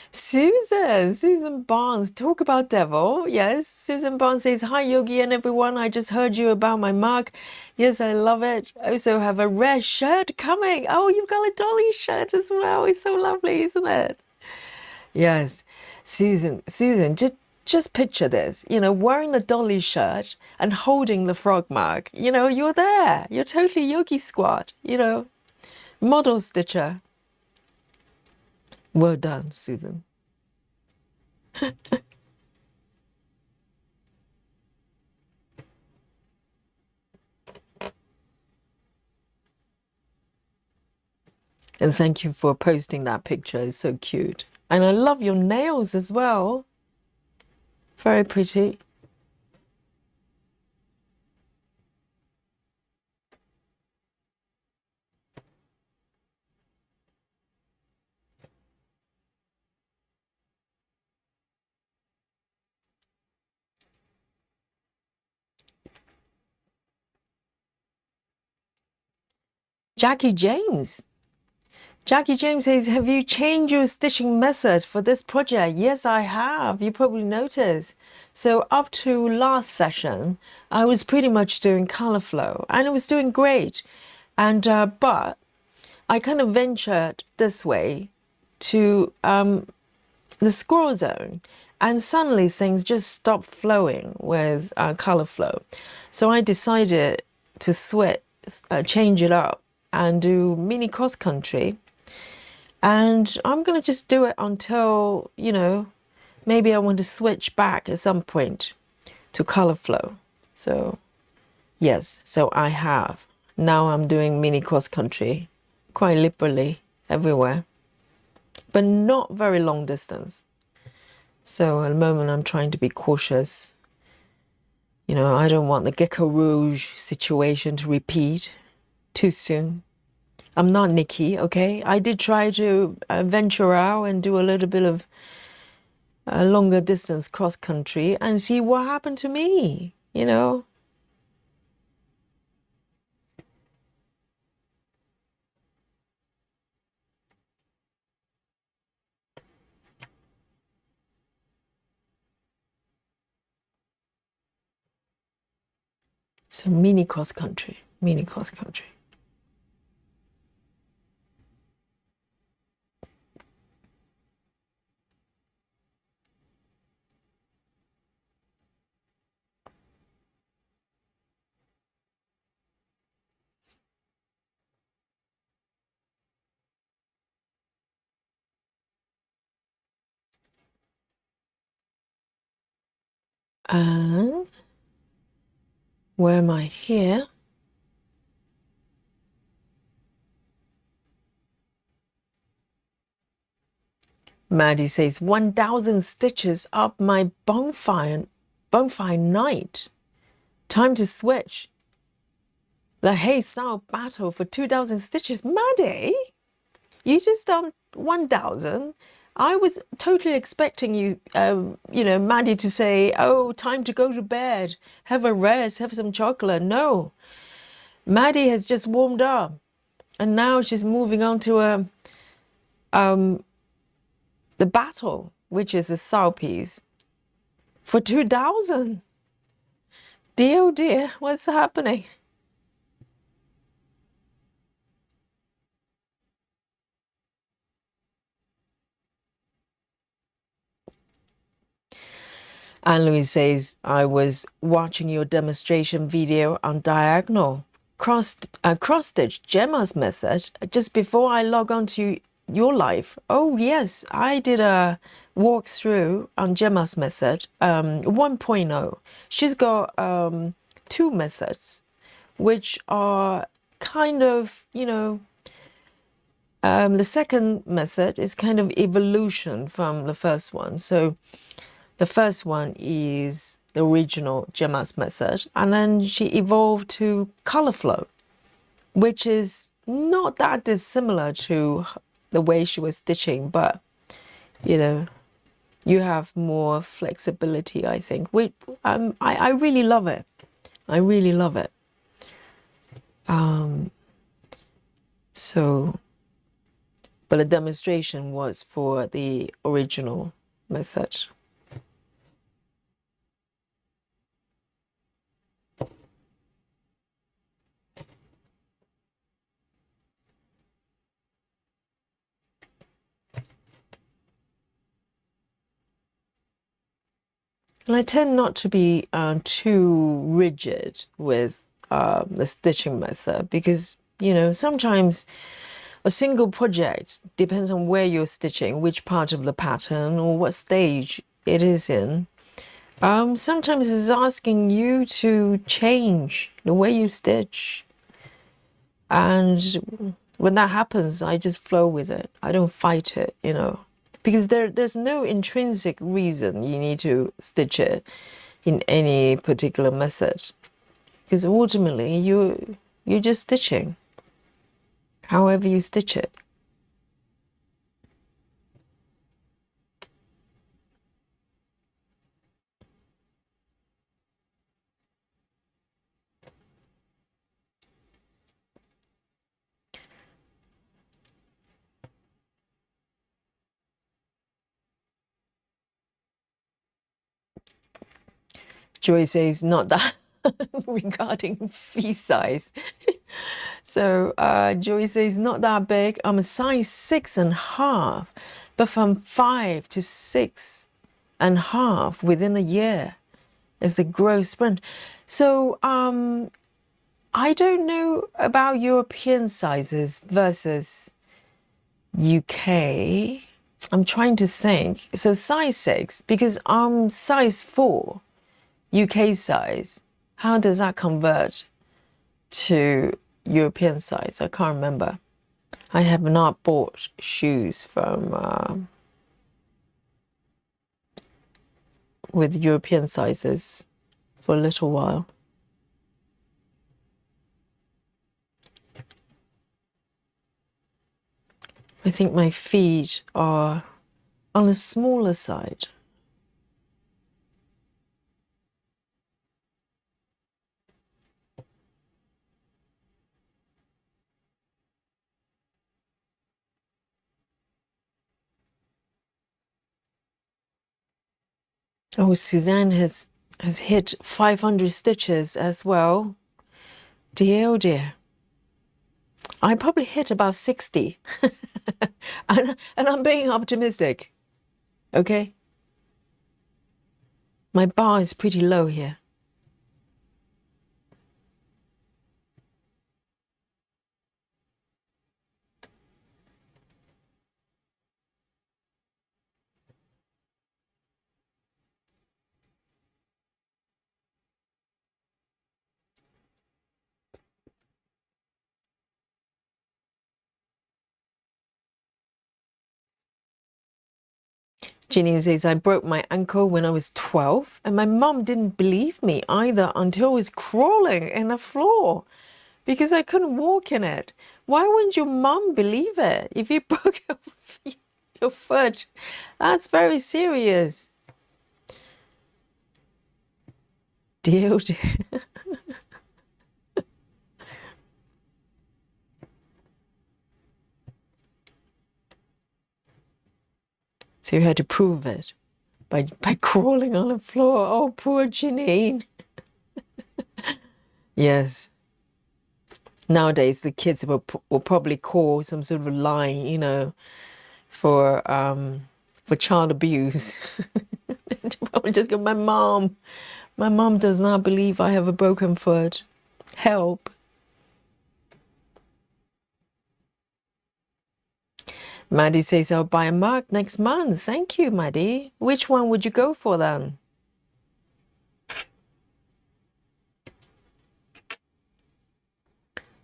Susan Barnes, talk about devil. Yes, Susan Barnes says, hi Yogi and everyone, I just heard you about my mug. Yes, I love it. I also have a red shirt coming. Oh, you've got a Dolly shirt as well. It's so lovely, isn't it? Yes, Susan, just picture this, you know, wearing the Dolly shirt and holding the frog mug. You know, you're there. You're totally Yogi squad, you know, model stitcher. Well done, Susan. And thank you for posting that picture. It's so cute. And I love your nails as well. Very pretty. Jackie James. Jackie James says, have you changed your stitching method for this project? Yes, I have. You probably noticed. So up to last session, I was pretty much doing color flow and it was doing great. And but I kind of ventured this way to the squirrel zone, and suddenly things just stopped flowing with color flow. So I decided to change it up and do mini cross country. And I'm going to just do it until, you know, maybe I want to switch back at some point to color flow. So yes, so I have. Now I'm doing mini cross country quite liberally everywhere, but not very long distance. So at the moment I'm trying to be cautious. You know, I don't want the Gecko Rouge situation to repeat too soon. I'm not Nikki, okay? I did try to venture out and do a little bit of longer distance cross country and see what happened to me, you know? So mini cross country, mini cross country. And where am I here? Maddie says 1,000 stitches up my bonfire night. Time to switch. The Hay Sao battle for 2,000 stitches. Maddie, you just done 1,000. I was totally expecting you, you know, Maddie to say, oh, time to go to bed, have a rest, have some chocolate. No, Maddie has just warmed up and now she's moving on to the battle, which is a Sao piece for 2,000. Dear, oh dear, what's happening? Anne-Louise says, I was watching your demonstration video on diagonal cross-stitch Gemma's method just before I log on to your live. Oh, yes, I did a walkthrough on Gemma's method 1.0. She's got two methods, which are kind of, you know, the second method is kind of evolution from the first one. So the first one is the original Gemma's method, and then she evolved to color flow, which is not that dissimilar to the way she was stitching, but you know, you have more flexibility, I think. I really love it. I really love it. So, but the demonstration was for the original method. And I tend not to be too rigid with the stitching method because, you know, sometimes a single project depends on where you're stitching, which part of the pattern or what stage it is in. Sometimes it's asking you to change the way you stitch. And when that happens, I just flow with it. I don't fight it, you know. Because there's no intrinsic reason you need to stitch it in any particular method. Because ultimately you're just stitching, however you stitch it. Joy says not that regarding fee size. So Joy says not that big. I'm a size 6.5, but from 5 to 6.5 within a year is a growth sprint. So I don't know about European sizes versus UK. I'm trying to think. So size 6, because I'm size 4. UK size, how does that convert to European size? I can't remember. I have not bought shoes from with European sizes for a little while. I think my feet are on the smaller side. Oh, Suzanne has hit 500 stitches as well. Dear, oh dear. I probably hit about 60. and I'm being optimistic. Okay? My bar is pretty low here. Ginny says, I broke my ankle when I was 12, and my mum didn't believe me either until I was crawling in the floor because I couldn't walk in it. Why wouldn't your mum believe it if you broke your foot? That's very serious. Dear, oh dear. So you had to prove it by crawling on the floor. Oh, poor Janine. Yes. Nowadays, the kids will probably call some sort of line, you know, for child abuse. Probably just go, my mom does not believe I have a broken foot. Help. Maddie says, I'll buy a mug next month. Thank you, Maddie. Which one would you go for then?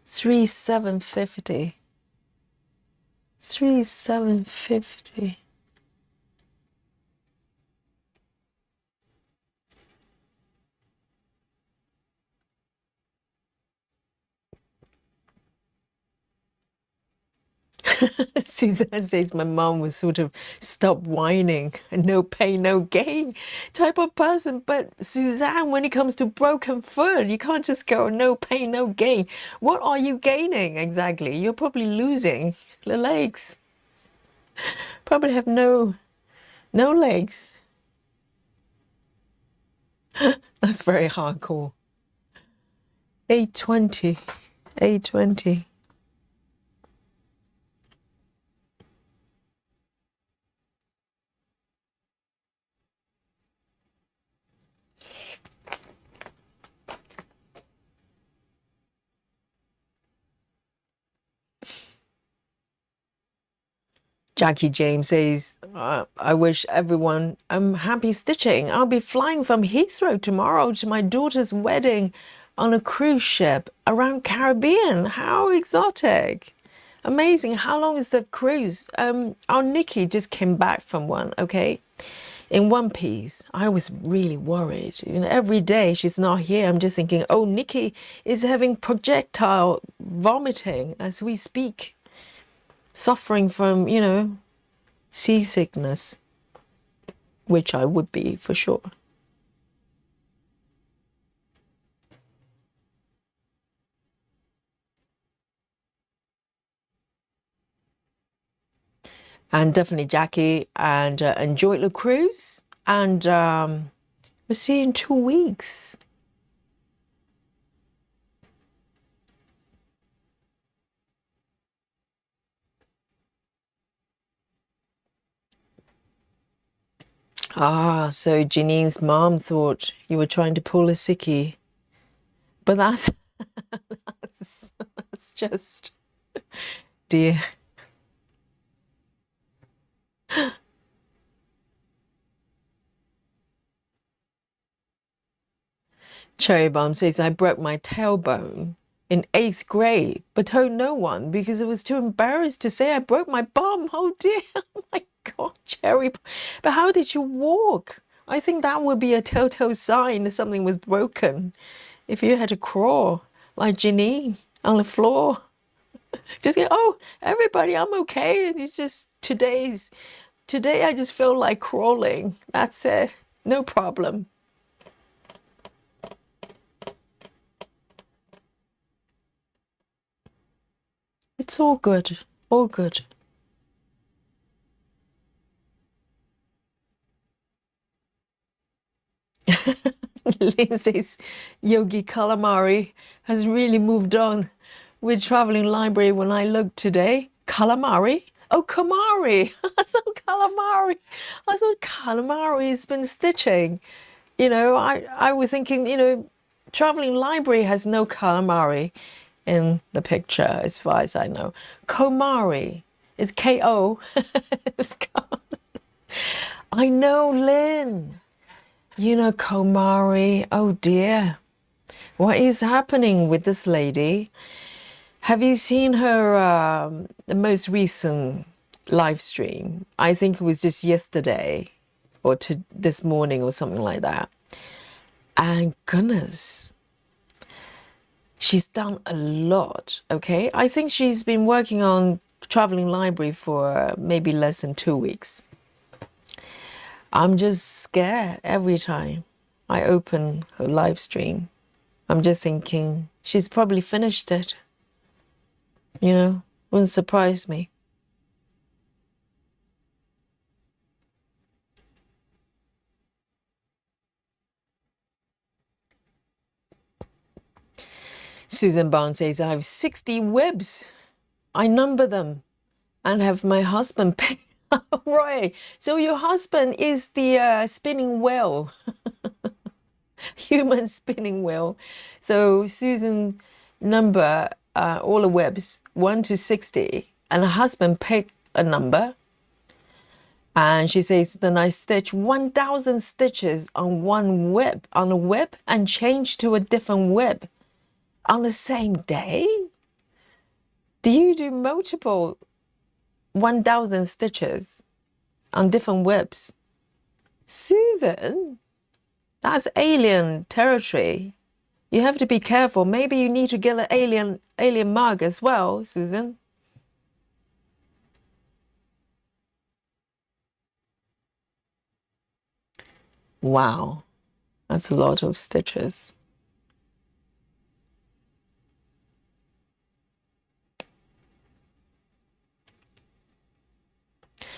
$3,750. $3,750. Suzanne says my mom was sort of stop whining, no pain, no gain type of person. But Suzanne, when it comes to broken foot, you can't just go no pain, no gain. What are you gaining exactly? You're probably losing the legs. Probably have no legs. That's very hardcore. 820. 820. Jackie James says, I wish everyone happy stitching. I'll be flying from Heathrow tomorrow to my daughter's wedding on a cruise ship around Caribbean. How exotic. Amazing. How long is the cruise? Our Nikki just came back from one, okay? In one piece. I was really worried. You know, every day she's not here, I'm just thinking, oh, Nikki is having projectile vomiting as we speak. Suffering from, you know, seasickness, which I would be for sure. And definitely Jackie, and enjoy the cruise, and we'll see you in 2 weeks. Ah, so Janine's mom thought you were trying to pull a sickie. But that's that's just dear. Cherry Bomb says, I broke my tailbone in 8th grade, but told no one because I was too embarrassed to say I broke my bum. Oh dear, oh my God, Cherry. But how did you walk? I think that would be a telltale sign that something was broken. If you had to crawl like Janine on the floor. Just get, oh, everybody, I'm okay. And it's just today I just feel like crawling. That's it. No problem. It's all good. All good. Lynn says Yogi Calamari has really moved on with traveling library when I looked today. Calamari? Oh, Kamari. I thought calamari. I thought calamari has been stitching. I was thinking, traveling library has no calamari in the picture as far as I know. Komari is K-O. I know, Lynn. Komari. Oh dear. What is happening with this lady? Have you seen her the most recent live stream? I think it was just yesterday or this morning or something like that. And goodness, she's done a lot, okay? I think she's been working on traveling library for maybe less than 2 weeks. I'm just scared every time I open her live stream. I'm just thinking she's probably finished it. Wouldn't surprise me. Susan Barnes says, I have 60 webs. I number them and have my husband pay. Right. So your husband is the spinning wheel, human spinning wheel. So Susan number all the webs 1 to 60 and her husband pick a number. And she says, then I stitch 1,000 stitches on a web and change to a different web on the same day. Do you do multiple 1,000 stitches on different webs? Susan, that's alien territory. You have to be careful. Maybe you need to get an alien mug as well, Susan. Wow, that's a lot of stitches.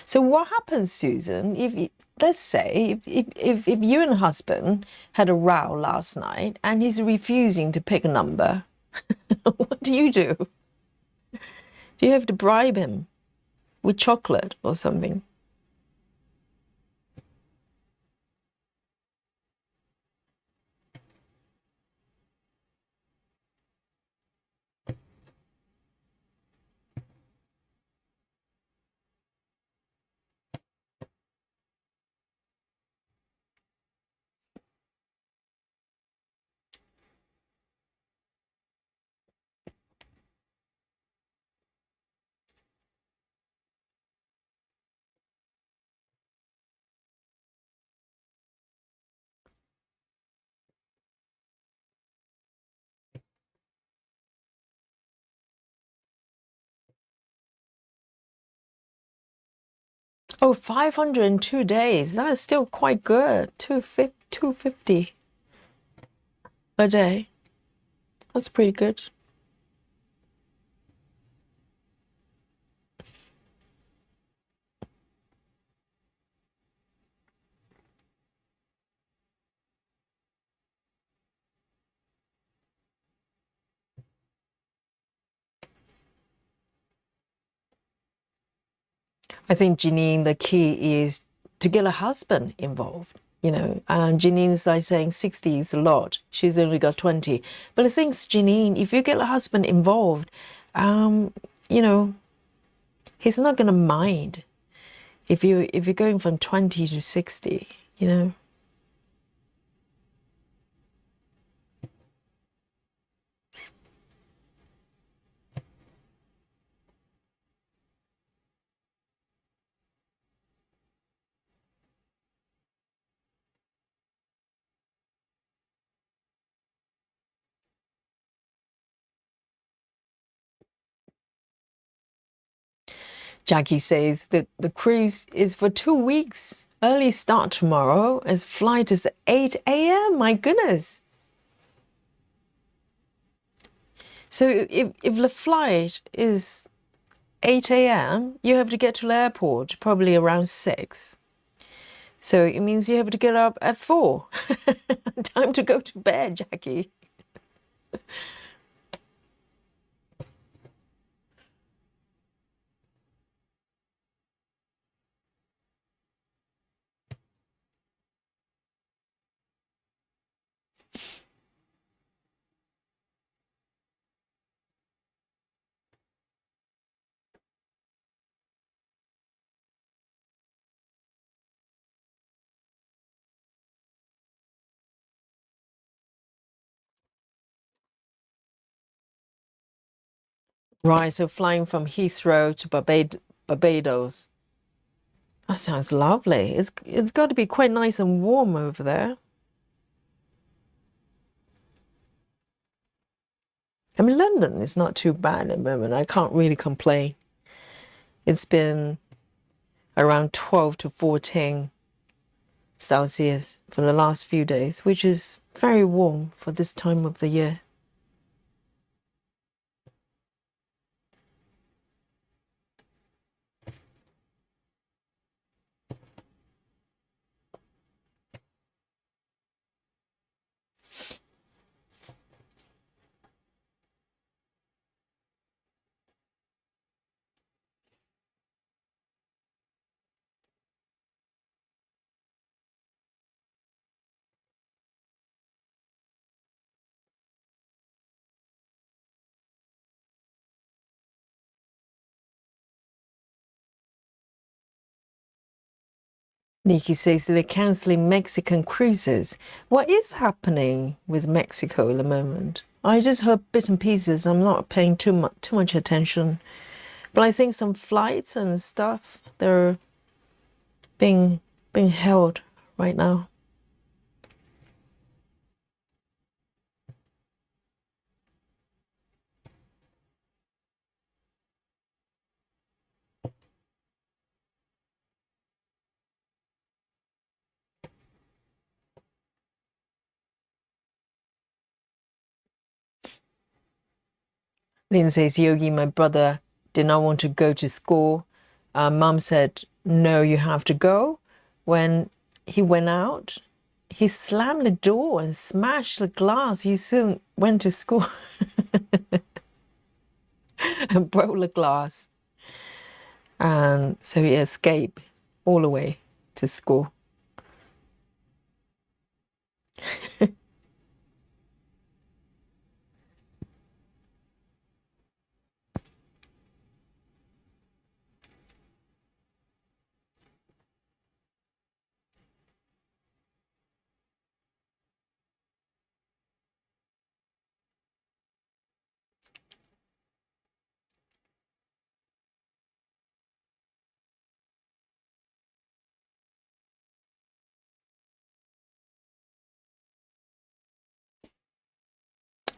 So what happens, Susan, if let's say if you and husband had a row last night and he's refusing to pick a number, what do you do? Do you have to bribe him with chocolate or something? Oh, 502 days. That's still quite good. 250 a day. That's pretty good. I think Janine, the key is to get a husband involved, And Janine's like saying 60 is a lot. She's only got 20. But the thing's, Janine, if you get a husband involved, um, you know, he's not gonna mind if you're going from 20 to 60. Jackie says that the cruise is for 2 weeks. Early start tomorrow as flight is at 8 a.m. My goodness. So if the flight is 8 a.m., you have to get to the airport probably around 6. So it means you have to get up at 4. Time to go to bed, Jackie. Right, so flying from Heathrow to Barbados. That sounds lovely. It's got to be quite nice and warm over there. I mean, London is not too bad at the moment. I can't really complain. It's been around 12 to 14 Celsius for the last few days, which is very warm for this time of the year. Nikki says they're cancelling Mexican cruises. What is happening with Mexico at the moment? I just heard bits and pieces. I'm not paying too much attention. But I think some flights and stuff, they're being held right now. Lynn says, Yogi, my brother did not want to go to school. Mum said, no, you have to go. When he went out, he slammed the door and smashed the glass. He soon went to school and broke the glass. And so he escaped all the way to school.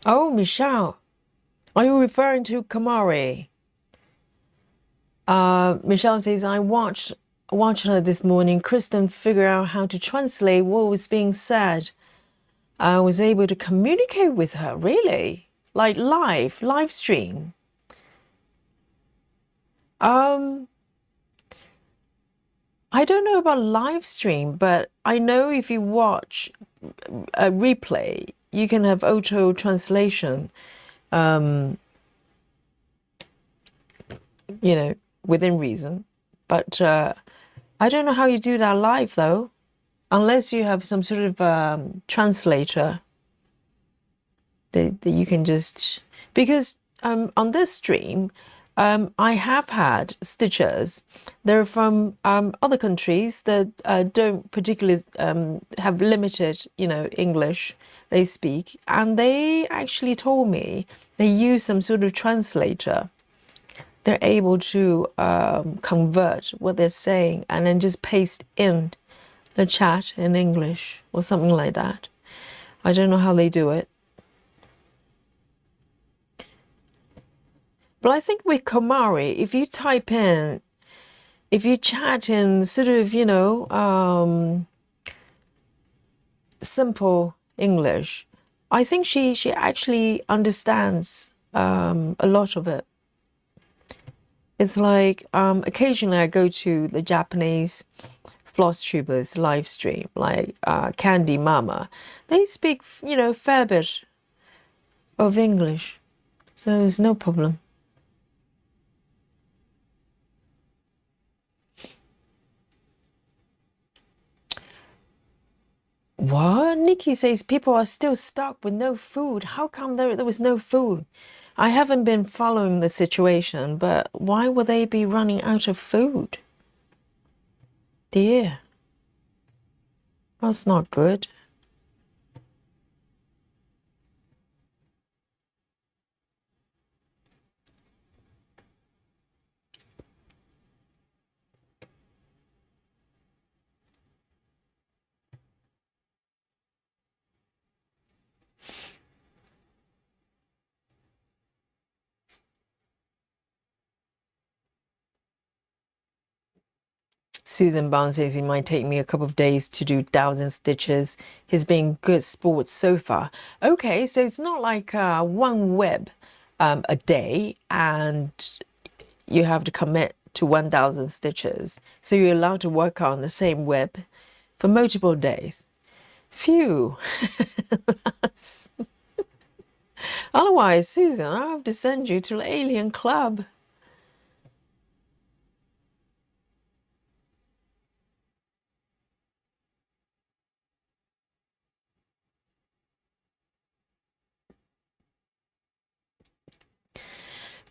Oh, Michelle, are you referring to Kamari? Michelle says, I watched her this morning. Kristen figured out how to translate what was being said. I was able to communicate with her, really? Like live stream. I don't know about live stream, but I know if you watch a replay, you can have auto translation, within reason. But I don't know how you do that live, though, unless you have some sort of translator that you can just... Because on this stream, I have had stitchers. They're from other countries that don't particularly have limited, English they speak. And they actually told me they use some sort of translator. They're able to convert what they're saying and then just paste in the chat in English or something like that. I don't know how they do it. But I think with Komari, if you type in if you chat in sort of, simple English, I think she actually understands a lot of it. It's like occasionally I go to the Japanese floss tubers live stream, like Candy Mama. They speak, fair bit of English, so it's no problem. What? Nikki says people are still stuck with no food. How come there was no food? I haven't been following the situation, but why would they be running out of food? Dear, that's not good. Susan Barnes says he might take me a couple of days to do 1,000 stitches. He's been good sport so far. Okay, so it's not like one web a day and you have to commit to 1,000 stitches. So you're allowed to work on the same web for multiple days. Phew. Otherwise, Susan, I have to send you to the alien club.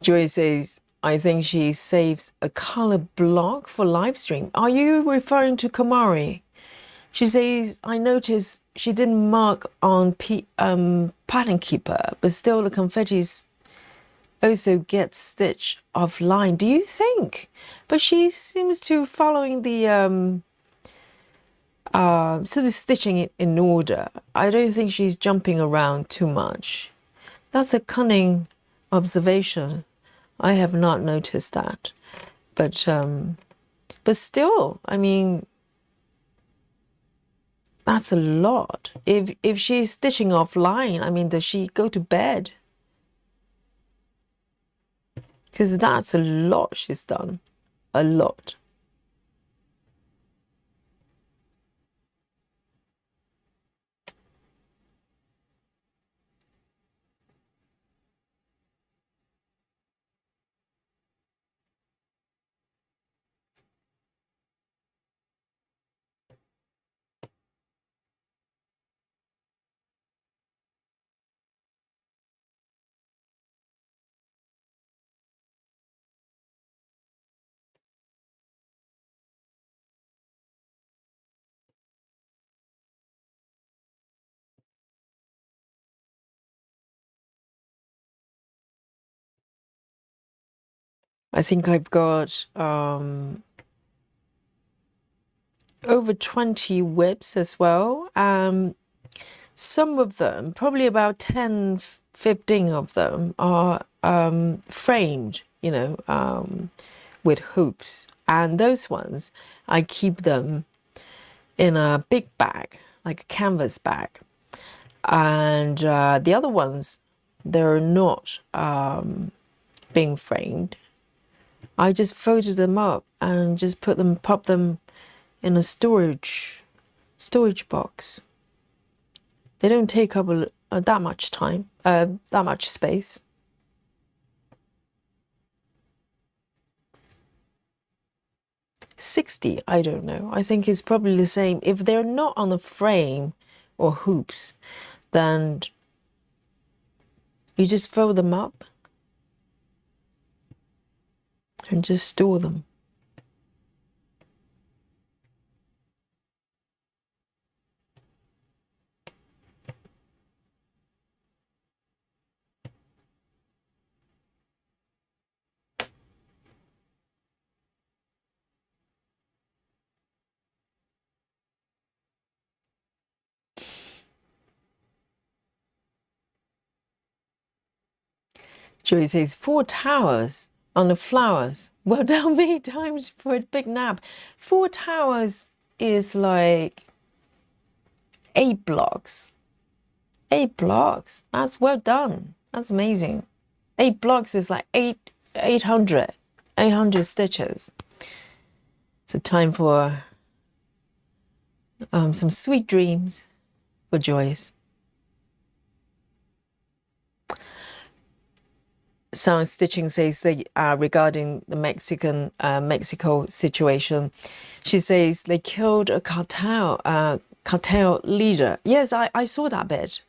Joy says, I think she saves a color block for live stream. Are you referring to Kamari? She says, I noticed she didn't mark on pattern keeper, but still the confettis also get stitched offline. Do you think? But she seems to following the sort of stitching it in order. I don't think she's jumping around too much. That's a cunning observation. I have not noticed that. But still, I mean, that's a lot. If she's stitching offline, I mean, does she go to bed? Because that's a lot she's done. A lot. I think I've got over 20 whips as well. Some of them, probably about 10, 15 of them are framed, with hoops. And those ones, I keep them in a big bag, like a canvas bag. And the other ones, they're not being framed. I just folded them up and just pop them in a storage box. They don't take up that much time, that much space. $60, I don't know. I think it's probably the same. If they're not on the frame or hoops, then you just fold them up and just store them. Joey says 4 towers. on the flowers. Well done me, time for a big nap. 4 towers is like 8 blocks. 8 blocks. That's well done. That's amazing. 8 blocks is like 800 stitches. So time for some sweet dreams for Joyce. Sound Stitching says that regarding the Mexico situation, she says they killed a cartel leader. Yes, I saw that bit,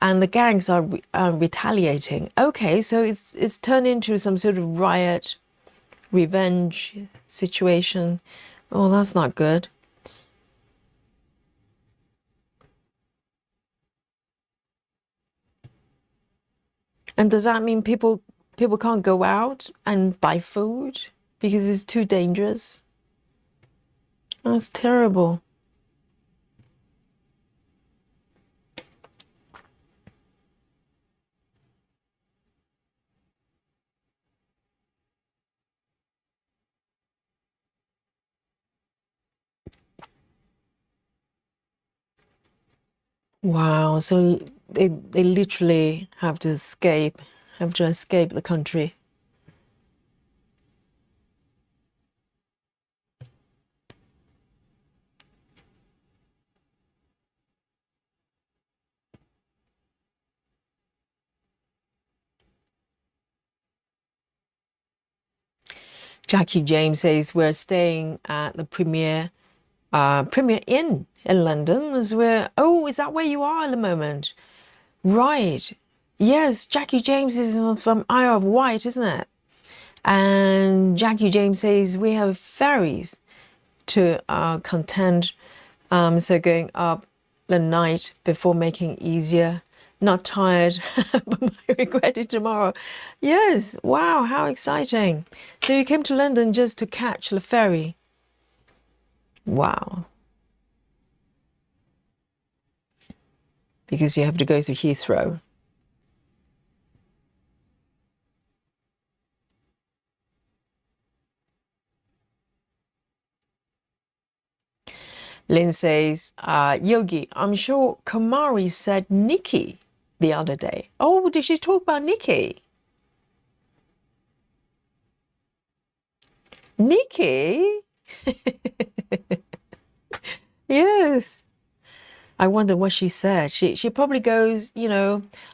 and the gangs are retaliating. Okay, so it's turned into some sort of riot, revenge situation. Oh, that's not good. And does that mean people can't go out and buy food because it's too dangerous? That's terrible. Wow, so they literally have to escape the country. Jackie James says we're staying at the Premier Inn in London as we're. Oh, is that where you are at the moment? Right. Yes, Jackie James is from Isle of Wight, isn't it? And Jackie James says we have ferries to contend. So going up the night before making easier. Not tired, but might regret it tomorrow. Yes, wow, how exciting. So you came to London just to catch the ferry. Wow. Because you have to go through Heathrow. Lynn says, Yogi, I'm sure Kamari said Nikki the other day. Oh, did she talk about Nikki? Nikki? Yes. I wonder what she said. She probably goes,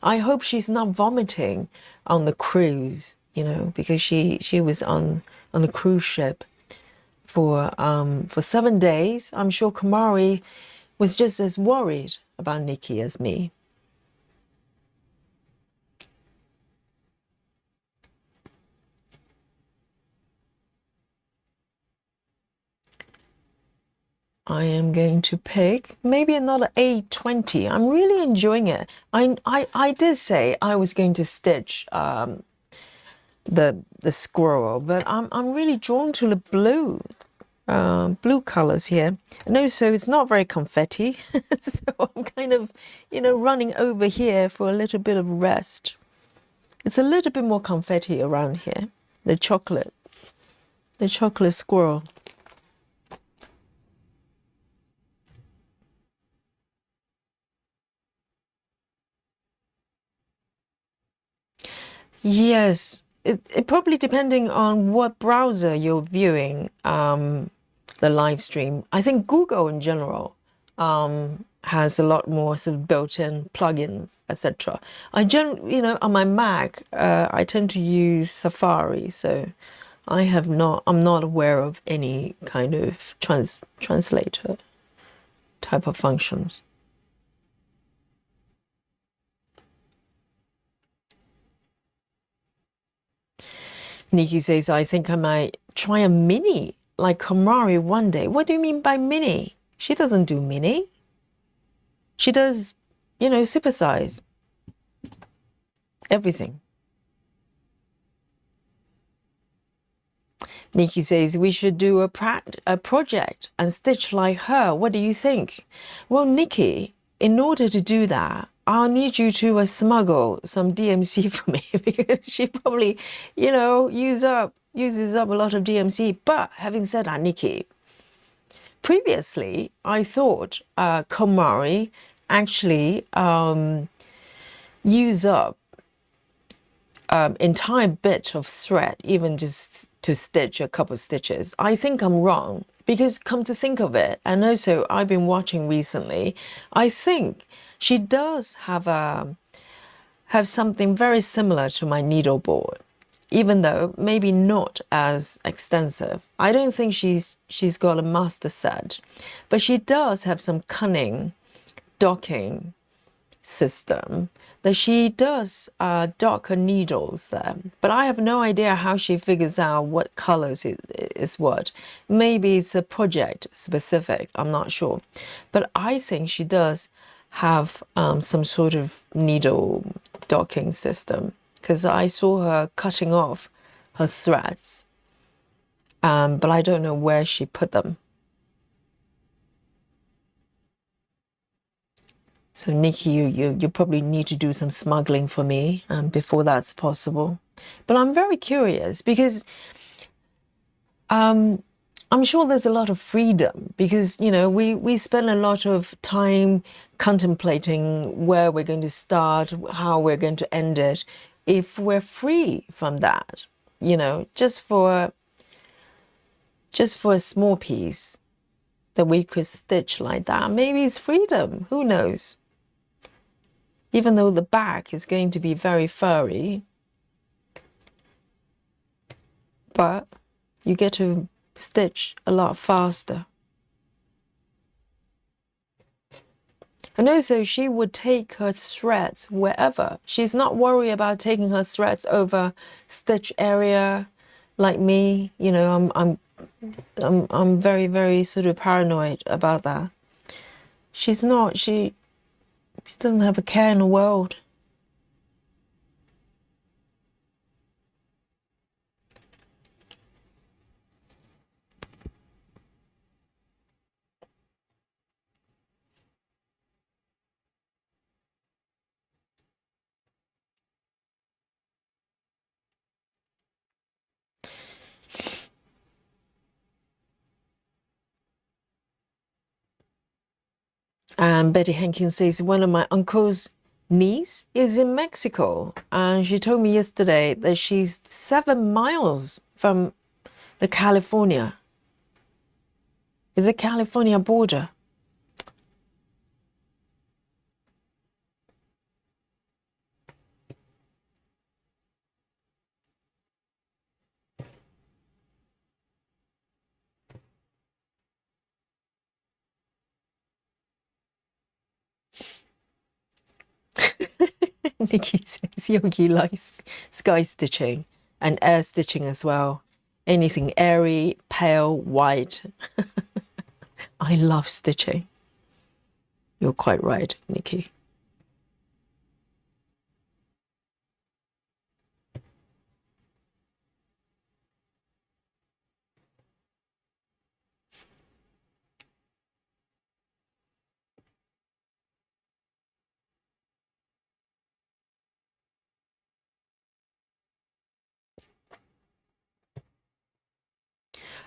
I hope she's not vomiting on the cruise, because she was on a cruise ship for 7 days. I'm sure Kamari was just as worried about Nikki as me. I am going to pick maybe another 820. I'm really enjoying it. I did say I was going to stitch the squirrel, but I'm really drawn to the blue colors here. And also it's not very confetti, so I'm kind of running over here for a little bit of rest. It's a little bit more confetti around here. The chocolate squirrel. Yes, it probably depending on what browser you're viewing the live stream. I think Google in general has a lot more sort of built-in plugins, etc. On my Mac, I tend to use Safari, so I'm not aware of any kind of translator type of functions. Nikki says, I think I might try a mini like Kamari one day. What do you mean by mini? She doesn't do mini. She does, supersize. Everything. Nikki says, we should do a project and stitch like her. What do you think? Well, Nikki, in order to do that, I'll need you to smuggle some DMC for me because she probably, use up uses up a lot of DMC. But having said that, Nikki, previously I thought KonMari actually use up entire bit of thread, even just to stitch a couple of stitches. I think I'm wrong, because come to think of it, and also I've been watching recently, I think she does have something very similar to my needle board, even though maybe not as extensive. I don't think she's got a master set, but she does have some cunning docking system that she does dock her needles there. But I have no idea how she figures out what colors is what. Maybe it's a project specific, I'm not sure. But I think she does have some sort of needle docking system, because I saw her cutting off her threads, but I don't know where she put them. So Nikki, you probably need to do some smuggling for me before that's possible. But I'm very curious because I'm sure there's a lot of freedom, because we spend a lot of time contemplating where we're going to start, how we're going to end it. If we're free from that, just for a small piece that we could stitch like that, maybe it's freedom. Who knows? Even though the back is going to be very furry, but you get to stitch a lot faster. And also, she would take her threads wherever. She's not worried about taking her threads over stitch area like me. I'm very, very sort of paranoid about that. She's not. She doesn't have a care in the world. And Betty Hankins says, one of my uncle's niece is in Mexico. And she told me yesterday that she's 7 miles from the California. Is it California border? Nikki says Yogi likes sky stitching and air stitching as well. Anything airy, pale, white. I love stitching. You're quite right, Nikki.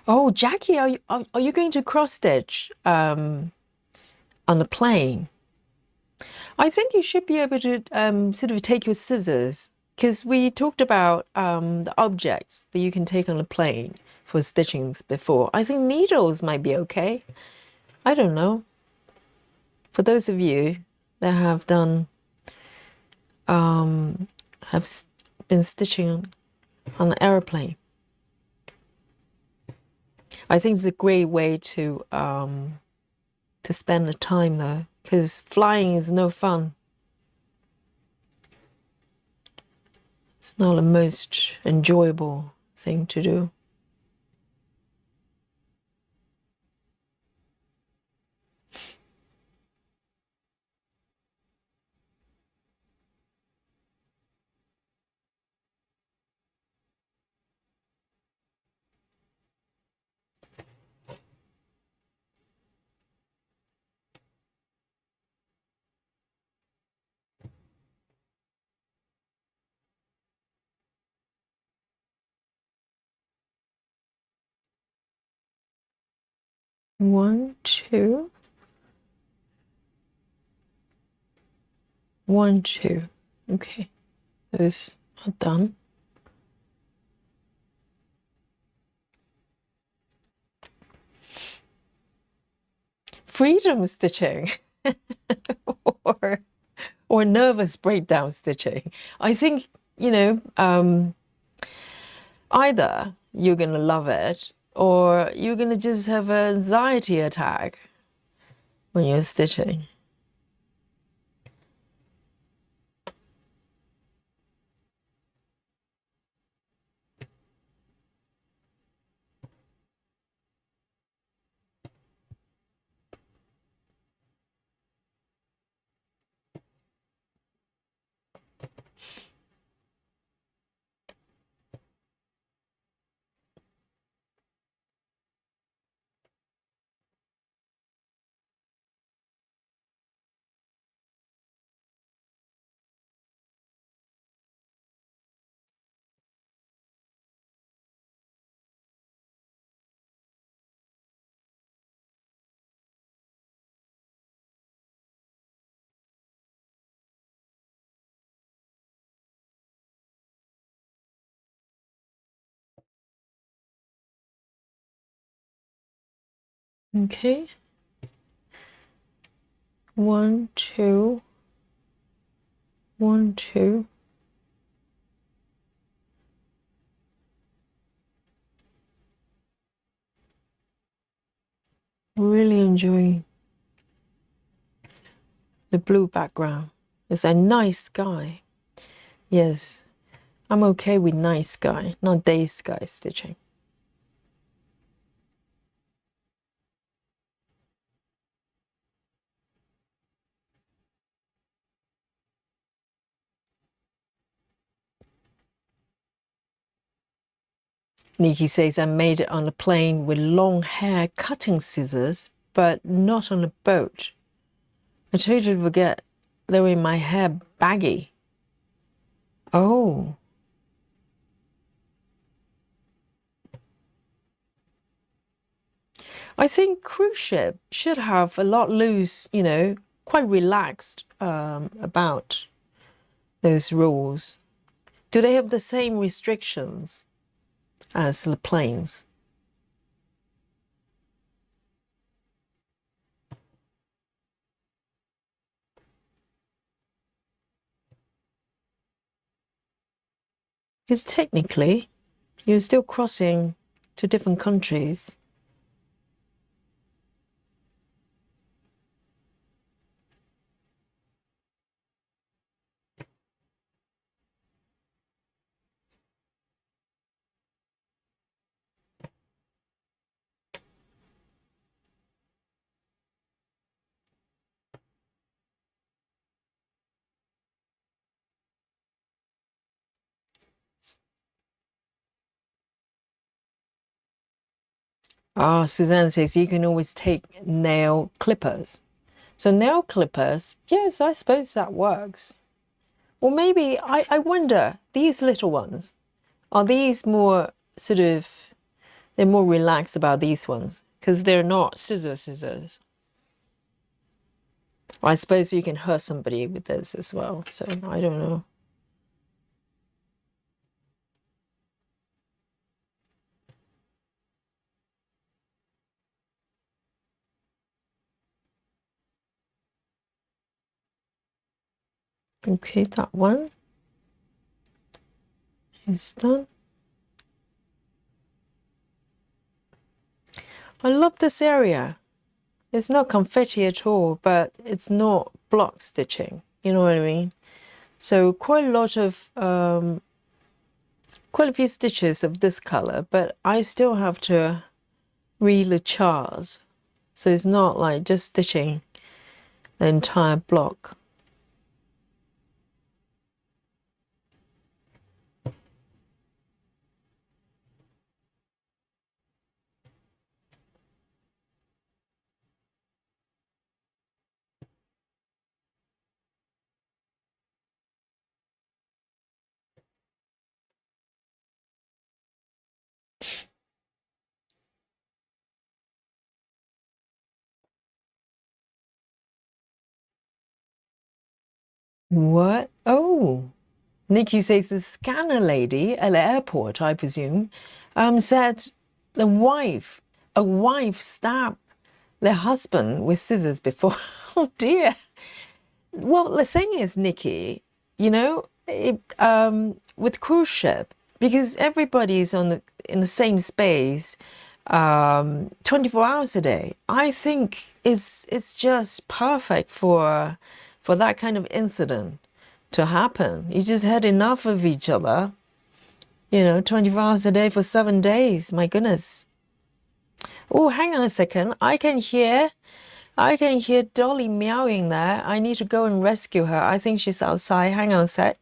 Oh, Jackie, are you going to cross stitch on the plane? I think you should be able to sort of take your scissors, because we talked about the objects that you can take on a plane for stitchings before. I think needles might be okay. I don't know. For those of you that have done, been stitching on an airplane, I think it's a great way to spend the time though, because flying is no fun. It's not the most enjoyable thing to do. 1, 2, 1, 2. Okay, those are done. Freedom stitching or nervous breakdown stitching. I think, either you're gonna love it or you're gonna just have an anxiety attack when you're stitching. Okay. 1, 2, 1, 2. Really enjoying the blue background. It's a nice sky. Yes, I'm okay with night sky, not day sky stitching. Nikki says, I made it on a plane with long hair cutting scissors, but not on a boat. I totally forget they were in my hair baggy. Oh. I think cruise ship should have a lot loose, quite relaxed about those rules. Do they have the same restrictions as the planes? Because technically, you're still crossing to different countries. Ah, Suzanne says you can always take nail clippers. So nail clippers, yes, I suppose that works. Or maybe, I wonder, these little ones, are these more sort of, they're more relaxed about these ones because they're not scissors. I suppose you can hurt somebody with this as well, so I don't know. Okay, that one is done. I love this area. It's not confetti at all, but it's not block stitching. You know what I mean? So quite a lot of, quite a few stitches of this color, but I still have to read the chart. So it's not like just stitching the entire block. What? Oh, Nikki says the scanner lady at the airport, I presume, said a wife stabbed their husband with scissors before. Oh dear. Well, the thing is, Nikki, with cruise ship, because everybody's in the same space, 24 hours a day, I think it's just perfect for that kind of incident to happen. You just had enough of each other, 24 hours a day for 7 days. My goodness. Oh, hang on a second. I can hear Dolly meowing there. I need to go and rescue her. I think she's outside. Hang on a sec.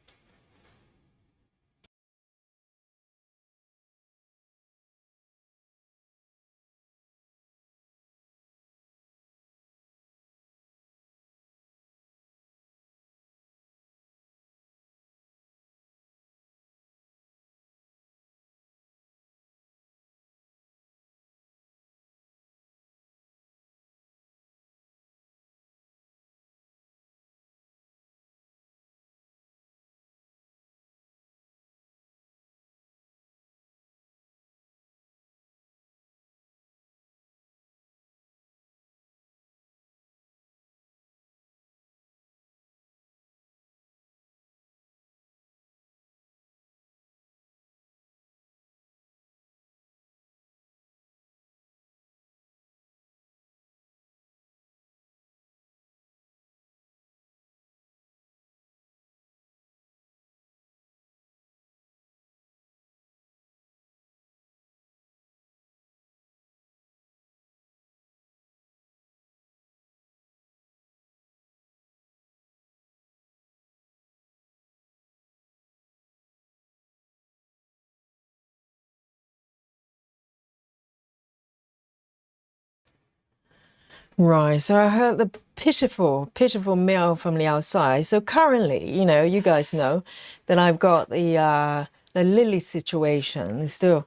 Right, so I heard the pitiful, pitiful meow from the outside. So currently, you guys know that I've got the Lily situation is still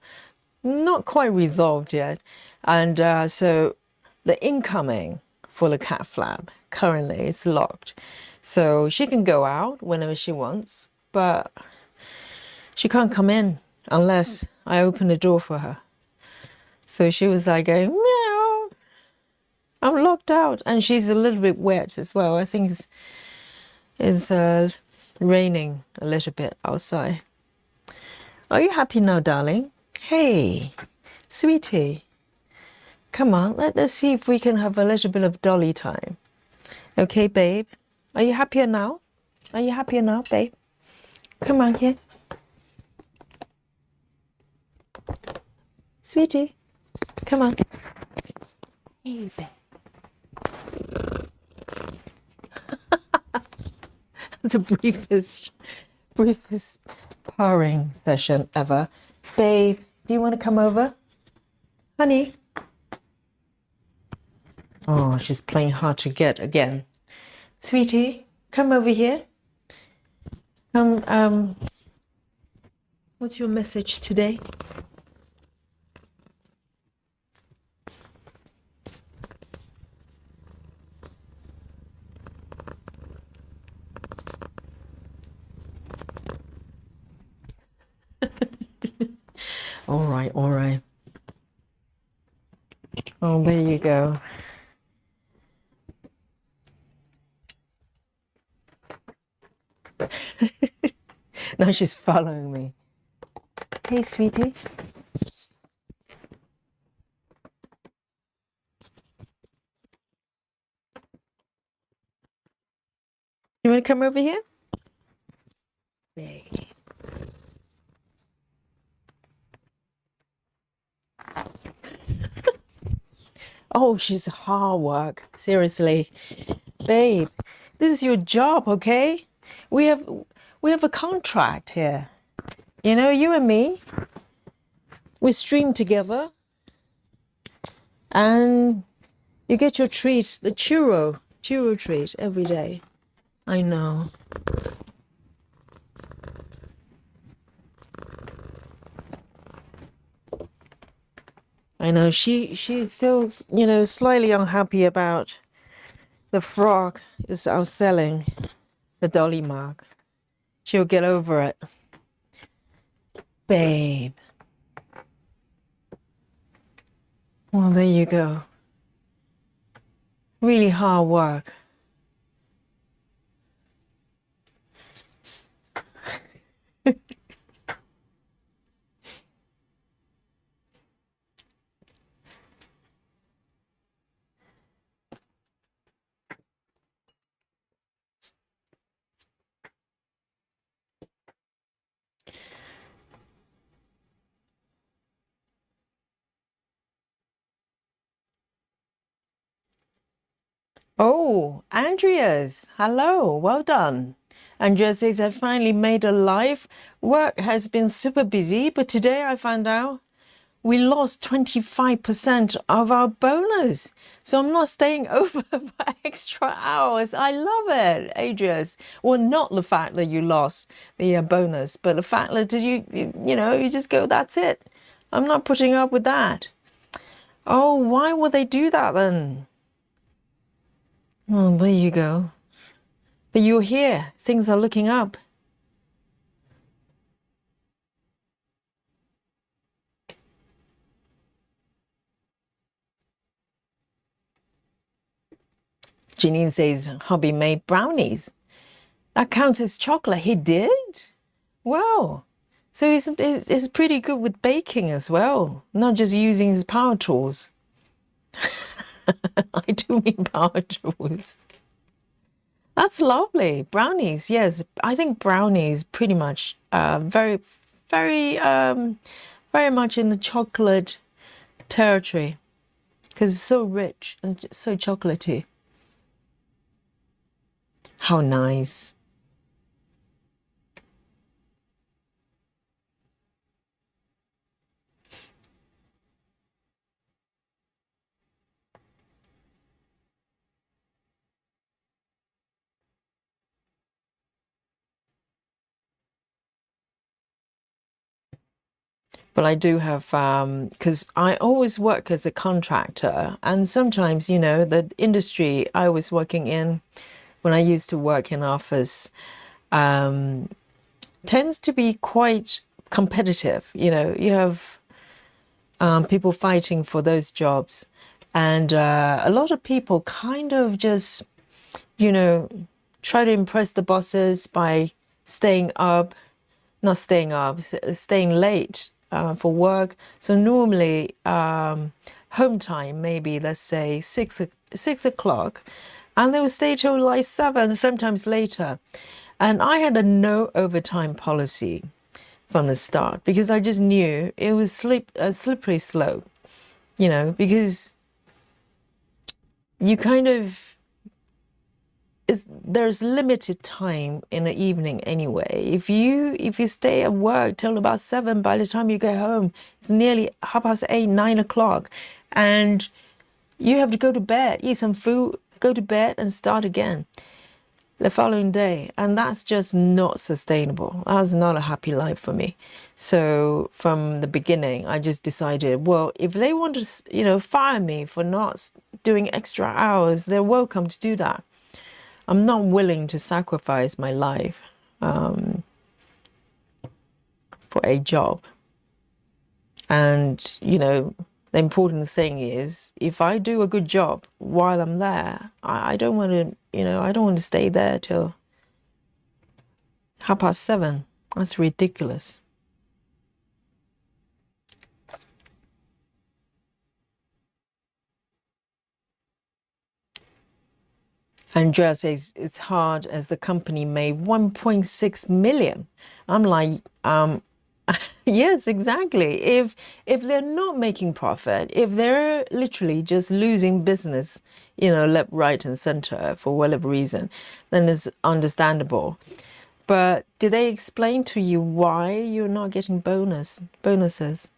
not quite resolved yet, and so the incoming for the cat flap currently is locked. So she can go out whenever she wants, but she can't come in unless I open the door for her. So she was like going meow. I'm locked out, and she's a little bit wet as well. I think it's raining a little bit outside. Are you happy now, darling? Hey, sweetie, come on, let's see if we can have a little bit of dolly time. Okay, babe? Are you happier now? Are you happier now, babe? Come on here. Sweetie, come on. Hey, babe. The briefest purring session ever. Babe, do you want to come over? Honey? Oh, she's playing hard to get again. Sweetie, come over here. What's your message today? All right, all right. Oh, there you go. Now she's following me. Hey, sweetie. You want to come over here? Hey. Oh, she's hard work. Seriously. Babe, this is your job, okay? We have a contract here. You and me, we stream together, and you get your treat, the Ciro treat every day. I know. I know she's still, slightly unhappy about the frog is outselling the dolly mark. She'll get over it. Babe. Well, there you go. Really hard work. Oh, Andrea's. Hello, well done. Andrea says, I finally made a live. Work has been super busy, but today I found out we lost 25% of our bonus. So I'm not staying over for extra hours. I love it, Adrias. Well, not the fact that you lost the bonus, but the fact that you just go, that's it. I'm not putting up with that. Oh, why would they do that then? Oh, there you go. But you're here. Things are looking up. Janine says, hubby made brownies. That counts as chocolate. He did? Wow. So he's pretty good with baking as well, not just using his power tools. I do mean power tools. That's lovely. Brownies, yes. I think brownies pretty much very, very, very much in the chocolate territory because it's so rich and so chocolatey. How nice. But I do have, because I always work as a contractor, and sometimes, the industry I was working in when I used to work in office tends to be quite competitive. You have people fighting for those jobs, and a lot of people kind of just, try to impress the bosses by staying late for work. So normally home time, maybe let's say 6 o'clock, and they will stay till like 7, sometimes later. And I had a no overtime policy from the start because I just knew it was a slippery slope, because you kind of, there's limited time in the evening anyway. If you stay at work till about 7, by the time you get home, it's nearly 8:30, 9 o'clock, and you have to go to bed, eat some food, go to bed, and start again the following day, and that's just not sustainable. That's not a happy life for me. So from the beginning, I just decided, well, if they want to, fire me for not doing extra hours, they're welcome to do that. I'm not willing to sacrifice my life for a job. And, the important thing is if I do a good job while I'm there, I don't want to, I don't want to stay there till 7:30. That's ridiculous. Andrea says it's hard as the company made 1.6 million. I'm like, yes, exactly. If they're not making profit, if they're literally just losing business, left, right, and center for whatever reason, then it's understandable. But did they explain to you why you're not getting bonuses?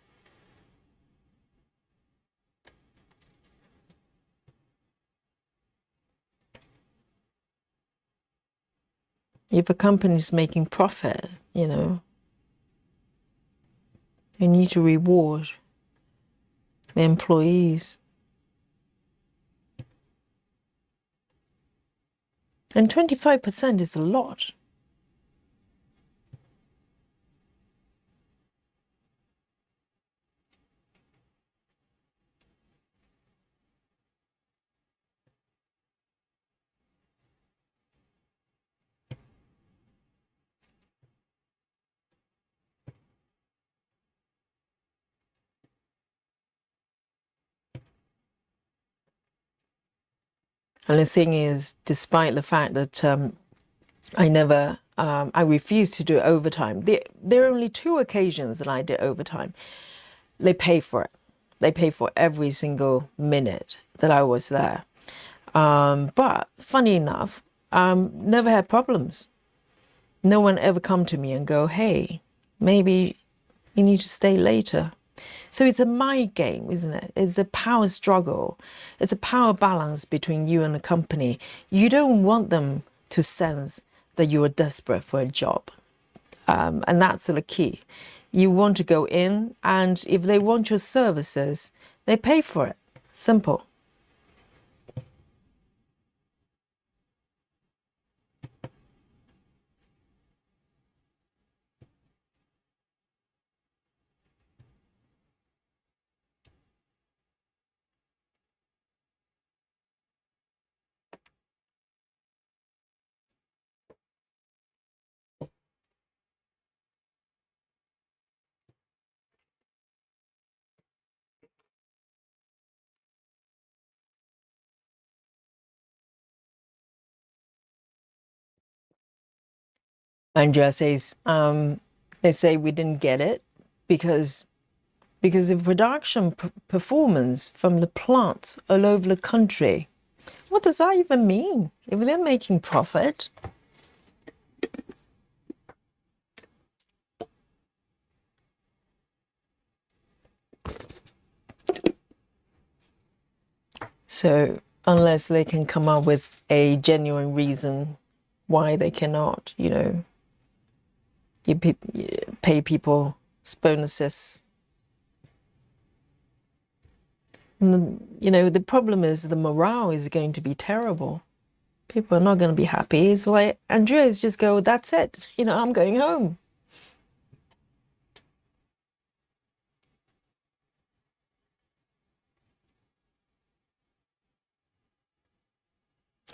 If a company's making profit, they need to reward the employees. And 25% is a lot. And the thing is, despite the fact that I refused to do overtime. There are only 2 occasions that I did overtime. They pay for it. They pay for every single minute that I was there. But funny enough, never had problems. No one ever come to me and go, hey, maybe you need to stay later. So it's a mind game, isn't it? It's a power struggle. It's a power balance between you and the company. You don't want them to sense that you are desperate for a job. And that's the key. You want to go in, and if they want your services, they pay for it. Simple. Andrea says, they say we didn't get it because of production performance from the plants all over the country. What does that even mean? If they're making profit, so unless they can come up with a genuine reason why they cannot, you pay people bonuses. And, the problem is the morale is going to be terrible. People are not going to be happy. It's like Andrea's just go, that's it. I'm going home.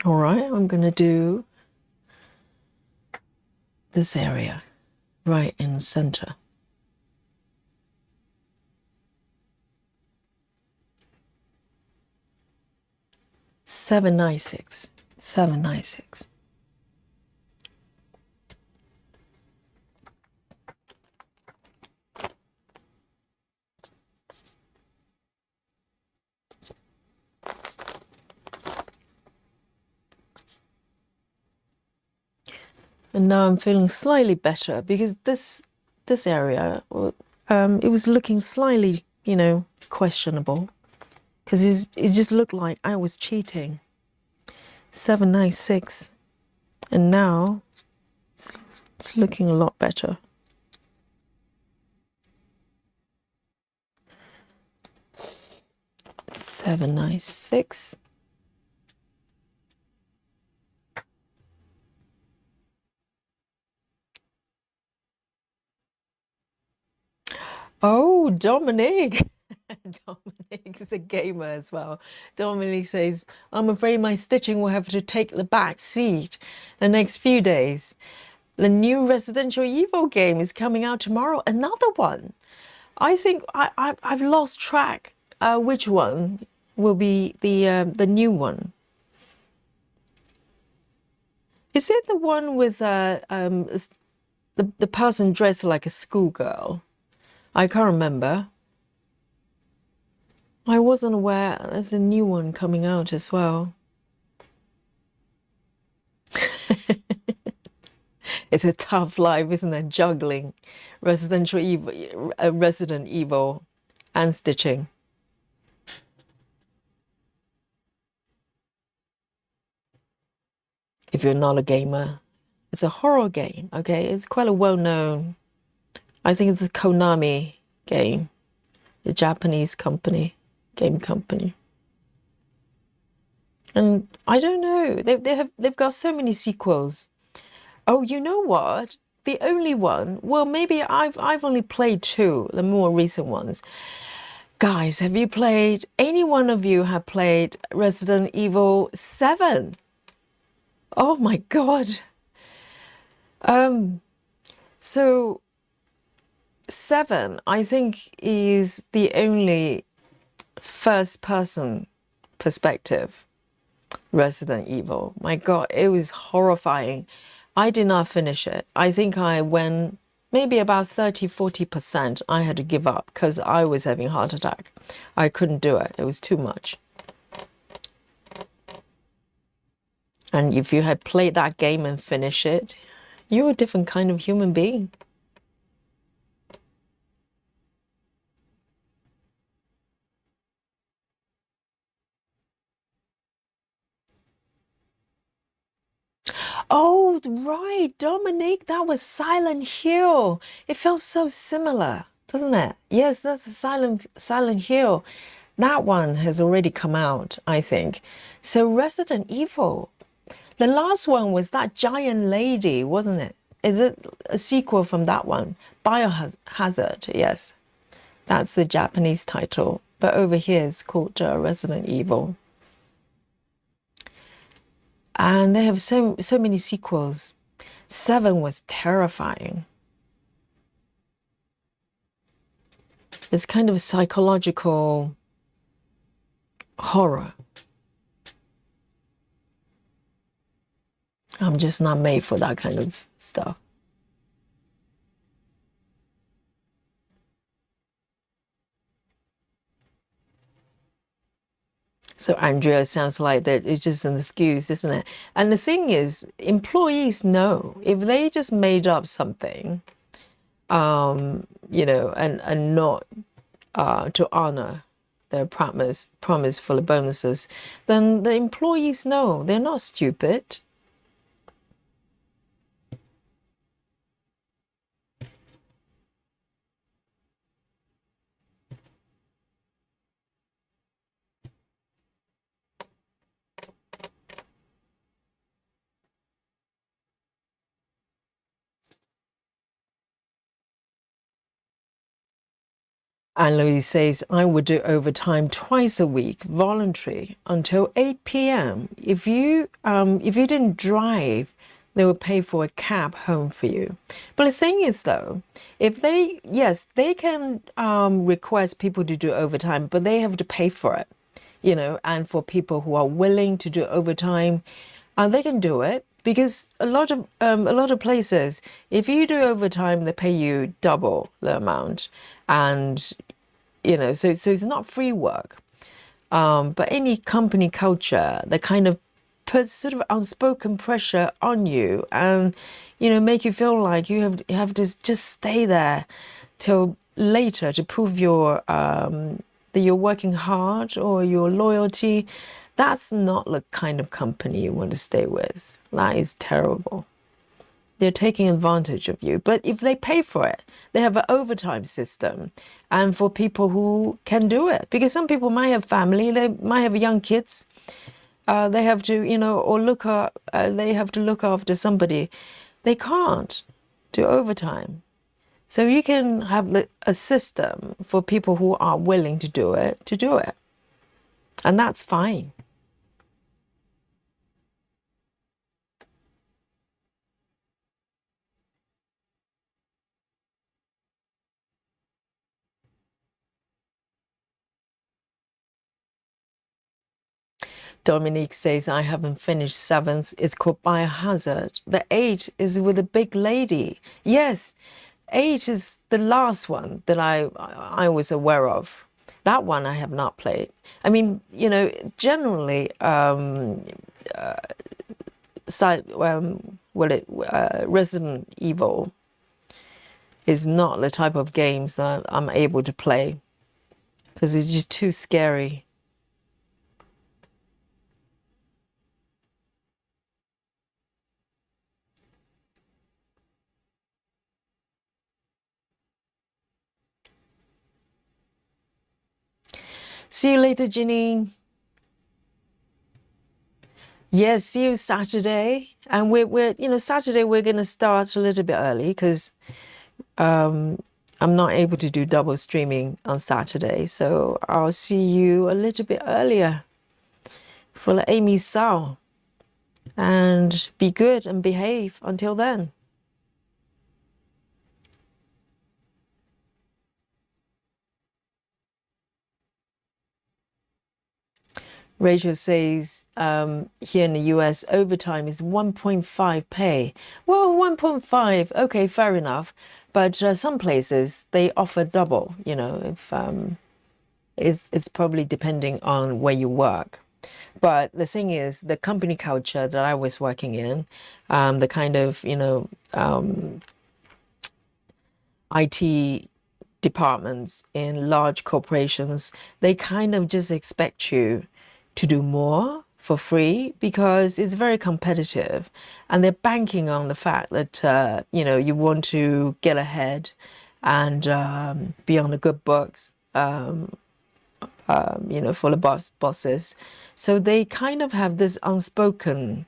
All right, I'm going to do this area right in the center. 796. 796. And now I'm feeling slightly better because this area, it was looking slightly, questionable, because it just looked like I was cheating. 796, and now it's looking a lot better. 796. Oh, Dominic. Dominic is a gamer as well. Dominic says, I'm afraid my stitching will have to take the back seat the next few days. The new Residential Evil game is coming out tomorrow. Another one. I think I've lost track which one will be the new one. Is it the one with the person dressed like a schoolgirl? I can't remember. I wasn't aware there's a new one coming out as well. It's a tough life, isn't it? Juggling Resident Evil and stitching. If you're not a gamer, it's a horror game, okay? It's quite a well-known, I think it's a Konami game, the Japanese game company. And I don't know. They've got so many sequels. Oh, you know what? The only one, well, maybe I've only played two, the more recent ones. Guys, have you played, any one of you have played Resident Evil 7? Oh my God. So 7, I think, is the only first person perspective Resident Evil. My God, it was horrifying. I did not finish it. I think I went maybe about 30–40%. I had to give up because I was having a heart attack. I couldn't do it. It was too much. And if you had played that game and finished it, you're a different kind of human being. Oh, right, Dominic, that was Silent Hill. It felt so similar, doesn't it? Yes, that's a Silent Hill. That one has already come out, I think. So Resident Evil, the last one was that giant lady, wasn't it? Is it a sequel from that one? Biohazard, yes. That's the Japanese title. But over here it's called Resident Evil. And they have so many sequels. 7 was terrifying. It's kind of psychological horror. I'm just not made for that kind of stuff. So Andrea, sounds like that it's just an excuse, isn't it? And the thing is, employees know if they just made up something, you know, and not to honor their promise for the bonuses, then the employees know they're not stupid. And Louise says, I would do overtime twice a week, voluntary, until 8 p.m. If you didn't drive, they would pay for a cab home for you. But the thing is, though, if they, yes, they can request people to do overtime, but they have to pay for it, you know. And for people who are willing to do overtime, they can do it. Because a lot of places, if you do overtime, they pay you double the amount, and you know, so it's not free work. But any company culture that kind of puts sort of unspoken pressure on you, and you know, make you feel like you have to just stay there till later to prove your that you're working hard or your loyalty. That's not the kind of company you want to stay with. That is terrible. They're taking advantage of you. But if they pay for it, they have an overtime system. And for people who can do it, because some people might have family, they might have young kids, they have to, you know, or they have to look after somebody. They can't do overtime. So you can have a system for people who are willing to do it, And that's fine. Dominique says, I haven't finished 7th. It's called Biohazard. The 8 is with a big lady. Yes, 8 is the last one that I was aware of. That one I have not played. I mean, you know, generally, Resident Evil is not the type of games that I'm able to play because it's just too scary. See you later, Ginny. Yes, see you Saturday. And Saturday we're going to start a little bit early because I'm not able to do double streaming on Saturday. So I'll see you a little bit earlier for Amy Sao. And be good and behave until then. Rachel says here in the US, overtime is 1.5 pay. Well, 1.5, okay, fair enough. But some places they offer double. If it's probably depending on where you work. But the thing is, the company culture that I was working in, the kind of IT departments in large corporations, they kind of just expect you to do more for free because it's very competitive, and they're banking on the fact that you want to get ahead and be on the good books, for the bosses. So they kind of have this unspoken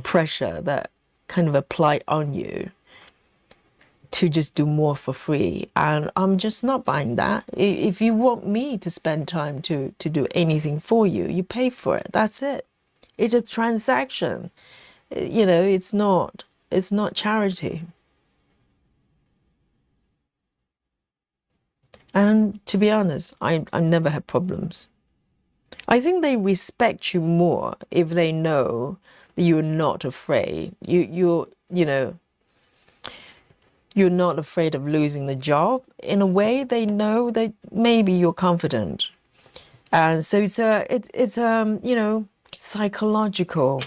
pressure that kind of apply on you to just do more for free. And I'm just not buying that. If you want me to spend time to do anything for you, you pay for it. That's it. It's a transaction. It's not charity. And to be honest, I never had problems. I think they respect you more if they know that you're not afraid. You're not afraid of losing the job. In a way, they know that maybe you're confident, and so it's psychological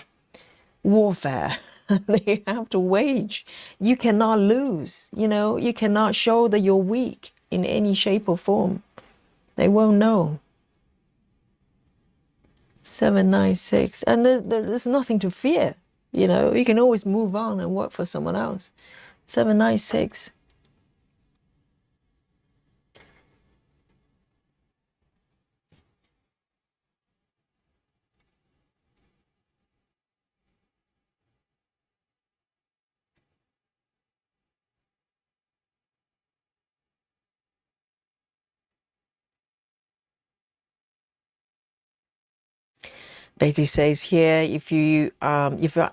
warfare. They have to wage. You cannot lose. You cannot show that you're weak in any shape or form. They won't know. 796, and there's nothing to fear. You can always move on and work for someone else. 796. Betty says here, if you're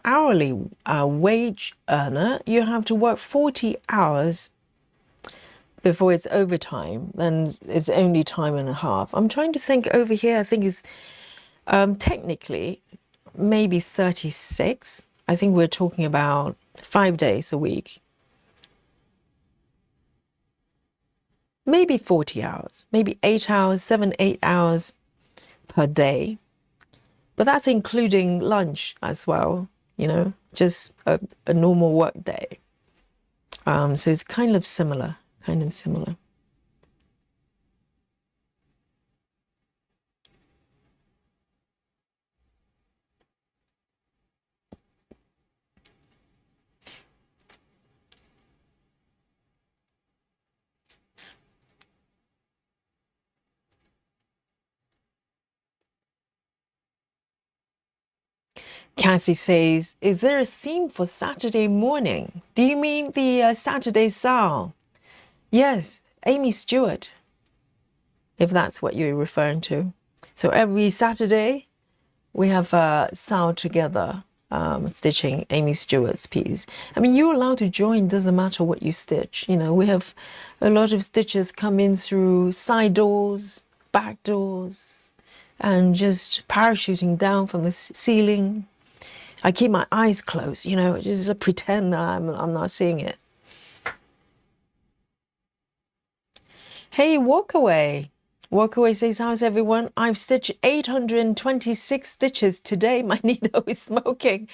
hourly wage earner, you have to work 40 hours before it's overtime. Then it's only time and a half. I'm trying to think over here. I think it's technically maybe 36. I think we're talking about 5 days a week. Maybe 40 hours, maybe 8 hours, 7-8 hours per day. But that's including lunch as well, just a normal work day. So it's kind of similar. Cassie says, is there a theme for Saturday morning? Do you mean the Saturday Sao? Yes, Amy Stewart, if that's what you're referring to. So every Saturday, we have a Sao together, stitching Amy Stewart's piece. I mean, you're allowed to join, doesn't matter what you stitch. We have a lot of stitches come in through side doors, back doors, and just parachuting down from the ceiling. I keep my eyes closed, just pretend that I'm not seeing it. Hey, Walkaway. Walkaway says, how's everyone? I've stitched 826 stitches today. My needle is smoking.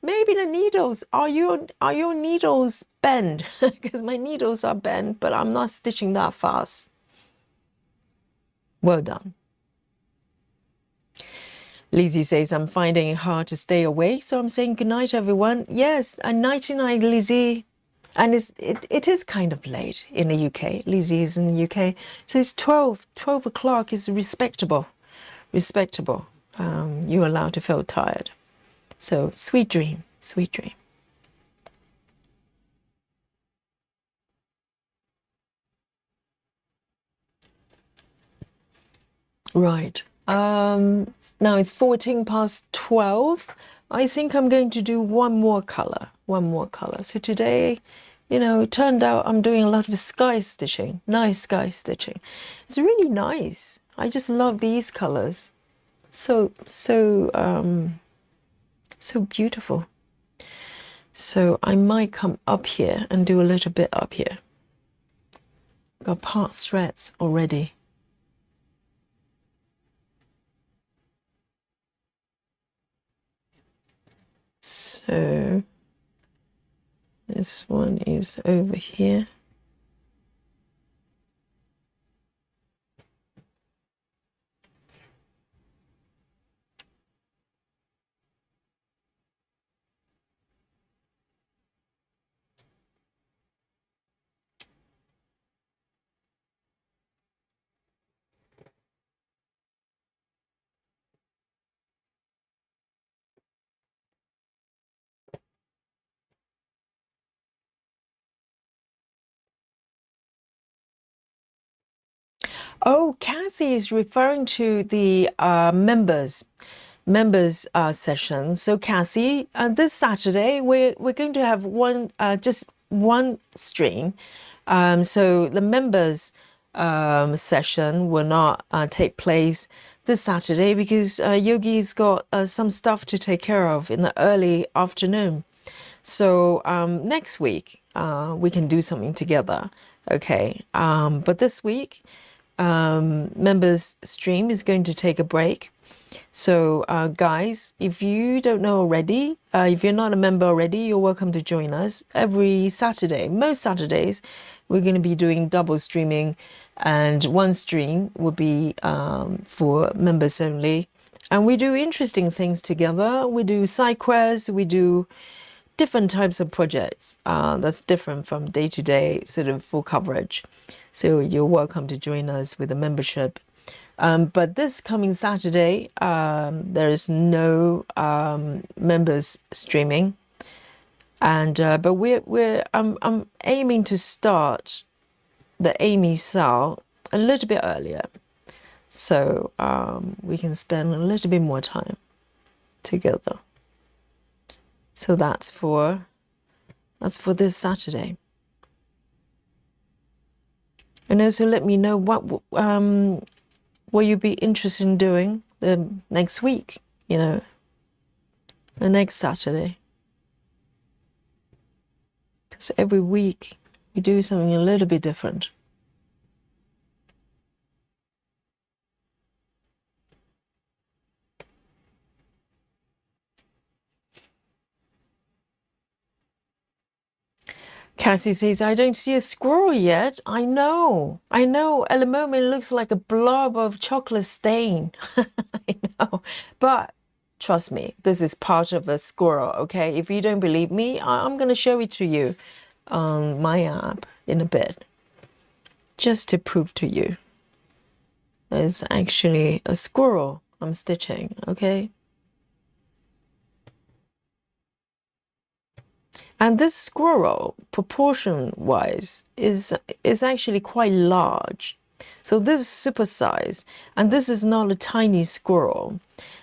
Maybe the needles, are your needles bent? Because my needles are bent, but I'm not stitching that fast. Well done. Lizzie says, I'm finding it hard to stay awake, so I'm saying goodnight, everyone. Yes, a nighty-night, Lizzie. And it is kind of late in the UK. Lizzie is in the UK. So it's 12 o'clock is respectable. You're allowed to feel tired. So sweet dream, sweet dream. Right. Now it's 14 past 12. I think I'm going to do one more color, one more color. So today, you know, it turned out I'm doing a lot of sky stitching, nice sky stitching. It's really nice. I just love these colors. So beautiful. So I might come up here and do a little bit up here. Got part threads already. So this one is over here. Oh, Kathy is referring to the members session. So Kathy, this Saturday we're going to have one just one stream. So the members session will not take place this Saturday because Yogi's got some stuff to take care of in the early afternoon. So next week we can do something together. Okay. But this week members stream is going to take a break. So guys, if you don't know already, if you're not a member already, you're welcome to join us every Saturday. Most Saturdays we're going to be doing double streaming, and one stream will be for members only, and we do interesting things together. We do side quests, we do different types of projects that's different from day-to-day sort of full coverage. So you're welcome to join us with a membership. But this coming Saturday, there is no members streaming, and but I'm aiming to start the Amy Sal a little bit earlier, so we can spend a little bit more time together. So that's for this Saturday. And also let me know what you'd be interested in doing the next week, you know, the next Saturday. Because every week we do something a little bit different. Cassie says, I don't see a squirrel yet. I know. At the moment, it looks like a blob of chocolate stain. I know. But trust me, this is part of a squirrel, okay? If you don't believe me, I'm going to show it to you on my app in a bit. Just to prove to you. It's actually a squirrel I'm stitching, okay? And this squirrel, proportion-wise, is actually quite large. So this is supersized, and this is not a tiny squirrel.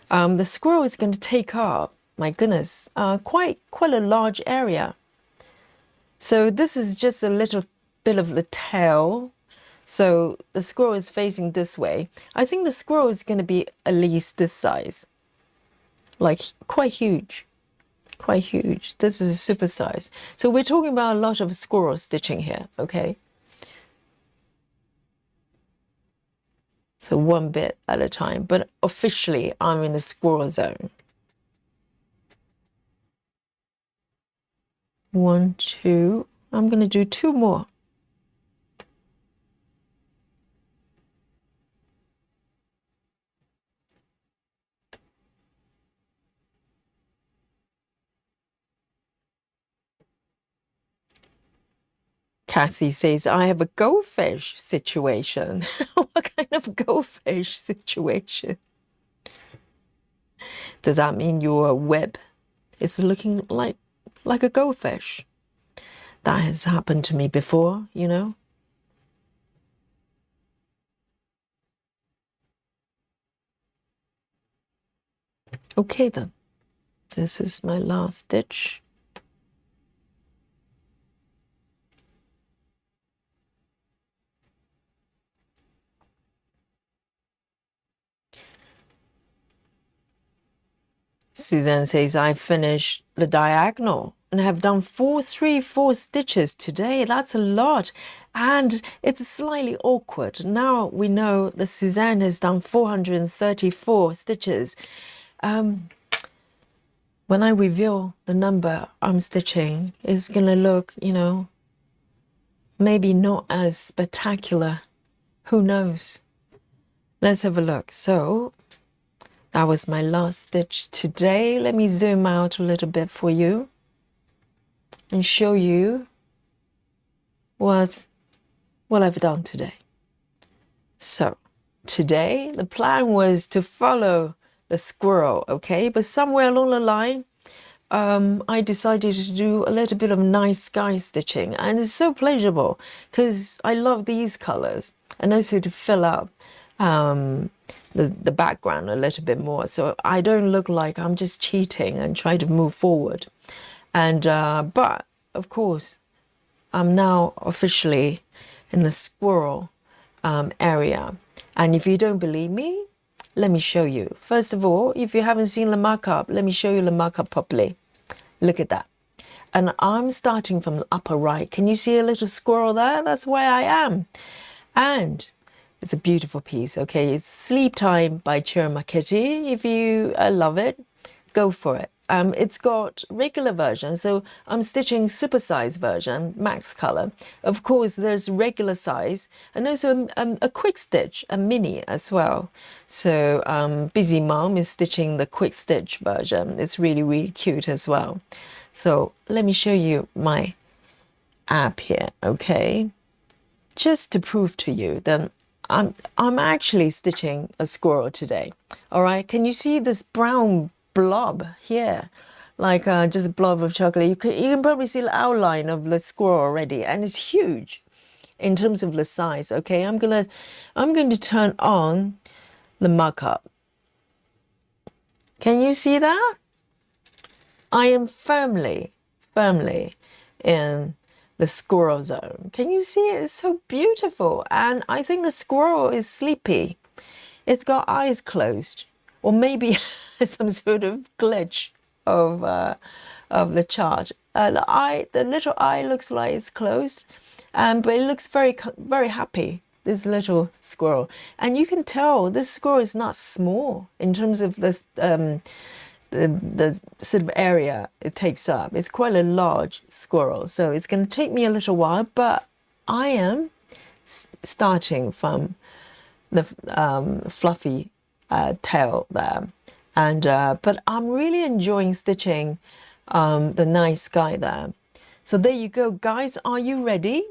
The squirrel is going to take up, my goodness, quite a large area. So this is just a little bit of the tail. So the squirrel is facing this way. I think the squirrel is going to be at least this size, like quite huge. Quite huge. This is super size. So we're talking about a lot of squirrel stitching here, okay? So one bit at a time, but officially I'm in the squirrel zone. 1, 2, I'm going to do 2 more. Kathy says, I have a goldfish situation. What kind of goldfish situation? Does that mean you're a web it's looking like a goldfish. That has happened to me before, you know. Okay then, this is my last stitch. Suzanne says, I finished the diagonal and have done 4 stitches today. That's a lot. And it's slightly awkward. Now we know that Suzanne has done 434 stitches. When I reveal the number I'm stitching, it's going to look, you know, maybe not as spectacular. Who knows? Let's have a look. So that was my last stitch today. Let me zoom out a little bit for you and show you what I've done today. So today the plan was to follow the squirrel, okay? But somewhere along the line, I decided to do a little bit of nice sky stitching, and it's so pleasurable because I love these colors, and also to fill up the background a little bit more, so I don't look like I'm just cheating and trying to move forward. And but of course, I'm now officially in the squirrel area, and if you don't believe me, let me show you. First of all, if you haven't seen the markup, let me show you the markup properly. Look at that. And I'm starting from the upper right. Can you see a little squirrel there? That's where I am. And it's a beautiful piece, okay? It's Sleep Time by Ciro Marchetti. If you love it, go for it. It's got regular version, so I'm stitching supersized version, max color. Of course, there's regular size, and also a quick stitch, a mini as well. So Busy Mom is stitching the quick stitch version. It's really, really cute as well. So let me show you my app here, okay? Just to prove to you that I'm actually stitching a squirrel today. All right, can you see this brown blob here, like just a blob of chocolate? You can probably see the outline of the squirrel already, and it's huge in terms of the size. Okay, I'm going to turn on the markup. Can you see that? I am firmly in the squirrel zone. Can you see it? It's so beautiful, and I think the squirrel is sleepy. It's got eyes closed, or maybe some sort of glitch of the chart. The little eye looks like it's closed, but it looks very, very happy, this little squirrel. And you can tell this squirrel is not small in terms of this the sort of area it takes up. It's quite a large squirrel, so it's going to take me a little while, but I am starting from the fluffy tail there, and but I'm really enjoying stitching the nice sky there. So there you go, guys. Are you ready?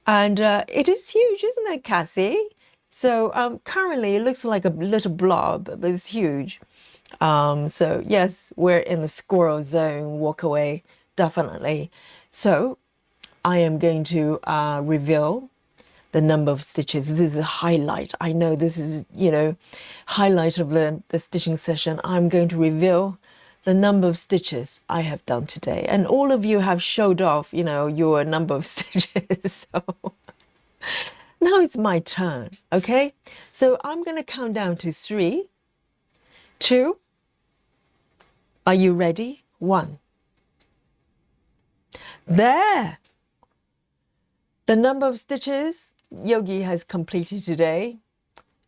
And it is huge, isn't it, Cassie? So currently it looks like a little blob, but it's huge. So yes, we're in the squirrel zone. Walk away, definitely. So I am going to reveal the number of stitches. This is a highlight. I know this is, you know, highlight of the stitching session. I'm going to reveal the number of stitches I have done today. And all of you have showed off, you know, your number of stitches. So now it's my turn, okay? So I'm going to count down to 3, 2. Are you ready? 1. There! The number of stitches Yogi has completed today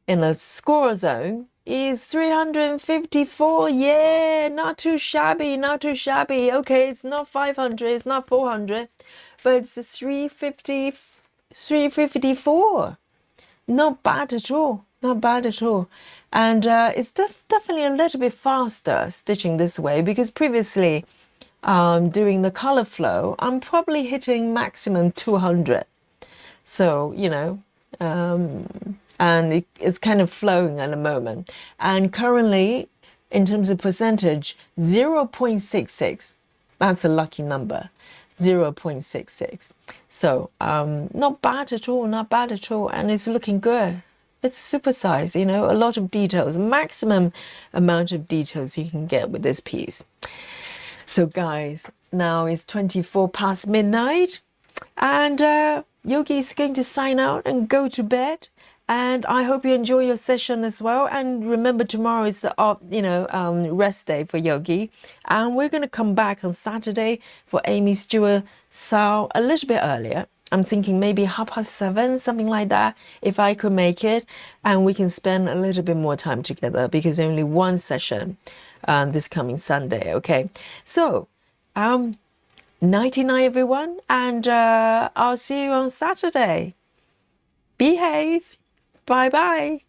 in the squirrel zone is 354. Yeah, not too shabby, not too shabby. Okay, it's not 500, it's not 400, but it's 354. Not bad at all, not bad at all. And it's definitely a little bit faster stitching this way, because previously doing the color flow, I'm probably hitting maximum 200. So, you know, and it's kind of flowing at the moment. And currently in terms of percentage, 0.66. That's a lucky number, 0.66. So not bad at all, not bad at all. And it's looking good. It's supersized, you know, a lot of details, maximum amount of details you can get with this piece. So guys, now it's 24 past midnight and Yogi is going to sign out and go to bed. And I hope you enjoy your session as well. And remember, tomorrow is the rest day for Yogi. And we're going to come back on Saturday for Amy, Stuart, Sal a little bit earlier. I'm thinking maybe 7:30, something like that, if I could make it. And we can spend a little bit more time together because only one session this coming Sunday, okay? So, nighty-night, everyone. And I'll see you on Saturday. Behave. Bye-bye.